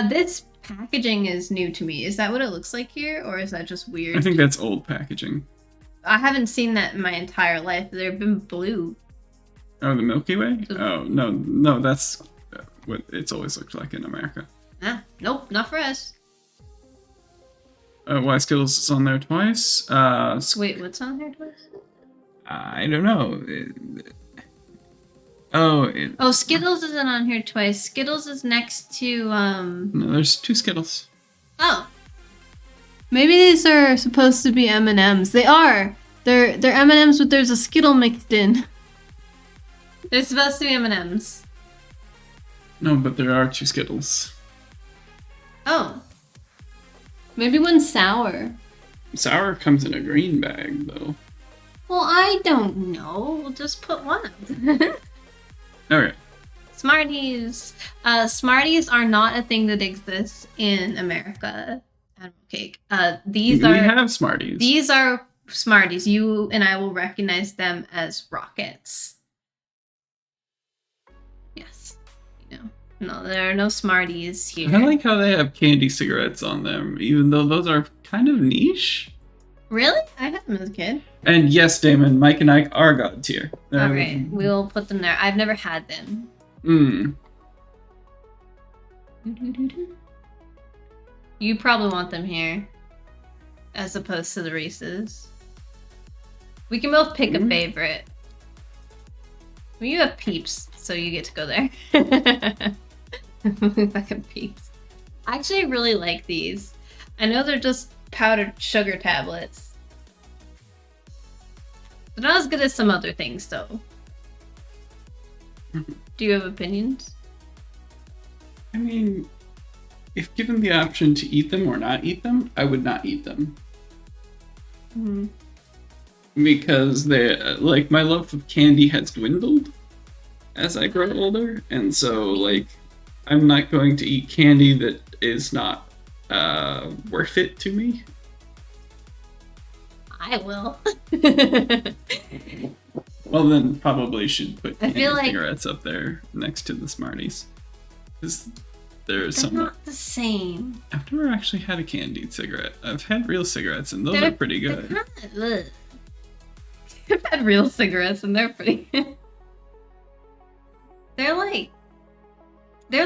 This packaging is new to me. Is that what it looks like here, or is that just weird? I think that's old packaging. I haven't seen that in my entire life. They've been blue. Oh, the Milky Way? Oh, no, that's what it's always looked like in America. Nope, not for us. Why Skittles is on there twice? Wait, what's on there twice? I don't know. Skittles isn't on here twice. Skittles is next to, No, there's two Skittles. Oh. Maybe these are supposed to be M&Ms. They are! They're M&Ms, but there's a Skittle mixed in. They're supposed to be M&Ms. No, but there are two Skittles. Oh. Maybe one's sour. Sour comes in a green bag, though. Well, I don't know. We'll just put one of them. Alright. Smarties. Smarties are not a thing that exists in America. Animal cake. We have Smarties. These are Smarties. You and I will recognize them as rockets. Yes. No, there are no Smarties here. I like how they have candy cigarettes on them, even though those are kind of niche. Really? I had them as a kid. And yes, Damon, Mike and I are God tier. Alright, we'll put them there. I've never had them. You probably want them here, as opposed to the Reese's. We can both pick a favorite. Well, you have Peeps, so you get to go there. Fucking Peeps. Actually, I really like these. I know they're just powdered sugar tablets. They're not as good as some other things, though. Do you have opinions? I mean, if given the option to eat them or not eat them, I would not eat them. Mm-hmm. Because they like my love of candy has dwindled as I grow older, and so like I'm not going to eat candy that is not worth it to me. I will. Well, then probably should put I candy feel like- cigarettes up there next to the Smarties, because they're They're somewhat. not the same. I've never actually had a candied cigarette. I've had real cigarettes, and those They're- are pretty good. They're kinda, ugh. I've had real cigarettes and they're pretty good. They're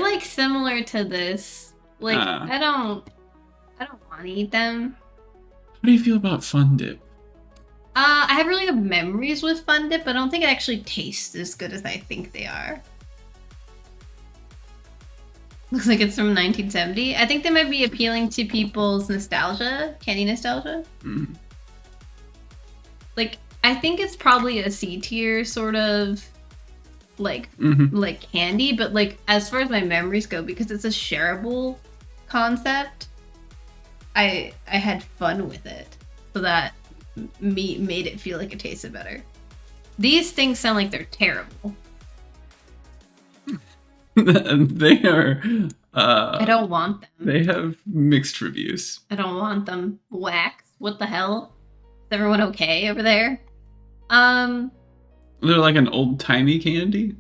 like similar to this. Like I don't want to eat them. How do you feel about Fun Dip? I have really good memories with Fun Dip, but I don't think it actually tastes as good as I think they are. Looks like it's from 1970. I think they might be appealing to people's nostalgia, candy nostalgia. Mm. Like, I think it's probably a C tier sort of like candy, but like as far as my memories go, because it's a shareable concept, I had fun with it, so that made it feel like it tasted better. These things sound like they're terrible. They are. I don't want them. They have mixed reviews. I don't want them. Wax. What the hell? Is everyone okay over there? They're like an old-timey candy.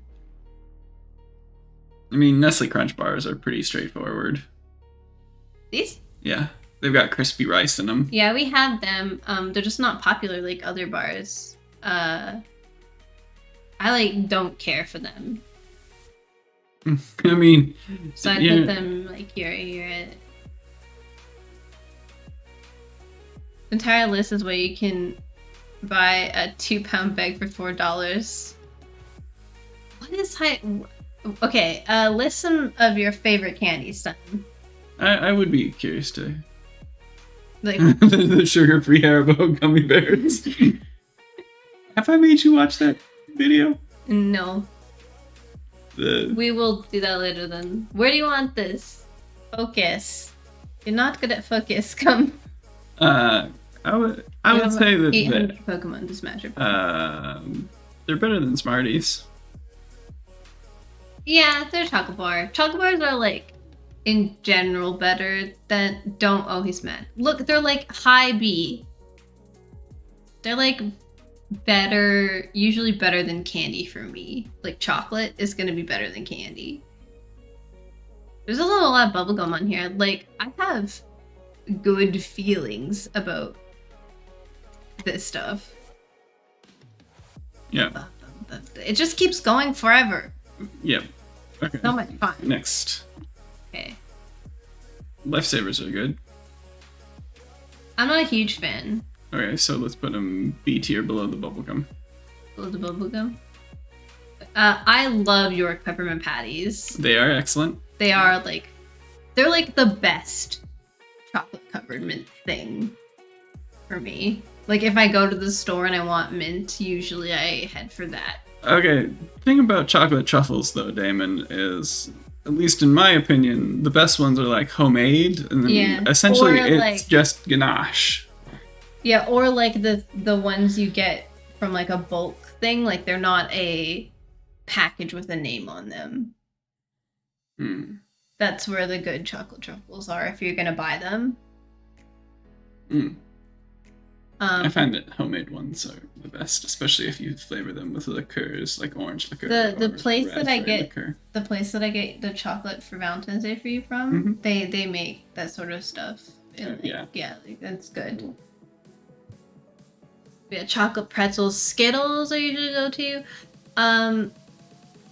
I mean, Nestle Crunch bars are pretty straightforward. These? Yeah, they've got crispy rice in them. Yeah, we have them. They're just not popular like other bars. I like don't care for them. I mean, So I yeah. put them like here. The entire list is where you can buy a 2-pound bag for $4. What is high? Okay, list some of your favorite candies, Stan. I would be curious to. Like, The sugar-free Haribo gummy bears. Have I made you watch that video? no, The we will do that later then. Where do you want this? Focus. You're not good at focus. Come. I would say that 800 Pokemon to Smash. they're better than Smarties. Yeah, they're chocolate bar. Chocolate bars are like, in general, better than. Don't. Oh, he's mad. Look, they're like high B. They're like better, usually better than candy for me. Like chocolate is gonna be better than candy. There's also a lot of bubblegum on here. Like, I have good feelings about this stuff. Yeah. It just keeps going forever. Yep. Okay. So much fun. Next. Okay. Lifesavers are good. I'm not a huge fan Okay, so let's put them B tier below the bubblegum. of the bubblegum. I love York peppermint patties. They are excellent. They are like, they're like the best chocolate covered mint thing for me. Like if I go to the store and I want mint, usually I head for that. Okay, thing about chocolate truffles though, Damon, is at least in my opinion, the best ones are like homemade, and then Yeah, essentially or, it's like- just ganache. Yeah, or like the ones you get from like a bulk thing, like they're not a package with a name on them. Hmm. That's where the good chocolate truffles are if you're gonna buy them. Mm. I Um, find that homemade ones are the best, especially if you flavor them with liqueurs like orange liqueur. The or place that I raspberry get liqueur. the place that I get the chocolate for Valentine's Day for you from, they make that sort of stuff. And, like, Yeah. like, that's good. Yeah, chocolate pretzels, Skittles I usually go to.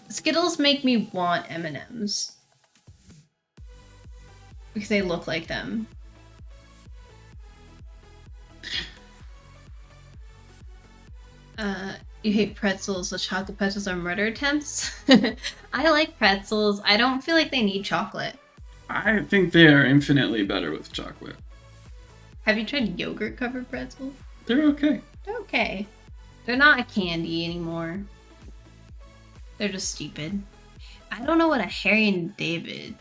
Skittles make me want M&Ms because they look like them. You hate pretzels, so chocolate pretzels are murder attempts? I like pretzels. I don't feel like they need chocolate. I think they are infinitely better with chocolate. Have you tried yogurt covered pretzels? They're okay. They're okay. They're not a candy anymore. They're just stupid. I don't know what a Harry and David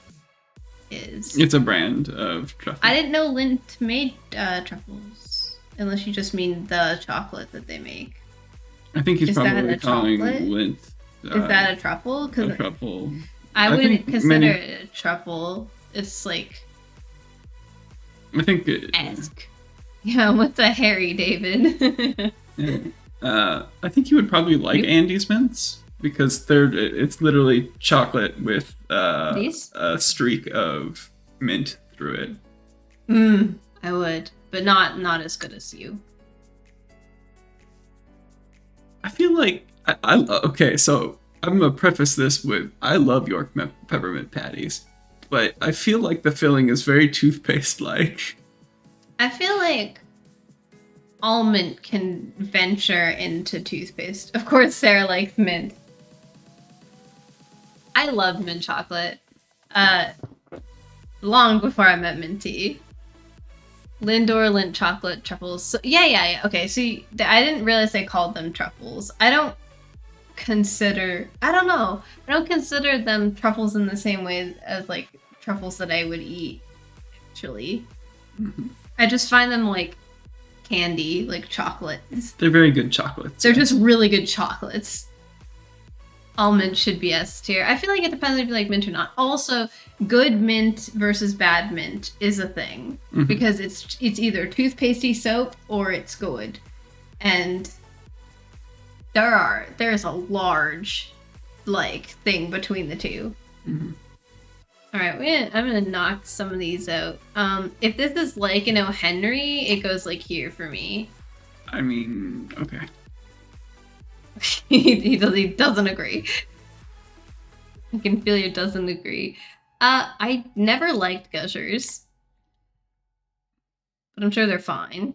is. It's a brand of truffle. I didn't know Lindt made truffles. Unless you just mean the chocolate that they make. I think he's Is that probably a calling chocolate? Lindt. Is that a truffle? A Because truffle? I I wouldn't think consider many- it a truffle. It's like I think it, esque. Yeah, what's a Harry David? I think you would probably like Andes mints because it's literally chocolate with These? a streak of mint through it. I would, but not as good as you. I feel like okay, so I'm gonna preface this with I love York peppermint patties, but I feel like the filling is very toothpaste-like. I feel like almond can venture into toothpaste. Of course, Sarah likes mint. I love mint chocolate. Long before I met Minty. Lindor Lindt chocolate truffles. So, yeah. Okay, so I didn't realize they called them truffles. I don't know. I don't consider them truffles in the same way as like truffles that I would eat, actually. Mm-hmm. I just find them like candy, like chocolates. They're very good chocolates. They're just really good chocolates. Almond should be S tier. I feel like it depends if you like mint or not. Also, good mint versus bad mint is a thing because it's either toothpastey soap or it's good, and there's a large like thing between the two. All right, I'm gonna knock some of these out. If this is like an O. Henry, it goes like here for me. I mean, okay. he doesn't agree. I can feel he doesn't agree. I never liked Gushers, but I'm sure they're fine.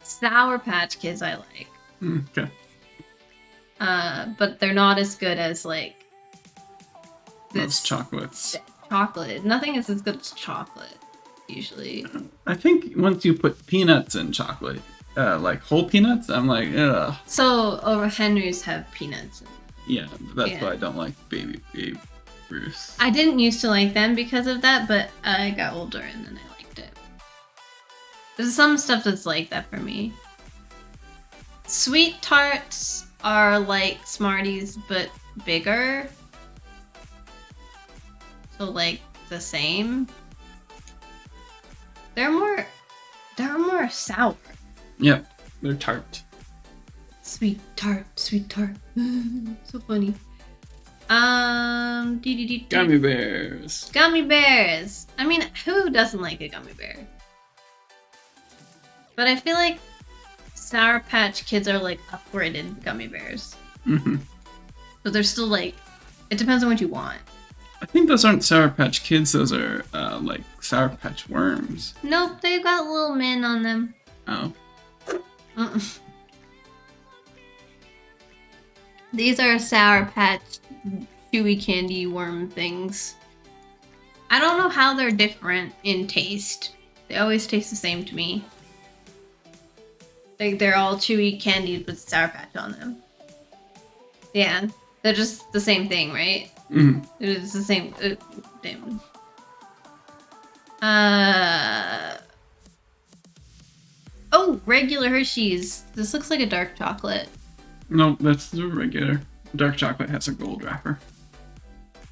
Sour Patch Kids I like. Okay. But they're not as good as like Those chocolates. chocolate. Nothing is as good as chocolate, usually. I think once you put peanuts in chocolate, like whole peanuts, I'm like, ugh. So over Henry's have peanuts. Yeah, that's Yeah. why I don't like Baby Ruth. I didn't used to like them because of that, but I got older and then I liked it. There's some stuff that's like that for me. Sweet tarts are like Smarties, but bigger. So like the same. They're more sour. Yep, they're tart. Sweet tart. So funny. Gummy bears. Gummy bears. I mean, who doesn't like a gummy bear? But I feel like Sour Patch Kids are like upgraded gummy bears. But they're still like, it depends on what you want. I think those aren't Sour Patch Kids. Those are like Sour Patch Worms. Nope, they've got little men on them. Oh. These are Sour Patch chewy candy worm things. I don't know how they're different in taste. They always taste the same to me. They're all chewy candies with Sour Patch on them. Yeah, they're just the same thing, right? It's the same. Damn. Oh, regular Hershey's. This looks like a dark chocolate. No, that's the regular. Dark chocolate has a gold wrapper.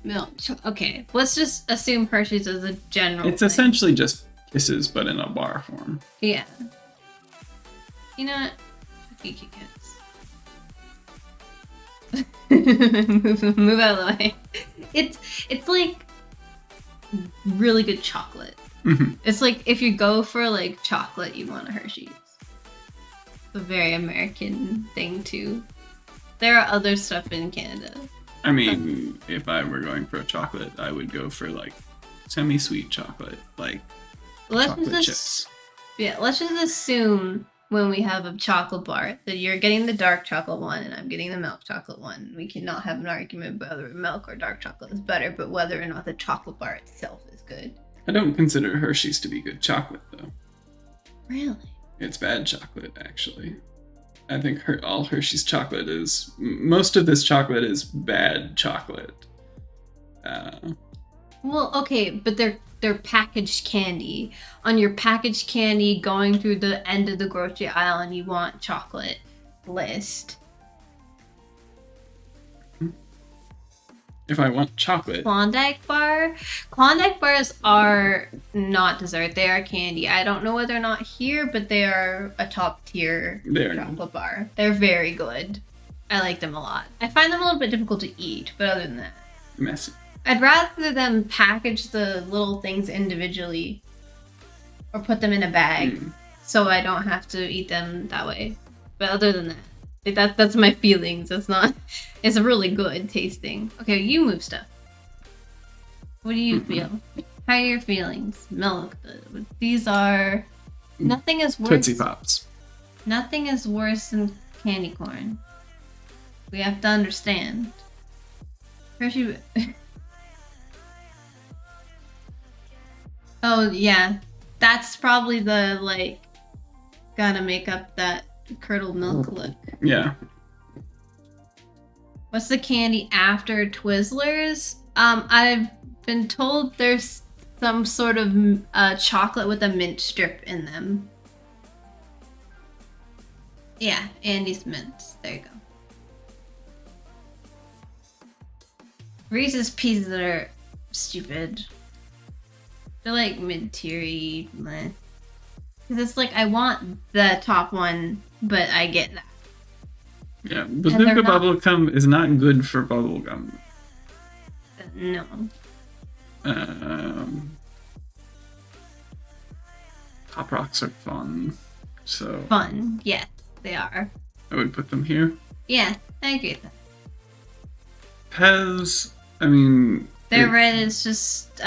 No, okay. Let's just assume Hershey's is a general. It's thing. essentially just Kisses, but in a bar form. Yeah. You know what? Fuck you, Kit Kats. move out of the way. It's like really good chocolate. It's like if you go for like chocolate, you want a Hershey's. It's a very American thing too. There are other stuff in Canada. I mean, if I were going for a chocolate, I would go for like semi-sweet chocolate, like chocolate chips. Yeah, let's just assume when we have a chocolate bar that you're getting the dark chocolate one and I'm getting the milk chocolate one. We cannot have an argument about whether milk or dark chocolate is better, but whether or not the chocolate bar itself is good. I don't consider Hershey's to be good chocolate, though. Really? It's bad chocolate, actually. I think all Hershey's chocolate is... Most of this chocolate is bad chocolate. Well, okay, but they're packaged candy. On your packaged candy going through the end of the grocery aisle and you want chocolate list. If I want chocolate. Klondike bars are not dessert. They are candy. I don't know whether or not here, but they are a top tier chocolate bar. They're very good. I like them a lot. I find them a little bit difficult to eat, but other than that. Messy. I'd rather them package the little things individually or put them in a bag so I don't have to eat them that way. But other than that, that's my feelings. It's really good tasting. Okay, you move stuff. What do you feel? How are your feelings? Milk. These are... Nothing is worse... Tootsie Pops. Nothing is worse than candy corn. We have to understand. Hershey... Oh, yeah. That's probably the, like, gotta make up that curdled milk look. Yeah. What's the candy after Twizzlers? I've been told there's some sort of chocolate with a mint strip in them. Yeah, Andy's Mints. There you go. Reese's Pieces are stupid. They're like mid-tiery. Because it's like, I want the top one, but I get that. Yeah, Bazooka Bubblegum is not good for bubblegum. No. Pop Rocks are fun. So Fun, yes, they are. I would put them here. Yeah, I agree with that. Pez, I mean... Their red is just,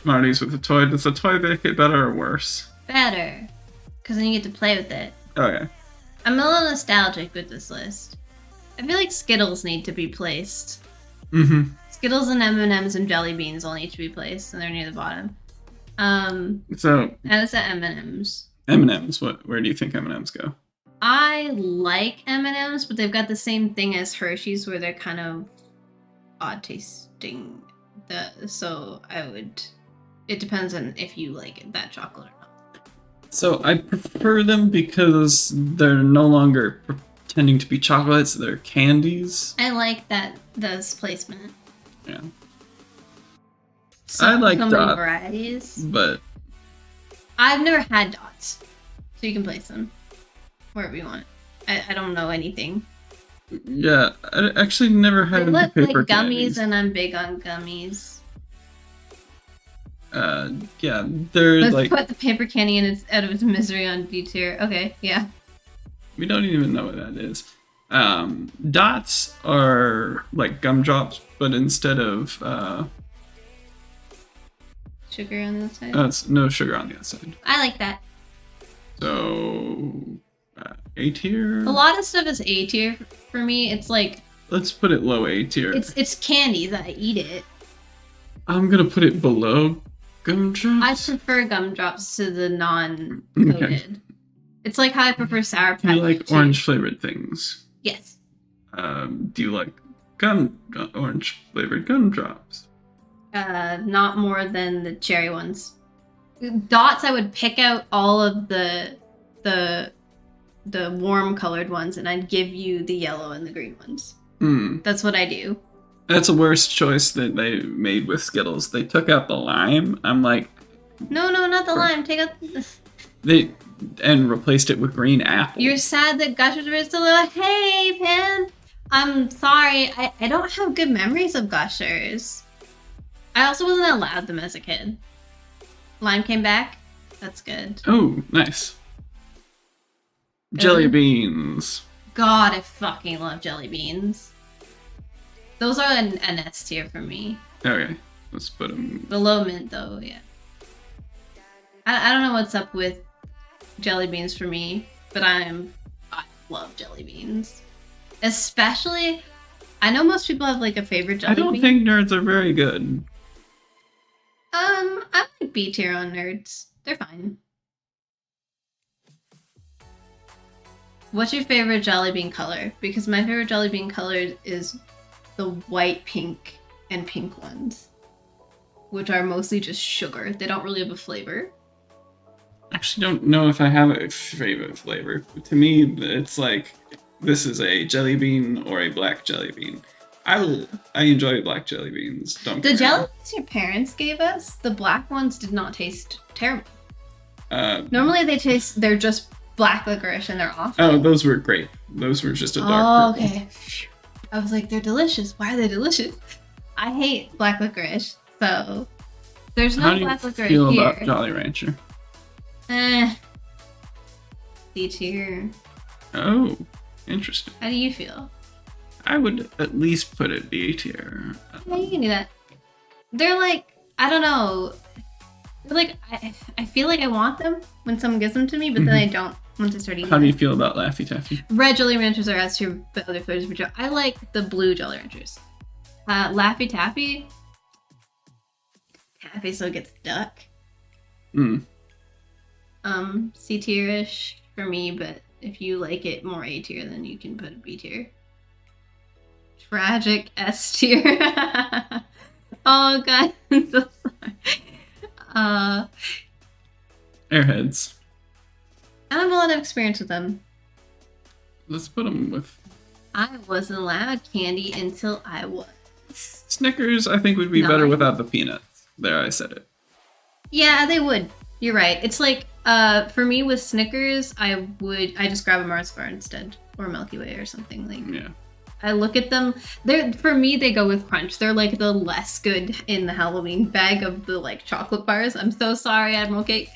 Smarties with a toy. Does the toy make it better or worse? better. Because then you get to play with it. Okay. I'm a little nostalgic with this list. I feel like Skittles need to be placed. Mm-hmm. Skittles and M&M's and Jelly Beans all need to be placed, and they're near the bottom. So... I was at M&M's. M&M's, where do you think M&M's go? I like M&M's, but they've got the same thing as Hershey's, where they're kind of odd tasting. So I would... It depends on if you like that chocolate or not. So I prefer them because they're no longer pretending to be chocolates, they're candies. I like this placement. Yeah. So, I like so dots, many varieties. but I've never had dots, so you can place them wherever you want. I don't know anything. yeah, I actually never They had look the paper like gummies, candies. and I'm big on gummies. Yeah, they're Let's like... put the paper candy out of its misery on D tier. Okay, yeah. We don't even know what that is. Dots are like gumdrops, but instead of... Sugar on the outside? it's no sugar on the outside. I like that. So... A tier? A lot of stuff is A tier for me. It's like... Let's put it low A tier. It's candy that I eat it. I'm gonna put it below gumdrops. I prefer gumdrops to the non-coated. Okay. It's like how I prefer Sour Patch. Do you like too. orange flavored things? Yes. Do you like orange flavored gumdrops? Not more than the cherry ones. Dots, I would pick out all of the warm colored ones, and I'd give you the yellow and the green ones. That's what I do. That's a worse choice that they made with Skittles. They took out the lime. I'm like... No, not the lime. Take out and replaced it with green apple. You're sad that Gushers were still like, hey, Pan. I'm sorry. I don't have good memories of Gushers. I also wasn't allowed them as a kid. Lime came back. That's good. Oh, nice. Jelly beans. God, I fucking love jelly beans. Those are an S tier for me. Okay, let's put them... Below mint, though, yeah. I don't know what's up with jelly beans for me. but I love jelly beans. Especially, I know most people have like a favorite jelly bean. I don't think nerds are very good. I like B tier on nerds. They're fine. What's your favorite jelly bean color? Because my favorite jelly bean color is the white, pink, and pink ones, which are mostly just sugar. They don't really have a flavor. I actually don't know if I have a favorite flavor. To me, it's like this is a jelly bean or a black jelly bean. I enjoy black jelly beans. The jelly beans your parents gave us, the black ones did not taste terrible. Normally they're just black licorice and they're awful. Oh, those were great. Those were just a dark purple. Okay. I was like, they're delicious. Why are they delicious? I hate black licorice, so there's no black licorice here. How do you feel about Jolly Rancher? C tier. Oh, interesting. How do you feel? I would at least put it B tier. Yeah, you can do that. They're like, I don't know. They're like, I feel like I want them when someone gives them to me, but then I don't once I start eating How do you them. feel about Laffy Taffy? Red Jelly Ranchers are S tier, but other flavors for jelly. I like the blue Jelly Ranchers. Laffy Taffy. Taffy so it gets stuck. C tier-ish for me, but if you like it more A tier, then you can put a B tier. Tragic S tier. Oh god, I'm so sorry. Airheads. I don't have a lot of experience with them. Let's put them with... I wasn't allowed candy until I was. Snickers, I think, would be better without the peanuts. There, I said it. Yeah, they would. You're right. It's like, for me with Snickers, I just grab a Mars bar instead. Or Milky Way or something. Like, Yeah. I look at them. For me, they go with Crunch. They're like the less good in the Halloween bag of the like chocolate bars. I'm so sorry, Admiral Cake.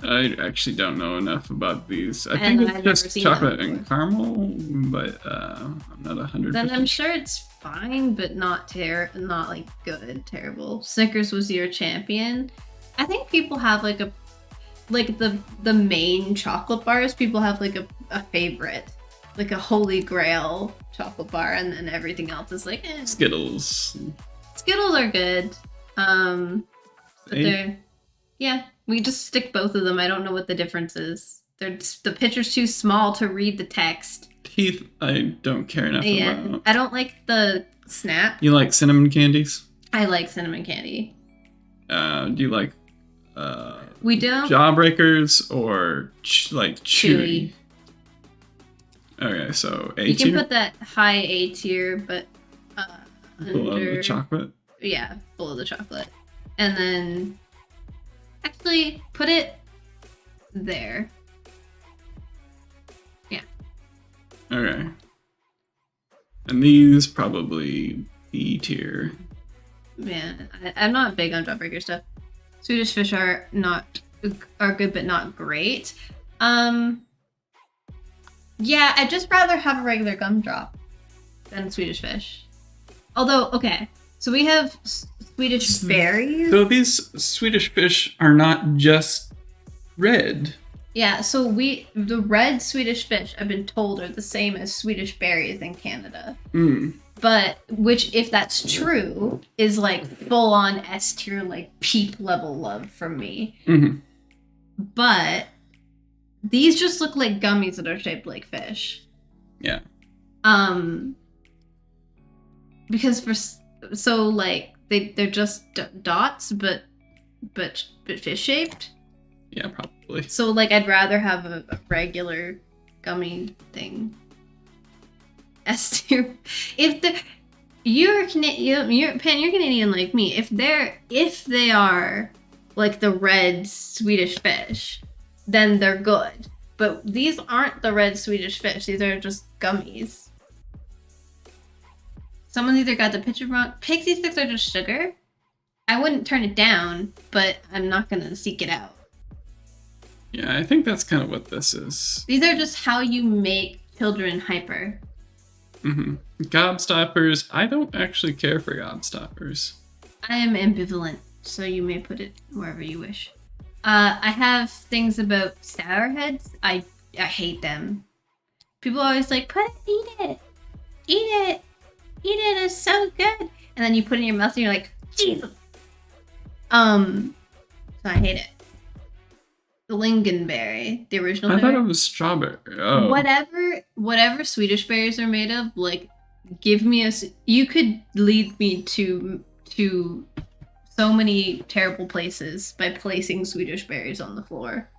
I actually don't know enough about these. I think it's just chocolate and caramel, but I'm not 100%. Then I'm sure it's fine, but not like good, terrible. Snickers was your champion. I think people have like the main chocolate bars. People have like a favorite, like a holy grail chocolate bar, and then everything else is like Skittles. Skittles are good. But they're we just stick both of them. I don't know what the difference is. The picture's too small to read the text. Teeth, I don't care enough about. I don't like the snap. You like cinnamon candies? I like cinnamon candy. Do you like we don't Jawbreakers or like Chewy? Okay, so A tier. You can put that high A tier, but below the chocolate. Yeah, below the chocolate, and then actually put it there. Yeah. Okay. And these probably B tier. Yeah, I'm not big on Jawbreaker stuff. Swedish Fish are good, but not great. Yeah, I'd just rather have a regular gumdrop than Swedish Fish. Although, okay, so we have Swedish berries. So these Swedish Fish are not just red. Yeah, so the red Swedish Fish, I've been told, are the same as Swedish berries in Canada. But, which, if that's true, is like full-on S tier, like peep level love from me. But these just look like gummies that are shaped like fish. Yeah. Because they're just dots, but fish shaped. Yeah, probably. So like I'd rather have a regular gummy thing. S tier. You're Canadian like me. If they are like the red Swedish Fish, then they're good. But these aren't the red Swedish Fish. These are just gummies. Someone either got the picture wrong. Pixie sticks are just sugar. I wouldn't turn it down, but I'm not gonna seek it out. Yeah, I think that's kind of what this is. These are just how you make children hyper. Gobstoppers. I don't actually care for gobstoppers. I am ambivalent, so you may put it wherever you wish. I have things about sour heads. I hate them. People are always like, eat it, eat it. It's so good. And then you put it in your mouth and you're like, Jesus. So I hate it. The lingonberry, the original. I berry. thought it was strawberry. Oh. Whatever Swedish berries are made of, like, give me a. You could lead me to so many terrible places by placing Swedish berries on the floor,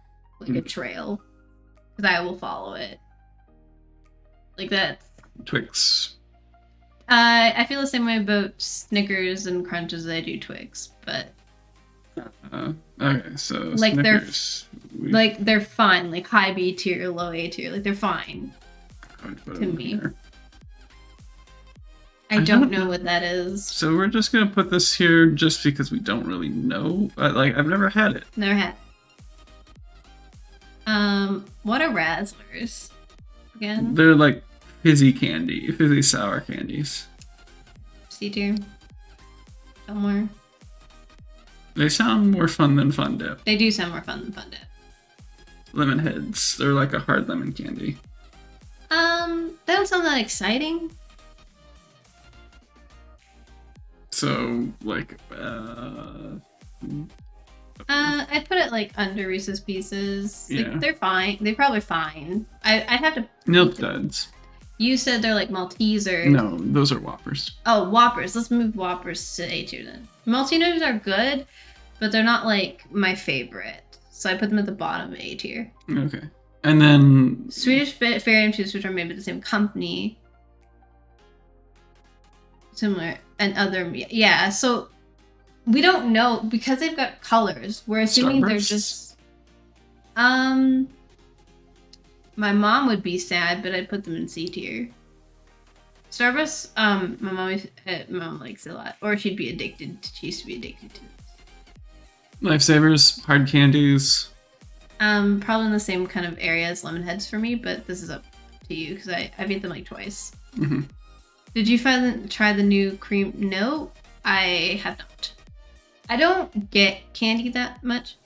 like a trail, because I will follow it. Like that. Twix. I feel the same way about Snickers and Crunch as I do Twix, but okay, so like Snickers, they're fine, like high B tier, low A tier, like they're fine to me. I don't know what that is. So we're just gonna put this here just because we don't really know. Like I've never had it. Never had. What are Razzlers again? They're like fizzy sour candies. C tier. Somewhere. They sound more fun than Fun Dip. They do sound more fun than Fun Dip. Lemon heads. They're like a hard lemon candy. They don't sound that exciting. So like I put it like under Reese's Pieces. Like, Yeah. they're fine. They're probably fine. I'd have to. Milk Duds. You said they're like Maltesers. No, those are Whoppers. Oh, Whoppers. Let's move Whoppers to A tier then. Maltesers are good, but they're not like my favorite. So I put them at the bottom of A tier. Okay. And then Swedish Fairy and Juice, which are made by the same company. Similar. And other. Yeah, so we don't know because they've got colors. We're assuming they're Starbursts? just. My mom would be sad, but I'd put them in C tier. Starburst, my mom likes it a lot, or she'd be addicted. She used to be addicted to it. Lifesavers, hard candies. Probably in the same kind of area as lemon heads for me, but this is up to you because I've eaten them like twice. Mm-hmm. Did you try the new cream? No, I have not. I don't get candy that much.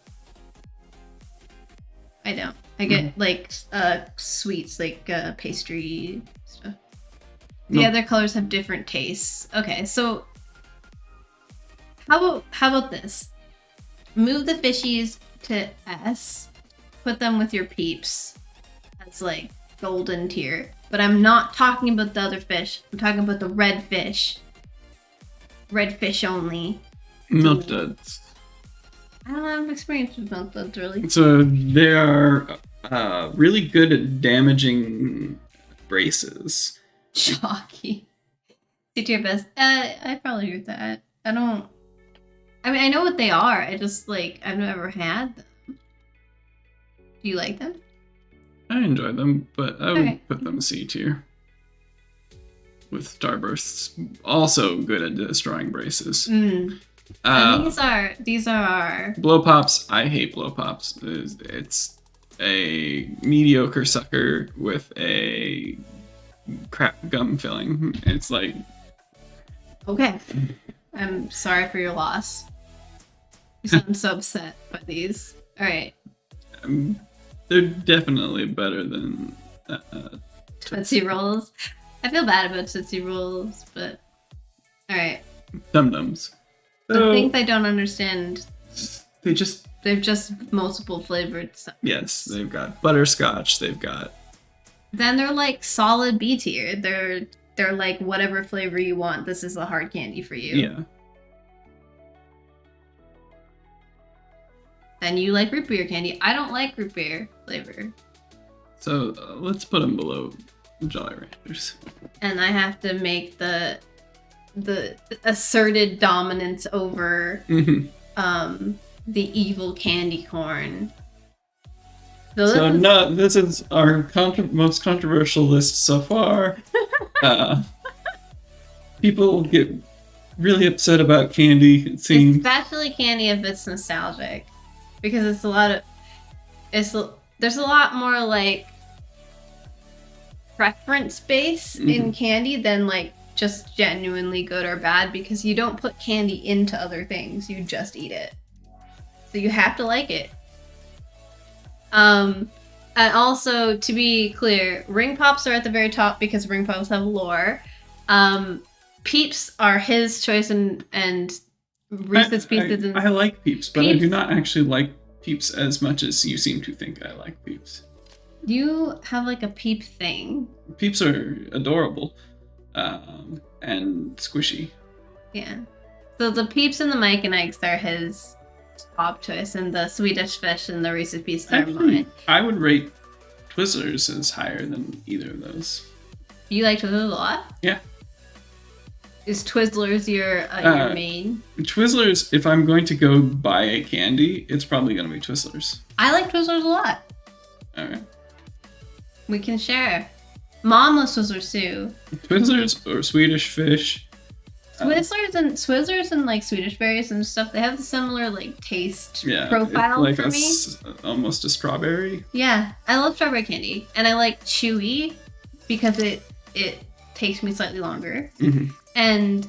I don't. I get like sweets, like pastry stuff. The Nope. other colors have different tastes. Okay, so how about this? Move the fishies to S. Put them with your peeps as like golden tier. But I'm not talking about the other fish. I'm talking about the red fish. Red fish only. Milk Duds. I don't have experience with Milk Duds really. So they are really good at damaging braces. Chalky. C tier best. I probably agree with that. I mean, I know what they are. I just like I've never had them. Do you like them? I enjoy them, but I would Okay. put them C tier. With Starbursts, also good at destroying braces. And these are Blow Pops. I hate Blow Pops. It's a mediocre sucker with a crap gum filling. It's like okay. I'm sorry for your loss. You sound so upset by these. All right. they're definitely better than Tootsie Rolls. I feel bad about Tootsie Rolls, but all right. Dum Dums. The things I don't understand. They just They've just multiple flavored stuff. yes, they've got butterscotch. They've got Then they're like solid B tier. They're like whatever flavor you want. This is a hard candy for you. yeah. Then you like root beer candy. I don't like root beer flavor. So let's put them below Jolly Ranchers. And I have to make the asserted dominance over the evil candy corn. So this is our most controversial list so far. People get really upset about candy, it seems. Especially candy if it's nostalgic, because there's a lot more like preference based in candy than like just genuinely good or bad, because you don't put candy into other things, you just eat it. So you have to like it. And also, to be clear, ring pops are at the very top because ring pops have lore. Peeps are his choice, and Reese's Pieces. I like Peeps, but I do Peeps- not actually like Peeps as much as you seem to think I like Peeps. You have like a peep thing. Peeps are adorable, and squishy. Yeah. So the Peeps and the Mike and Ike's are his top choice, and the Swedish Fish and the Reese's Pieces are mine. I would rate Twizzlers as higher than either of those. You like Twizzlers a lot? Yeah. Is Twizzlers your main? Twizzlers, if I'm going to go buy a candy, it's probably going to be Twizzlers. I like Twizzlers a lot. Alright. We can share. Mom loves Twizzlers too. Twizzlers or Swedish Fish. Twizzlers and like Swedish berries and stuff, they have a similar like taste profile like for me. Almost a strawberry. Yeah, I love strawberry candy, and I like chewy because it takes me slightly longer. Mm-hmm. And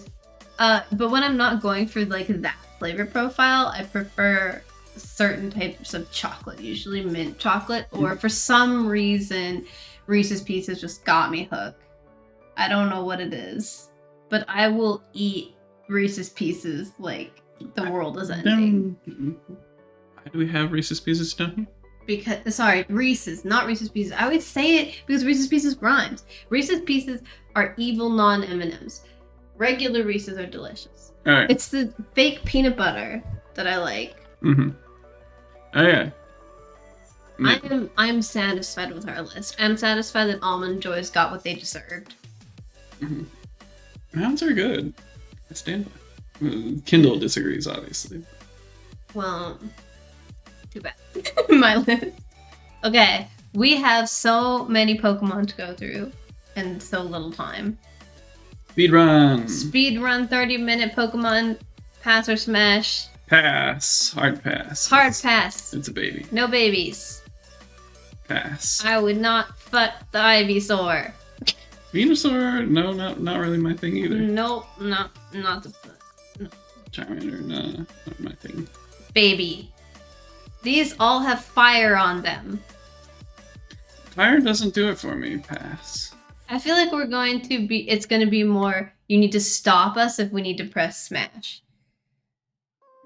but when I'm not going for like that flavor profile, I prefer certain types of chocolate, usually mint chocolate, or for some reason Reese's Pieces just got me hooked. I don't know what it is, but I will eat Reese's Pieces like the world is ending. Why do we have Reese's Pieces down here? Reese's, not Reese's Pieces. I always say it because Reese's Pieces rhymes. Reese's Pieces are evil non-M&Ms. Regular Reese's are delicious. All right. It's the fake peanut butter that I like. Mm-hmm. Okay. I'm satisfied with our list. I'm satisfied that Almond Joys got what they deserved. Mm-hmm. Mounds are good. I stand by. Kindle disagrees, obviously. Well, too bad. My list. Okay, we have so many Pokemon to go through and so little time. Speedrun. Speedrun 30-minute Pokemon Pass or Smash. Pass. Hard pass. Hard pass. It's a baby. No babies. Pass. I would not fuck the Ivysaur. Venusaur? No, not really my thing either. Nope, not the Charmander? No, not my thing. baby. These all have fire on them. Fire doesn't do it for me. Pass. I feel like it's going to be more, you need to stop us if we need to press smash.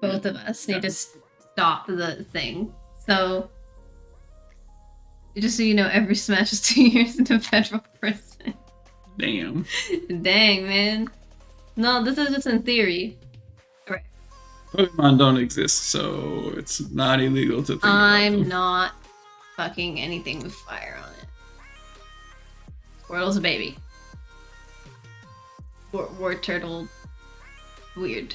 Both of us need to stop the thing. So, just so you know, every smash is 2 years in a federal prison. Damn. Dang, man. No, this is just in theory. Right. Pokemon don't exist, so it's not illegal to think I'm about them. not fucking anything with fire on it. Squirtle's a baby. War turtle. Weird.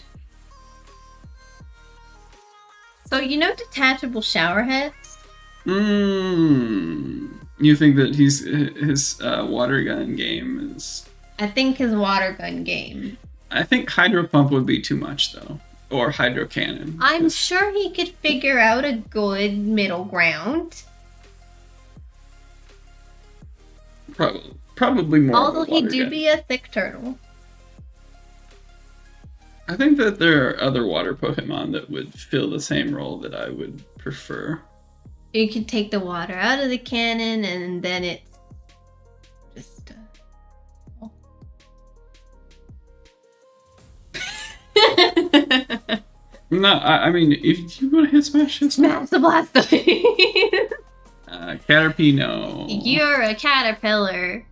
So, you know detachable shower heads? You think that his water gun game is... I think his water gun game. I think Hydro Pump would be too much, though. Or Hydro Cannon. I'm sure he could figure out a good middle ground. Probably more. Although of a he water do gun. be a thick turtle. I think that there are other water Pokemon that would fill the same role that I would prefer. You could take the water out of the cannon and then it just... No, I mean, if you want to hit Smash, hit Smash. Smash the Blastoise! Caterpie, no. You're a caterpillar.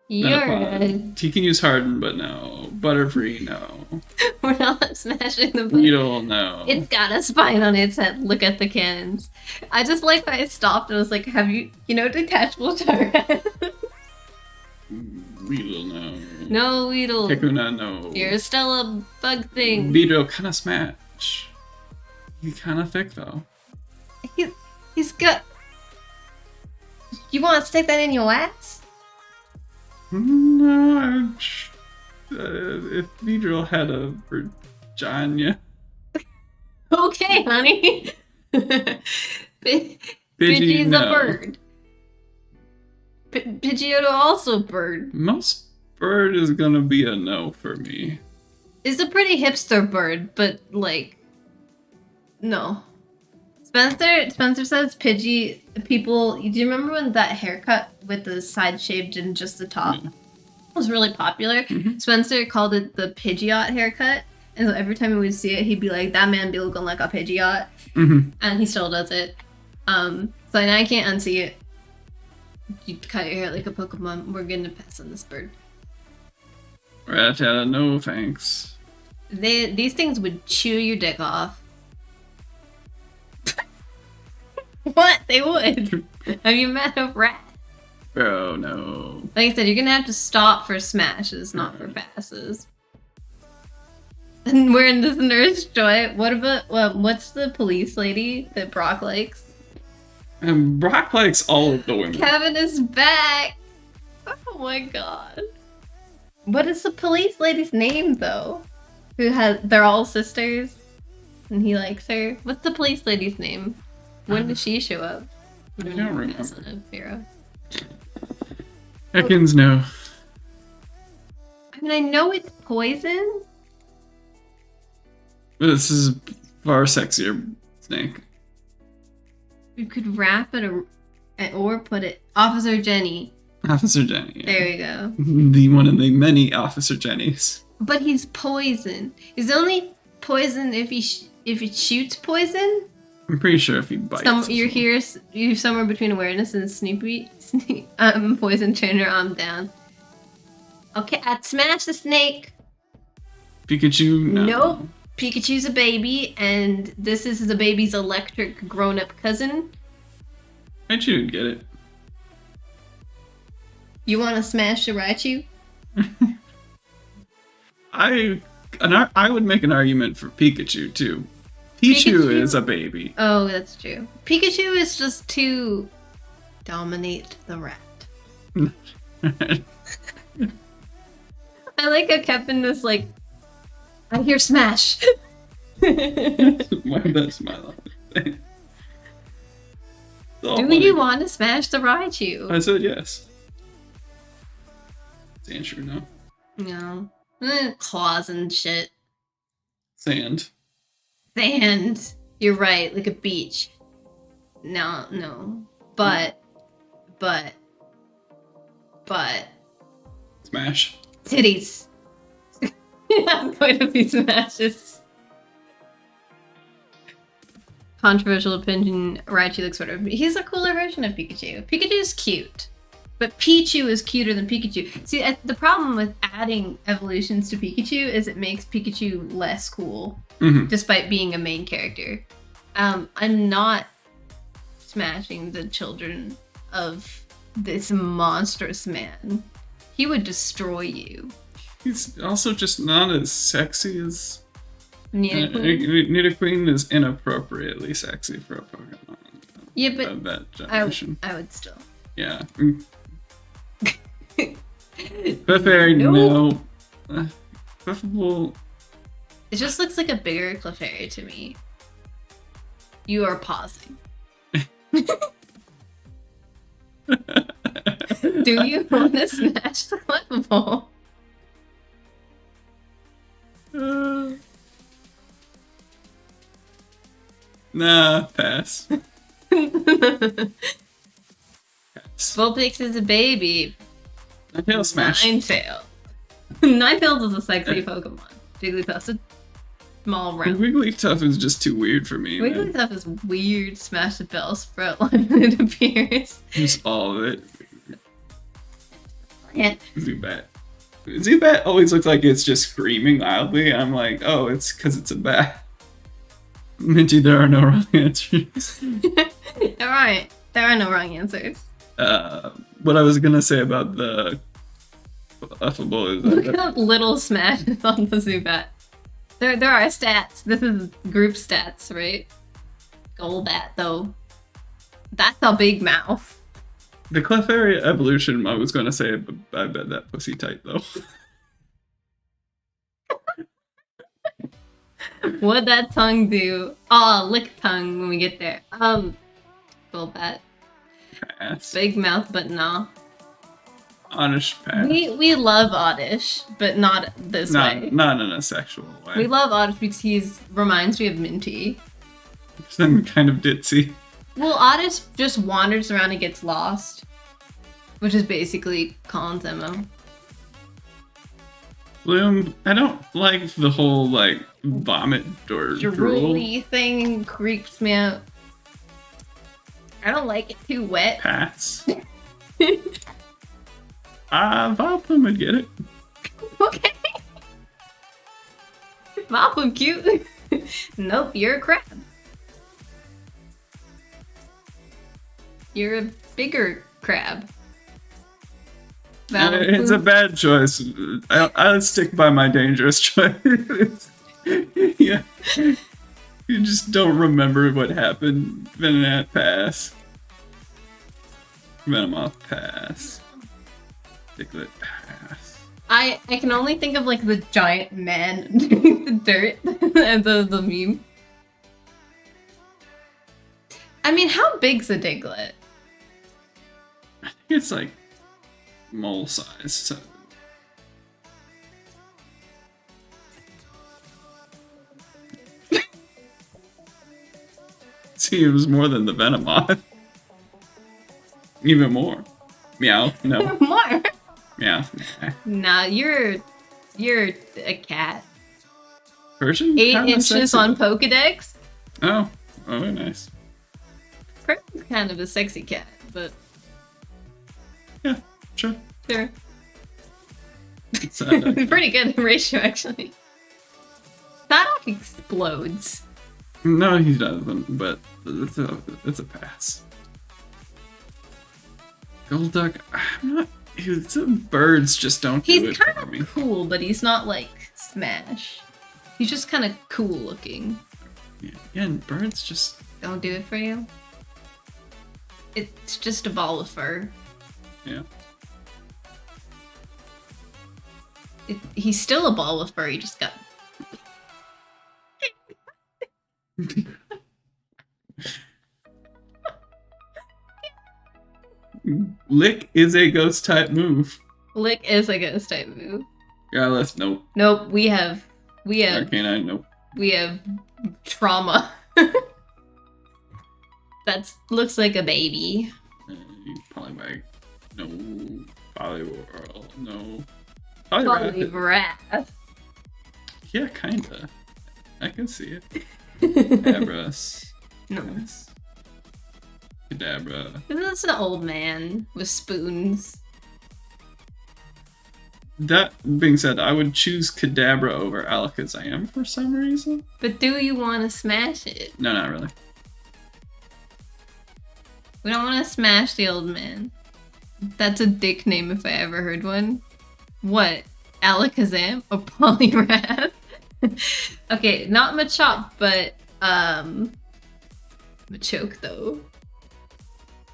Metapod. He can use Harden, but no. Butterfree, no. We're not smashing the Weedle, no. It's got a spine on its head. Look at the cannons. I just like that I stopped and was like, have you detachable shower heads? Weedle, no. No, Weedle. Kakuna, no. You're still a bug thing. Beedrill, kind of smash. He's kind of thick, though. He's got... You want to stick that in your ass? No, if Beedrill had a vagina. Okay, honey. Pidgey's no. a bird. Pidgeotto also a bird. Most bird is gonna be a no for me. It's a pretty hipster bird, but like... No. Spencer says Pidgey people. Do you remember when that haircut with the side shaved and just the top was really popular? Spencer called it the Pidgeot haircut, and so every time we would see it, he'd be like, "That man be looking like a Pidgeot," and he still does it. So now I can't unsee it. You cut your hair like a Pokemon. We're gonna pass on this bird. Rattata, no thanks. These things would chew your dick off. What? They would. Have you met a rat? Bro, no. Like I said, you're gonna have to stop for smashes, not for passes. And we're in this Nurse Joy. What about what's the police lady that Brock likes? Brock likes all of the women. Kevin is back. Oh my god. What is the police lady's name though? They're all sisters, and he likes her. What's the police lady's name? When does she show up? I don't remember. Ekans, no. I mean, I know it's poison. This is a far sexier snake. You could wrap it or put it. Officer Jenny. Officer Jenny. Yeah. There we go. The one of the many Officer Jennys. But he's poison. He's only poison if he shoots poison. I'm pretty sure if he bites. You're somewhere between awareness and Snoopy. Poison trainer, I'm down. Okay, I'd smash the snake. Pikachu, no. Nope. Pikachu's a baby, and this is the baby's electric grown-up cousin. I bet you would get it. You want to smash the Raichu? I would make an argument for Pikachu too. Pikachu is a baby. Oh, that's true. Pikachu is just to dominate the rat. I like how Kevin was like, I hear smash. Why that smile? Do you want to smash the Raichu? I said yes. The answer no. No. Claws and shit. Sand. You're right, like a beach. No. But. Smash. Titties. I'm going to be smashes. Controversial opinion, Raichu looks sort of... He's a cooler version of Pikachu. Pikachu's cute. But Pichu is cuter than Pikachu. See, the problem with adding evolutions to Pikachu is it makes Pikachu less cool, despite being a main character. I'm not smashing the children of this monstrous man. He would destroy you. He's also just not as sexy as... Nidoqueen? Nidoqueen is inappropriately sexy for a Pokemon. Yeah, but of that generation. I would still. Yeah. Clefairy, no. Clefable. It just looks like a bigger Clefairy to me. You are pausing. Do you want to smash the Clefable? Nah, pass. Vulpix is a baby. Ninetales smash. Ninetales. Ninetales is a sexy Pokemon. Jigglypuff's a small round. Wigglytuff is just too weird for me. Wigglytuff is weird. Smash the Bellsprout when it appears. Just all of it. Yeah. Zubat. Zubat always looks like it's just screaming loudly. I'm like, oh, it's because it's a bat. Minty, there are no wrong answers. Alright, there are no wrong answers. What I was gonna say about the Clefable is look how little smash is on the Zubat. There are stats. This is group stats, right? Golbat, though. That's a big mouth. The Clefairy evolution, I was gonna say, but I bet that pussy tight though. What'd that tongue do? Oh, lick tongue when we get there. Golbat. Pass. Big mouth, but nah. Oddish pass. We love Oddish, but not this way. Not in a sexual way. We love Oddish because he reminds me of Minty. Then kind of ditzy. Well, Otis just wanders around and gets lost, which is basically Colin's MO. Bloom, I don't like the whole, like, vomit or drool. Drooly thing creeps me out. I don't like it too wet. Pass. Bloom would get it. Okay. Malcolm cute. Nope, you're a crab. You're a bigger crab. It's a bad choice. I'll stick by my dangerous choice. Yeah. You just don't remember what happened. Venonat, pass. Venomoth, pass. Diglett, pass. I can only think of like the giant man underneath the dirt and the meme. I mean, how big's a Diglett? I think it's like mole size. So. Seems more than the Venomoth. Even more. Meow. No. More. Meow. Nah, you're a cat. Persian? 8 Kinda inches sexy. on Pokedex. Oh, very nice. Persian's kind of a sexy cat, but Yeah, sure. sure. It's, Pretty good ratio, actually. That explodes. no, he doesn't, but it's a pass. Golduck, I'm not. Birds just don't do He's it kind for me. of cool, but he's not like Smash. He's just kind of cool looking. Yeah, again, birds just. Don't do it for you. It's just a ball of fur. Yeah. He's still a ball of fur. He just got. Lick is a ghost type move. Lick is a ghost type move. Yeah, let's nope. Nope, we have Arcanine, nope. we have trauma. That looks like a baby. Polybag, no. Poliwhirl, no. Poliwrath. Poliwrath. Yeah, kinda. I can see it. Abras. No. Nice. Kadabra. Isn't this an old man with spoons? That being said, I would choose Kadabra over Alakazam for some reason. But do you want to smash it? No, not really. We don't want to smash the old man. That's a dick name if I ever heard one. What? Alakazam or Poliwrath? Okay, not Machop, but Machoke though.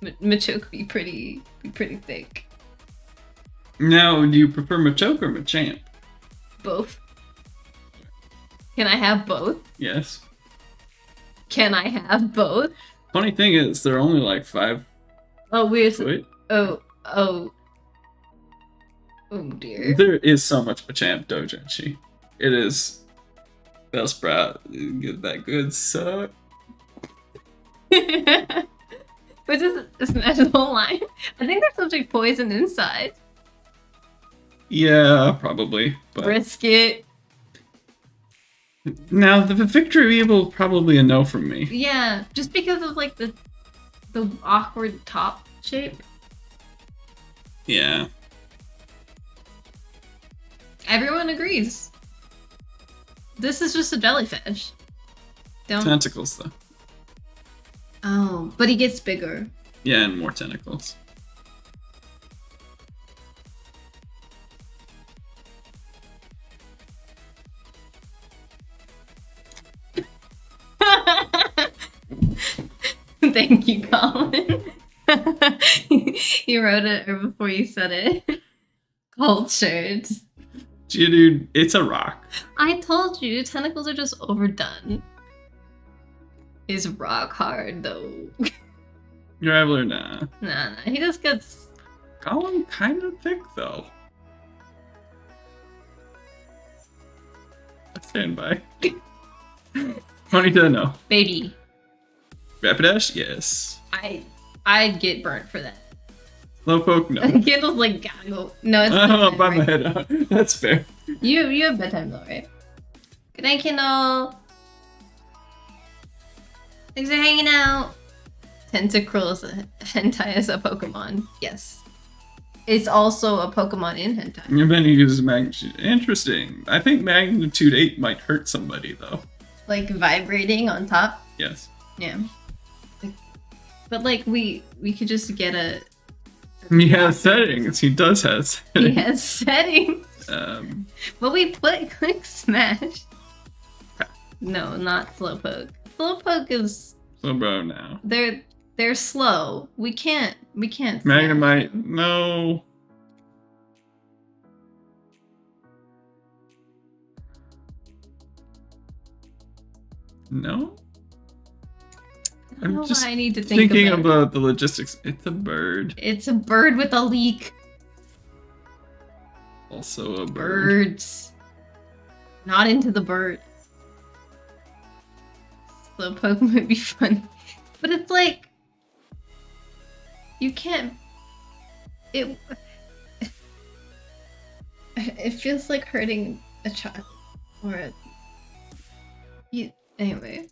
Machoke be pretty thick. Now, do you prefer Machoke or Machamp? Both. Can I have both? Yes. Can I have both? Funny thing is, they're only like 5 Oh, weird. Wait. Oh dear. There is so much Machamp Doujinshi. It is Bellsprout. Get that good suck. Which is a smash the whole line. I think there's something poison inside. Yeah, probably. But Brisket. now the victory will probably a no from me. Yeah, just because of like the awkward top shape. Yeah. Everyone agrees. This is just a jellyfish. Don't. Tentacles though. Oh, but he gets bigger. Yeah, and more tentacles. Thank you, Colin. You wrote it or before you said it. Cultured. Gee, dude, it's a rock. I told you, tentacles are just overdone. Is rock hard though. Graveler, nah. Nah, he just gets. Colin kind of thick though. I stand by. 20 to no. Baby. Rapidash? Yes. I'd get burnt for that. Slowpoke? No. Kindle's like, gotta go. No, it's I don't know, bedtime, by my right? head out. That's fair. You have bedtime though, right? Good night, Kindle. Thanks for hanging out. Tentacruel is a hentai as a Pokemon. Yes. It's also a Pokemon in hentai. And then he uses magnitude. Interesting. I think magnitude 8 might hurt somebody though. Like vibrating on top. Yes. Yeah. But like we could just get a. He has settings. He does have settings. He has settings. But we put Quick Smash. No, not Slowpoke. Slowpoke is. Slowbro now. They're slow. We can't. Magnemite. No. No. I don't know I'm just why I need to think thinking about it. about the logistics. It's a bird. It's a bird with a leak. Also a bird. Birds. Not into the bird. Slowpoke might be fun. But it's like you can't it feels like hurting a child or anyway.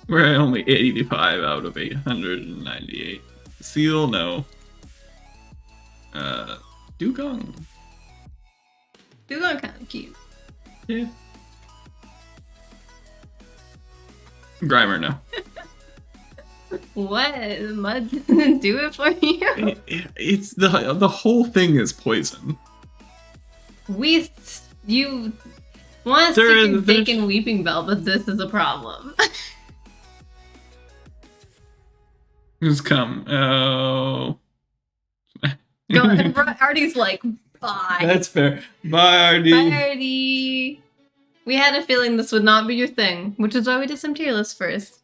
We're at only 85 out of 898. Seal, no. Dugong. Dugong kind of cute. Yeah. Grimer, no. What? Mud didn't do it for you? It's the whole thing is poison. You want to stick your bacon weeping bell, but this is a problem. Who's come? Oh. Go on, Artie's like, bye. That's fair. Bye, Artie. Bye, Artie. We had a feeling this would not be your thing, which is why we did some tier lists first.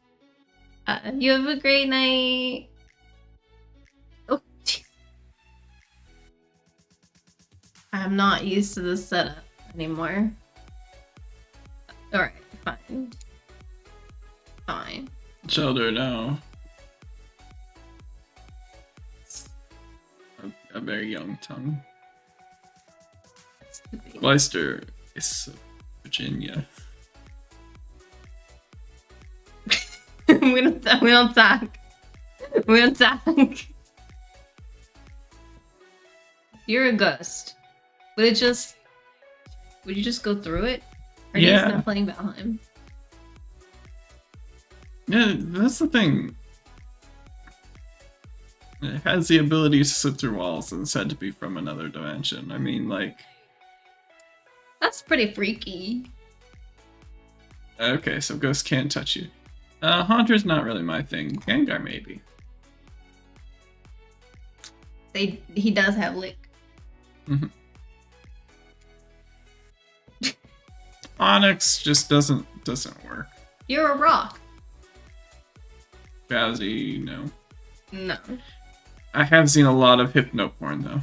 You have a great night. Oh, geez. I'm not used to this setup anymore. Alright, fine. Fine. Shelter, no. A very young tongue. Leicester is Virginia. we don't talk. We don't talk. You're a ghost. Would you just go through it? Or Yeah. are you not playing Valheim? Yeah, that's the thing. It has the ability to slip through walls and said to be from another dimension. I mean, like... That's pretty freaky. Okay, so ghosts can't touch you. Haunter's not really my thing. Gengar, maybe. He does have lick. Mhm. Onyx just doesn't work. You're a rock. Drowsy, no. No. I have seen a lot of hypno porn though.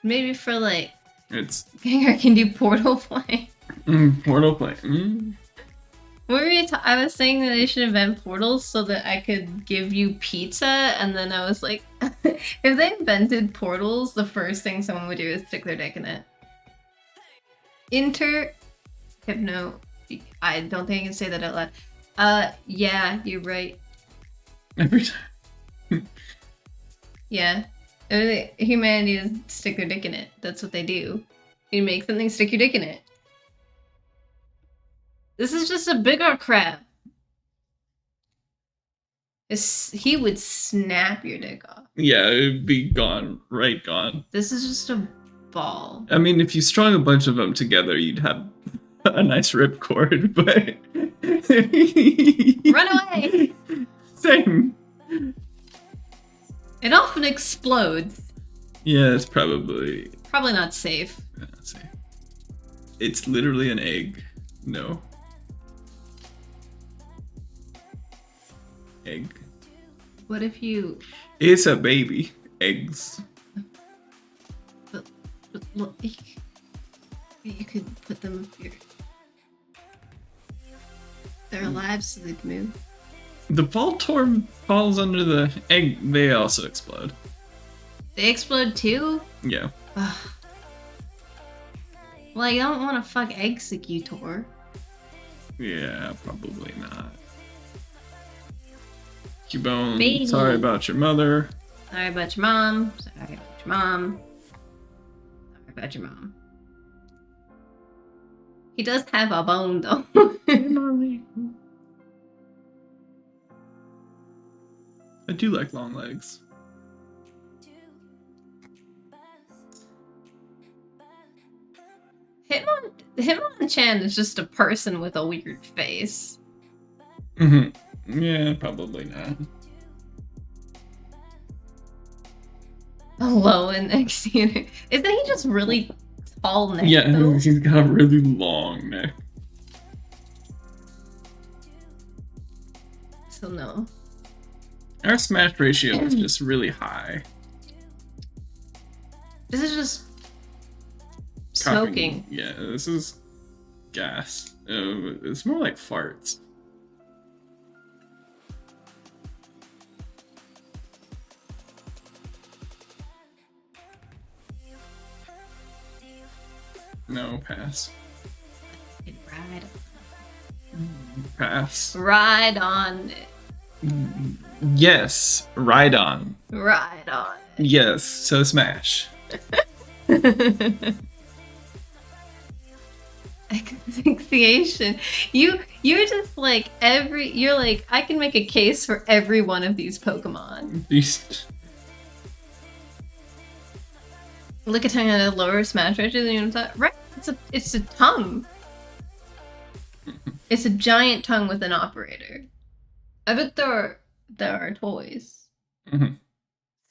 Maybe for like It's Gengar can do portal play. portal play. What were you I was saying that they should invent portals so that I could give you pizza, and then I was like, if they invented portals, the first thing someone would do is stick their dick in it. Hypno. I don't think I can say that out loud. Yeah, you're right. Every time. Yeah. Humanity is stick their dick in it. That's what they do. You make something, stick your dick in it. This is just a bigger crab. He would snap your dick off. Yeah, it'd be gone. Right, gone. This is just a ball. I mean, if you strung a bunch of them together, you'd have a nice ripcord, but... Run away! Same. It often explodes. Yeah, it's probably... Probably not safe. Let's see. It's literally an egg. No. Egg. What if you... It's a baby. Eggs. But look, you could put them here. They're alive, so they can move. The Voltorb falls under the egg. They also explode. They explode too? Yeah. Ugh. Well, I don't want to fuck Executor. Yeah, probably not. Cubone, Baby. sorry about your mother. Sorry about your mom. Sorry about your mom. Sorry about your mom. He does have a bone, though. Hey, Marley. I do like long legs. Hitmonchan is just a person with a weird face. Yeah, probably not. Low and Executor. Isn't he just really tall neck? Yeah, though? he's got a really long neck. So no. Our smash ratio is just really high. This is just Coughing. smoking. Yeah, this is gas. It's more like farts. No, pass. Ride, Pass. ride on it. Yes, ride on. Ride on Yes, so smash. it. Asphyxiation. You're just like you're like, I can make a case for every one of these Pokemon. Look at how a lower smash ratio than you thought. Right? It's a tongue. It's a giant tongue with an operator. I bet there are toys.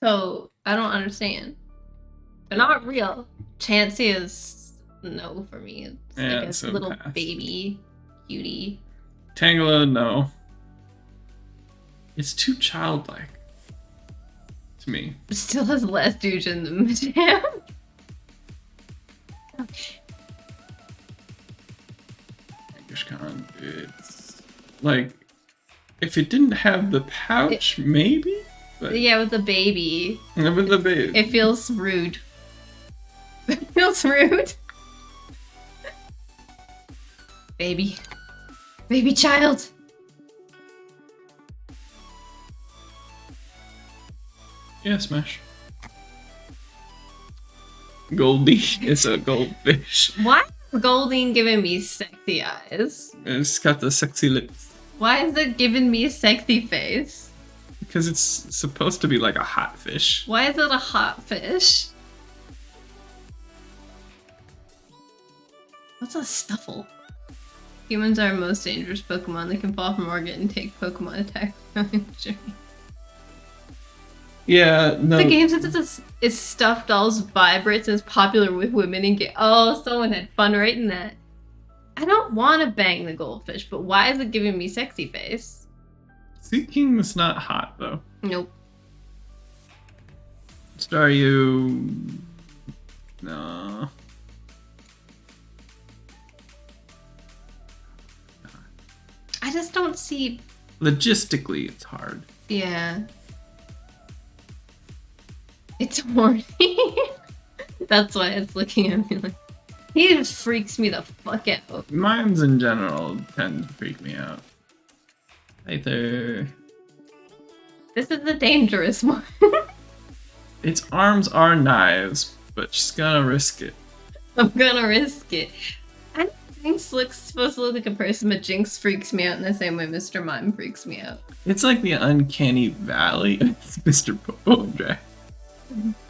So I don't understand. They're not real. Chansey is no for me. It's Yeah, like a so little pass. baby cutie. Tangela, no. It's too childlike. To me. It still has less Dujin than Machamp. Kangaskhan, it's like if it didn't have the pouch, maybe. But Yeah, with the baby. with the baby, It feels rude. It feels rude. Baby. Baby child. yeah, smash. Goldie is a goldfish. Why is Goldeen giving me sexy eyes? It's got the sexy lips Why is it giving me a sexy face? because it's supposed to be like a hot fish. Why is it a hot fish? What's a Stuffle? Humans are our most dangerous Pokemon. They can fall from orbit and take Pokemon attack. Yeah, no. The game, since it's stuffed dolls vibrates and is popular with women and get. Oh, someone had fun writing that. I don't want to bang the goldfish, but why is it giving me sexy face? Seeking is not hot though. Nope. Staryu, no. I just don't see. Logistically, it's hard. Yeah. It's horny. That's why it's looking at me like. He just freaks me the fuck out. Mimes in general tend to freak me out. Either This is the dangerous one. its arms are knives, but she's gonna risk it. I'm gonna risk it. I know Jinx looks supposed to look like a person, but Jinx freaks me out in the same way Mr. Mime freaks me out. It's like the uncanny valley of Mr. Podrag.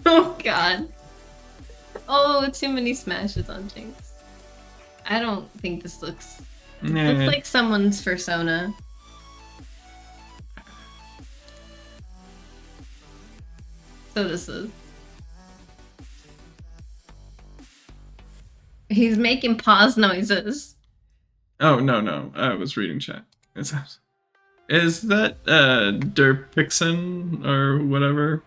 Oh god. Oh, too many smashes on Jinx. I don't think this looks like someone's persona. So this is. He's making pause noises. Oh no, I was reading chat. Is that Derpixen or whatever?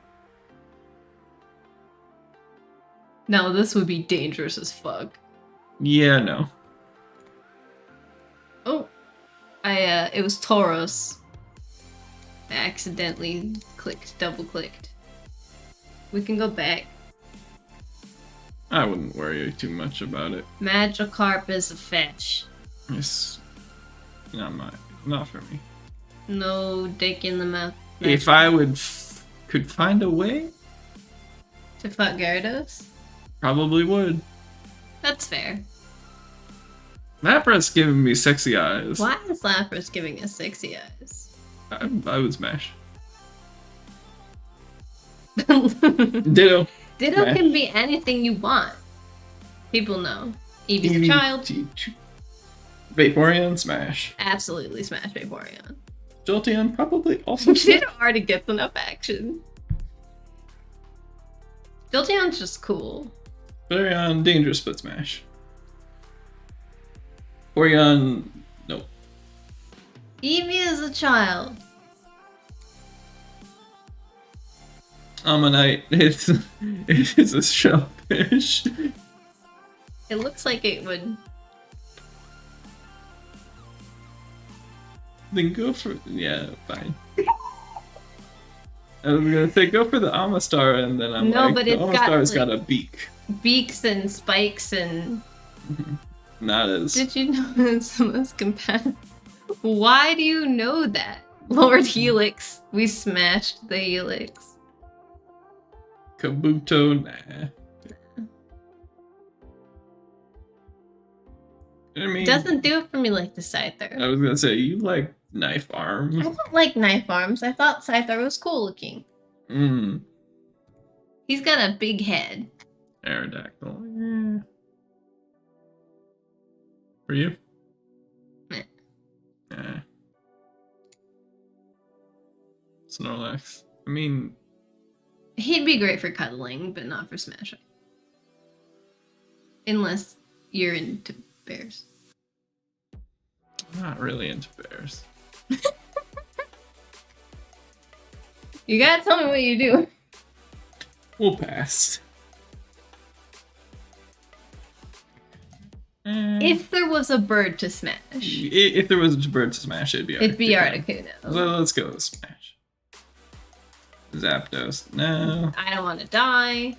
No, this would be dangerous as fuck. Yeah, no. Oh, It was Tauros. I accidentally double clicked. We can go back. I wouldn't worry too much about it. Magikarp is a fetch. It's not for me. No dick in the mouth. If I could find a way, To fuck Gyarados? probably would. That's fair. Lapra's giving me sexy eyes. Why is Lapras giving us sexy eyes? I would smash. Ditto Ditto. Smash. can be anything you want. People know. Eevee's a child. Vaporeon, smash. Absolutely smash Vaporeon. Jolteon, probably also It already gets enough action. Jolteon's just cool. Vaporeon, dangerous, but smash. Vaporeon, nope. Eevee is a child. Ammonite, it is a shellfish. It looks like it would. Then go for fine. I was gonna say go for the Amistar, and then I'm No, like, but the it's Amistar's got, got a beak. Beaks and spikes and. Not as Did you know it's the most compatible? Why do you know that? Lord Helix. We smashed the Helix. Kabuto, nah. I mean, Doesn't do it for me like the I Scyther. was gonna say you like knife I arms. don't like knife arms. I thought Scyther was cool looking. He's got a big head. Aerodactyl. For you? Meh. Snorlax. I mean, He'd be great for cuddling, but not for smashing. Unless you're into bears. I'm not really into bears. You gotta tell me what you do. We'll pass. If there was a bird to smash, If there was a bird to smash, it'd be Articuno. So let's go with smash. Zapdos, no. I don't want to die.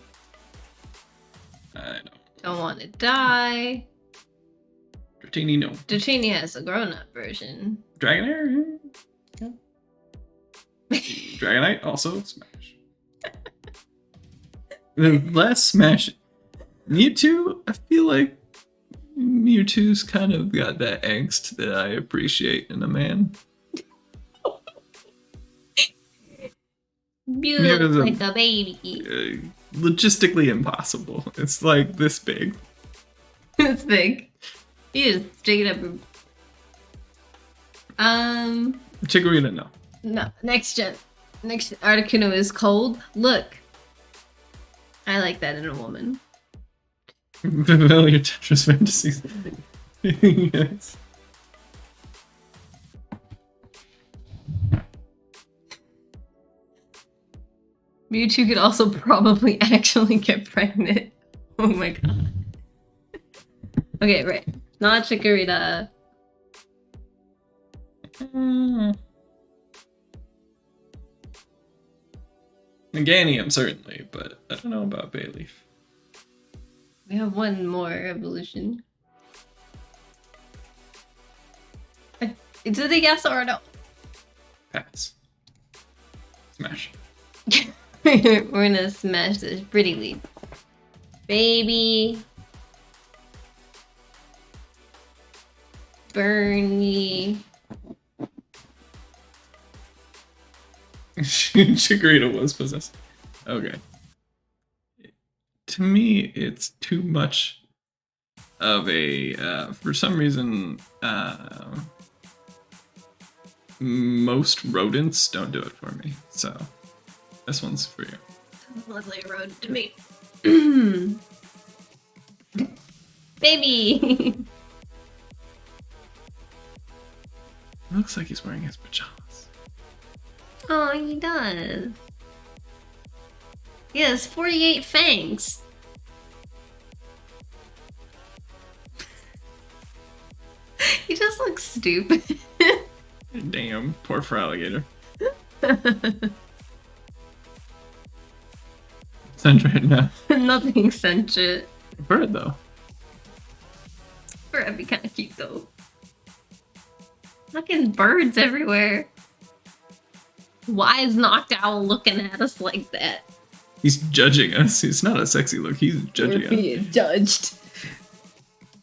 I Don't want to die. Dratini, no. Dratini has a grown-up version. Dragonair? Dragonite, also smash. The less smash. Mewtwo, I feel like Mewtwo's kind of got that angst that I appreciate in a man. Looks like a baby. Logistically impossible. It's like this big. It's big. You just stick it up. Chikorita, no. No. Next Articuno is cold. Look. I like that in a woman. Familiar Tetris fantasies. Yes. Mewtwo could also probably actually get pregnant. Oh my god. Okay, right. Not Chikorita. Meganium, certainly, but I don't know about Bayleaf. We have one more evolution. Is it a yes or a no? Pass. Smash. We're gonna smash this pretty leaf. Baby. Bernie. Chikorita was possessed. Okay. To me, it's too much of a, for some reason, most rodents don't do it for me. So, this one's for you. Looks like a road to me. Baby! Looks like he's wearing his pajamas. Oh, he does. He has 48 fangs. He just looks stupid. Damn, poor for alligator. Send right now. Nothing sentient. Bird though. That'd be kind of cute though. Fucking birds everywhere. Why is Knocked Owl looking at us like that? He's judging us. It's not a sexy look. He's judging We're us. being judged.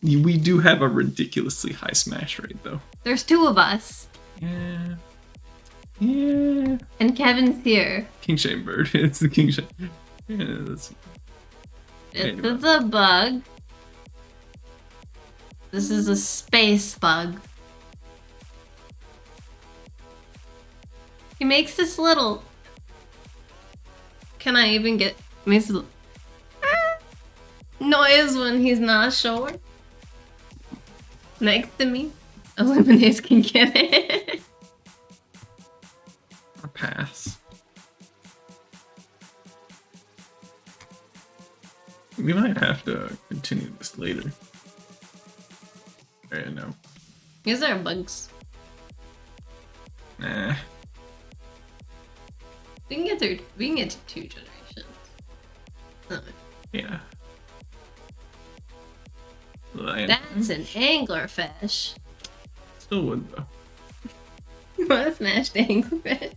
We do have a ridiculously high smash rate though. There's 2 of us. Yeah. Yeah. And Kevin's here. King Shame bird. It's the King Shame. Yeah, that's... This is a bug. This is a space bug. He makes this little... Can I even get... Makes this noise when he's not sure. Next to me. Eliminates can get it. Or pass. We might have to continue this later. I know. These are bugs. Nah. We can get through. We can get to 2 generations. Oh. Yeah. Lion. That's an anglerfish. Still would though. You want to smash the anglerfish?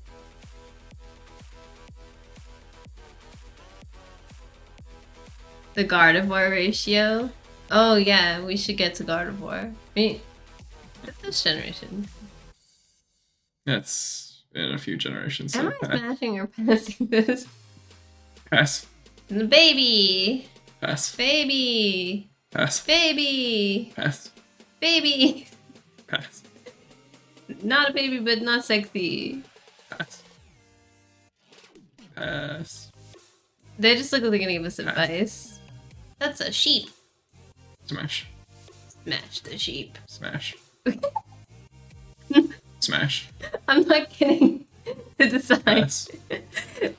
The Gardevoir ratio. Oh yeah, we should get to Gardevoir. This generation. That's in a few generations. Am So I smashing or passing this? pass. The baby! Pass. Baby! Pass. Baby! Pass. Baby! Pass. Not a baby, but not sexy. Pass. Pass. They just look like they're gonna give us advice. That's a sheep. Smash. Smash the sheep. Smash. Smash. I'm not kidding to decide. Pass.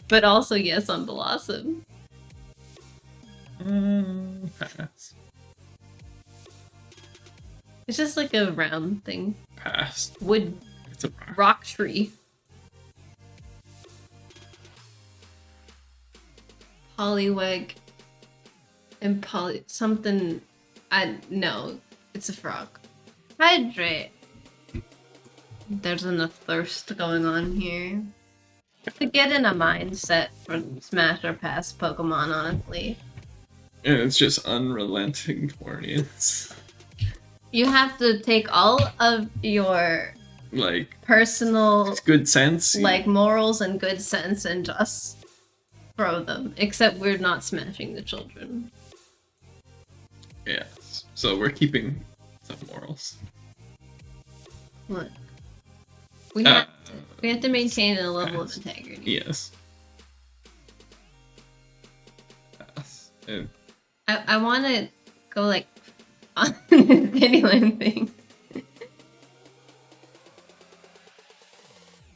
But also, yes, on Blossom. Pass. It's just like a round thing. Pass. Wood It's a rock. rock tree. Poliwag and poly something. No, it's a frog. Hydrate. There's enough thirst going on here to get in a mindset for Smash or Pass Pokemon, honestly. And it's just unrelenting horniness. You have to take all of your Like, personal it's good sense. like morals and good sense and just throw them. Except we're not smashing the children. Yes. So we're keeping some morals. Look. We have to maintain a level of integrity. Yes. Pass. And I want to go like on the Candyland thing.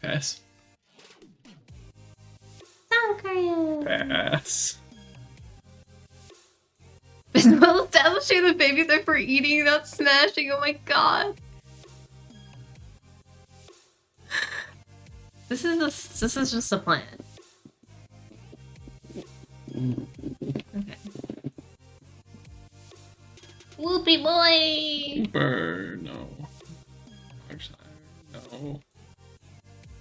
pass. Soundcrayon. Pass. It's well establishing the babies are for eating, not smashing. Oh my god. This is just a plan. Okay. Whoopie boy. Burr, no. No.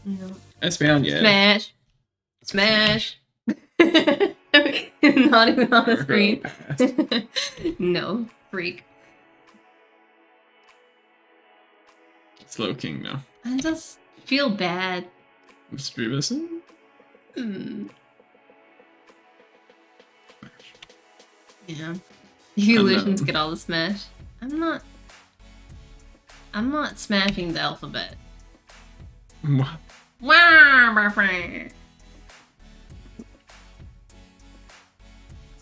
No. Espeon, yeah. Smash. Smash. Not even on the screen. No, freak. Slow King, no. I just feel bad. Mystery Bison? Hmm. Yeah. Evolutions get all the smash. I'm not smashing the alphabet. What? Wow, my friend.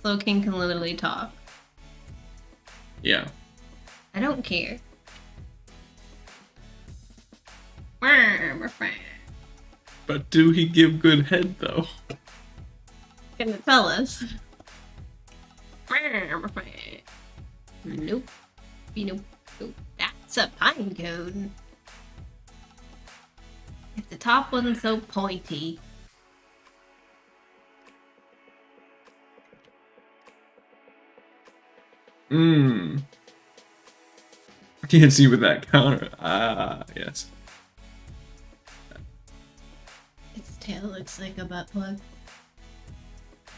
Slow King can literally talk. Yeah. I don't care. Wow, my friend. But do he give good head, though? Gonna tell us. Wow, my friend. Nope. Nope. Nope. That's a pine cone. top one's so pointy. Can't see with that counter. Ah, yes. Its tail looks like a butt plug.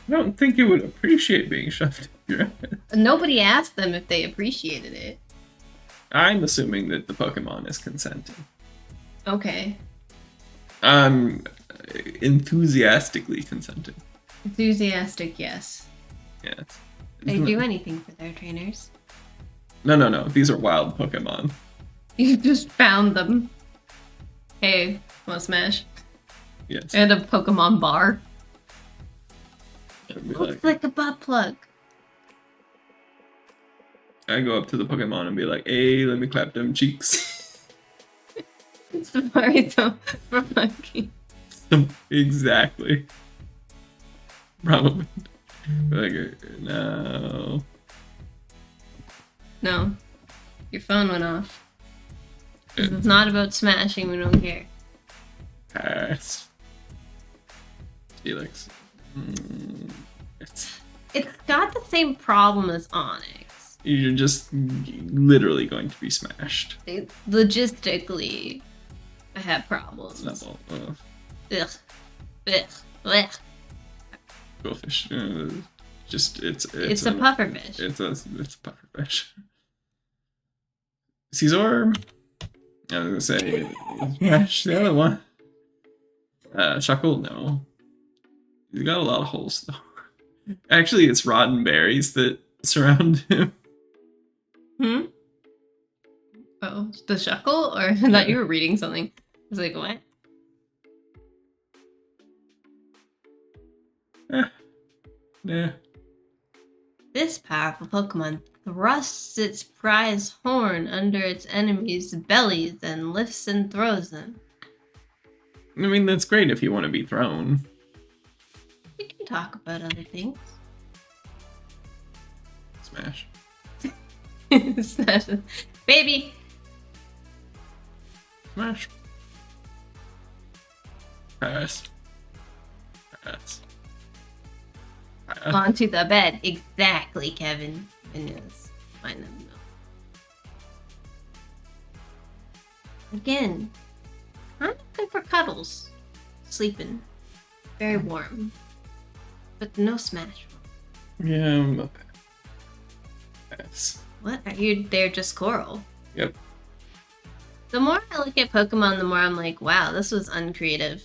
I don't think it would appreciate being shoved in your head. Nobody asked them if they appreciated it. I'm assuming that the Pokemon is consenting. Okay. I'm enthusiastically consenting. Enthusiastic, yes. Yes. They do anything for their trainers. No. These are wild Pokemon. You just found them. Hey, wanna smash? Yes. At a Pokemon bar. I'd be Looks like a butt plug. I go up to the Pokemon and be like, hey, let me clap them cheeks. It's the Marito for monkey. Exactly. Probably. Like, no. No. Your phone went off. This is not about smashing, we don't care. Pass. Felix. It's got the same problem as Onyx. You're just literally going to be smashed. Logistically, I have problems. Snubble. Ugh. Ugh. Ugh. Goldfish. Just it's It's a pufferfish. It's a pufferfish. Caesar. I was gonna say smash the other one. Shuckle, no. He's got a lot of holes though. Actually, it's rotten berries that surround him. Oh, the Shuckle? Or I thought you were reading something. I was like, what? Yeah. This powerful Pokemon thrusts its prize horn under its enemies' bellies and lifts and throws them. I mean, that's great if you want to be thrown. We can talk about other things. Smash. Smash. Baby! Smash. Pass. Pass. Pass. Onto the bed. Exactly, Kevin. Yes. Find them though. Again, I'm looking for cuddles. Sleeping. Very warm. But no smash. Yeah, I'm a pass. What? Are you there just coral? Yep. The more I look at Pokemon, the more I'm like, wow, this was uncreative.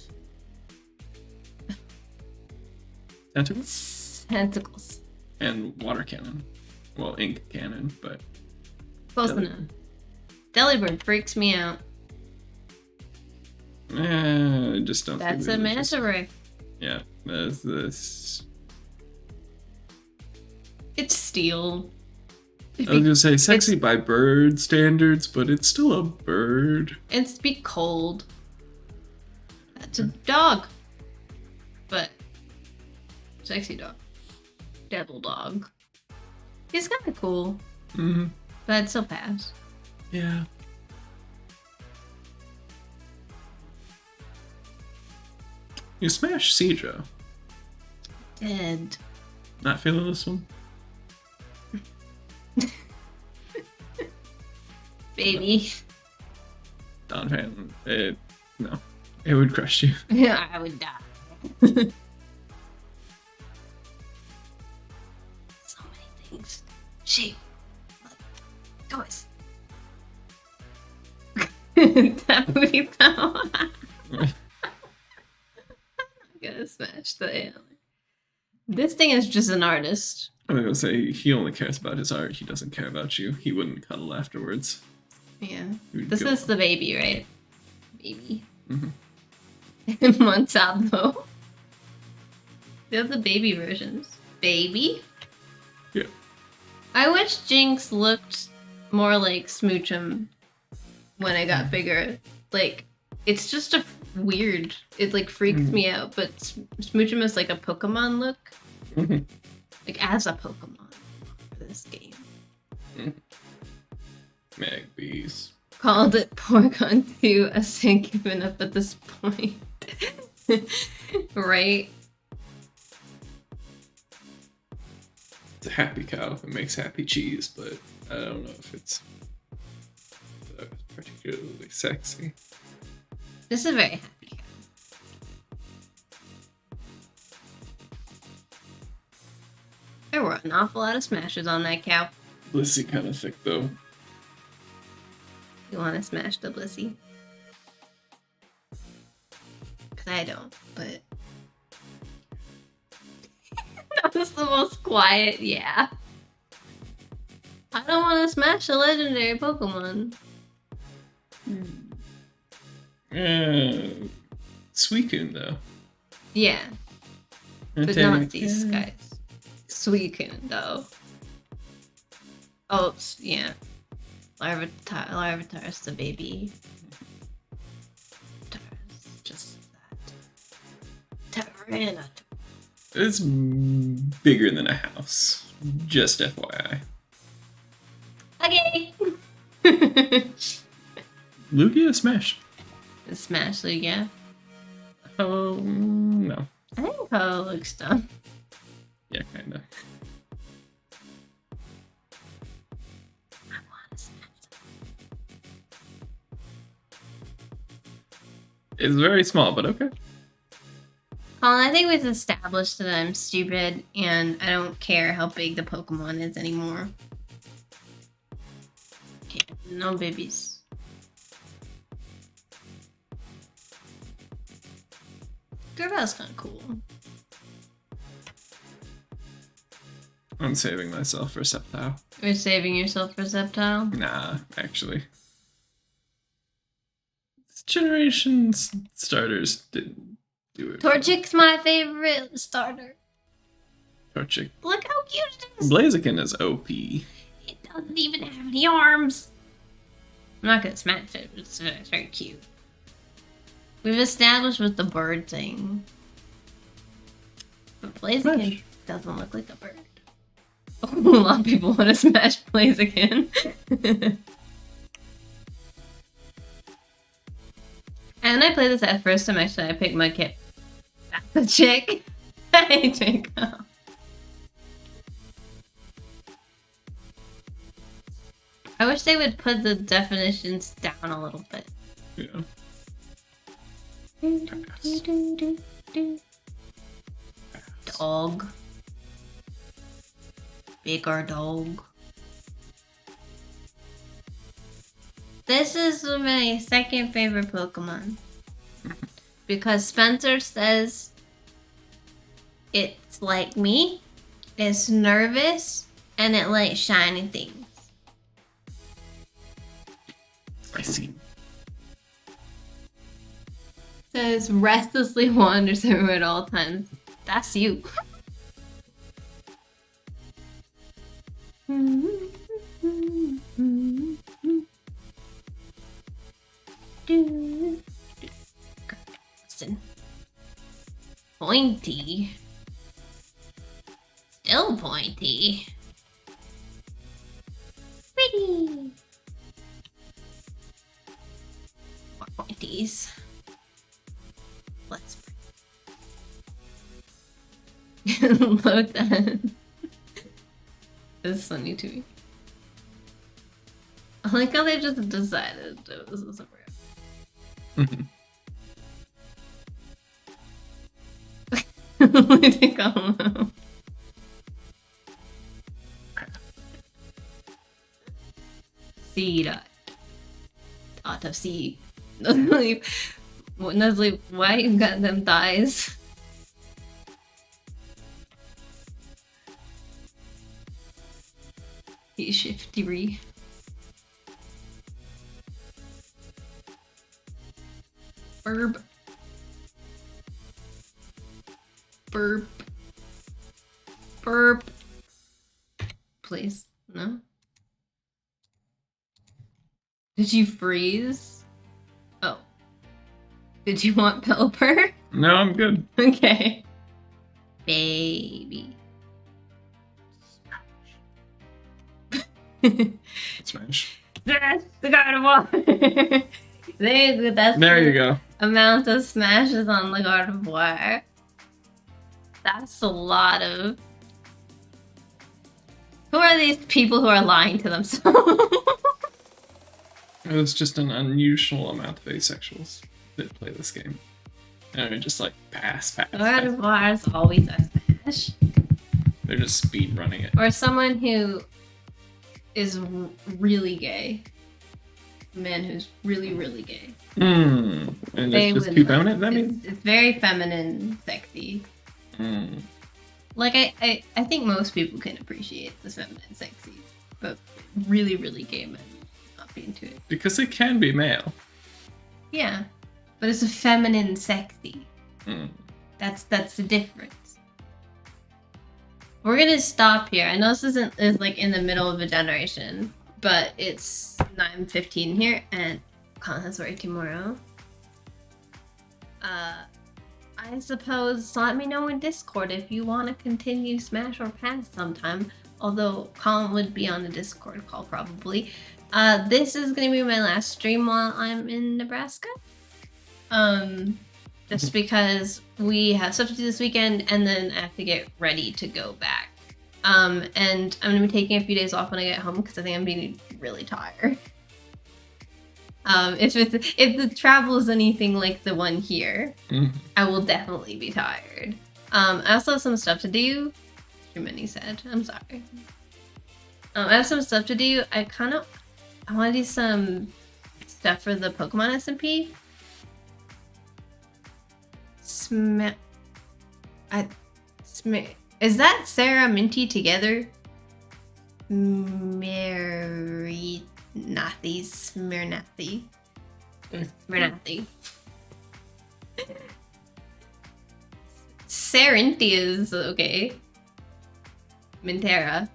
Tentacles? Tentacles. And water cannon. Well, ink cannon, but... Close enough. Delibird freaks me out. I just don't That's think a we just- manta ray. Yeah, there's this... It's steel. I was gonna say sexy by bird standards, but it's still a bird. It's to be cold. That's a dog. But sexy dog. Devil dog. He's kind of cool. Mm-hmm. But I'd still pass. Yeah. You smash Seadra. Dead. Not feeling this one? Baby. Non-fan. No. It would crush you. Yeah, I would die. So many things. She. Guys. That booty though. I'm gonna smash the antler. This thing is just an artist. I was gonna say he only cares about his art. He doesn't care about you. He wouldn't cuddle afterwards. Yeah. He would This go- is the baby, right? Baby. Mhm. Montalvo. They have the baby versions. Baby? Yeah. I wish Jinx looked more like Smoochum when I got bigger. Like, it's just a weird. It like freaks me out. But Smoochum is like a Pokemon look. Mhm. Like as a Pokemon for this game. Magpies. called it Porygon 2 a sin given up at this point. Right? It's a happy cow. It makes happy cheese, but I don't know if it's particularly sexy. This is a very happy cow. There were an awful lot of smashes on that cow. Blissey kind of thick though. You want to smash the Blissey? Because I don't, but... That was the most quiet, yeah. I don't want to smash a legendary Pokemon. Suicune though. Yeah, but Okay. not these guys. Suicune, though. Oh, yeah. Larvitar's the baby. Larvitar's just that. Tyranitar. It's bigger than a house. Just FYI. Okay! Lugia Smash. Smash Lugia. No. I think Ho looks dumb. Yeah, kinda. I want to smash them. It's very small, but okay. Colin, I think we've established that I'm stupid and I don't care how big the Pokemon is anymore. Okay, no babies. Gravell's kind of cool. I'm saving myself for Sceptile. You're saving yourself for Sceptile? Nah, actually. This generation's starters didn't do it. Torchic's my favorite starter. Torchic. Look how cute it is. Blaziken is OP. It doesn't even have any arms. I'm not gonna smash it, but it's very cute. We've established with the bird thing. But Blaziken Smash. doesn't look like a bird. A lot of people want to smash Blaziken. And I played this at first time actually. I picked my kit. That's a chick. Hey, Jacob. I wish they would put the definitions down a little bit. Yeah. Dog. Bigger dog. This is my second favorite Pokemon. Because Spencer says it's like me, it's nervous, and it likes shiny things. I see. Says restlessly wanders everywhere at all times. That's you. Listen. Pointy. Still pointy. Pretty. More pointies. Let's load that. It's funny to me. I like how they just decided it was a rip. They come out. C dot of C. Nuzleaf, why you got them thighs? He's shifty. Burp. Burp. Burp. Please. No? Did you freeze? Oh. Did you want Pelipper? No, I'm good. Okay. Baby. Smash. Yes, the God of War. That's There you go. amount of smashes on the God of War. That's a lot of. Who are these people who are lying to themselves? It was just an unusual amount of asexuals that play this game. And they're just like pass. God of War is always a smash. They're just speed running it. Or someone who is really gay. A man who's really, really gay. And They it's just would too love- feminine, that means? It's very feminine, sexy. Like, I think most people can appreciate the feminine, sexy. But really, really gay men not be into it. Because it can be male. Yeah. But it's a feminine, sexy. That's the difference. We're gonna stop here. I know this is like in the middle of a generation, but it's 9:15 here, and Colin has work tomorrow. I suppose let me know in Discord if you want to continue Smash or Pass sometime. Although Colin would be on the Discord call probably. This is gonna be my last stream while I'm in Nebraska. Just because we have stuff to do this weekend, and then I have to get ready to go back. And I'm gonna be taking a few days off when I get home because I think I'm being really tired. If the travel is anything like the one here, I will definitely be tired. I also have some stuff to do. Too many said. I'm sorry. I have some stuff to do. I want to do some stuff for the Pokemon SMP. Is that Sarah Minty together? Smirnathi. Sarinthi is okay. Mintera.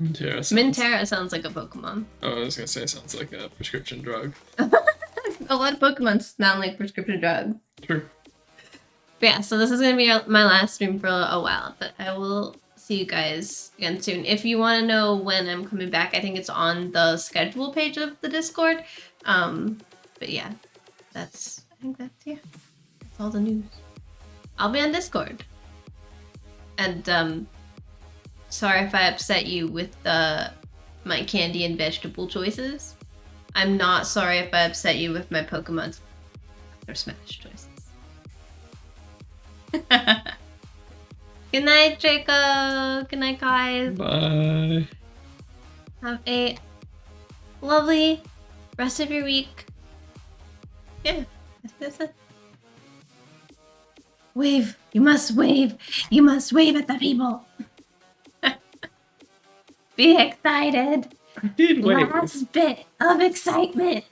Mintera sounds like a Pokemon. Oh, I was gonna say it sounds like a prescription drug. A lot of Pokemon sound like prescription drugs. True. But yeah, so this is going to be my last stream for a while, but I will see you guys again soon. If you want to know when I'm coming back, I think it's on the schedule page of the Discord. But yeah, I think that's all the news. I'll be on Discord. And sorry if I upset you with my candy and vegetable choices. I'm not sorry if I upset you with my Pokemon or Smash choices. Good night, Draco. Good night, guys. Bye. Have a lovely rest of your week. Yeah, that's it. Wave. You must wave. You must wave at the people. Be excited. I did wait. Last bit of excitement.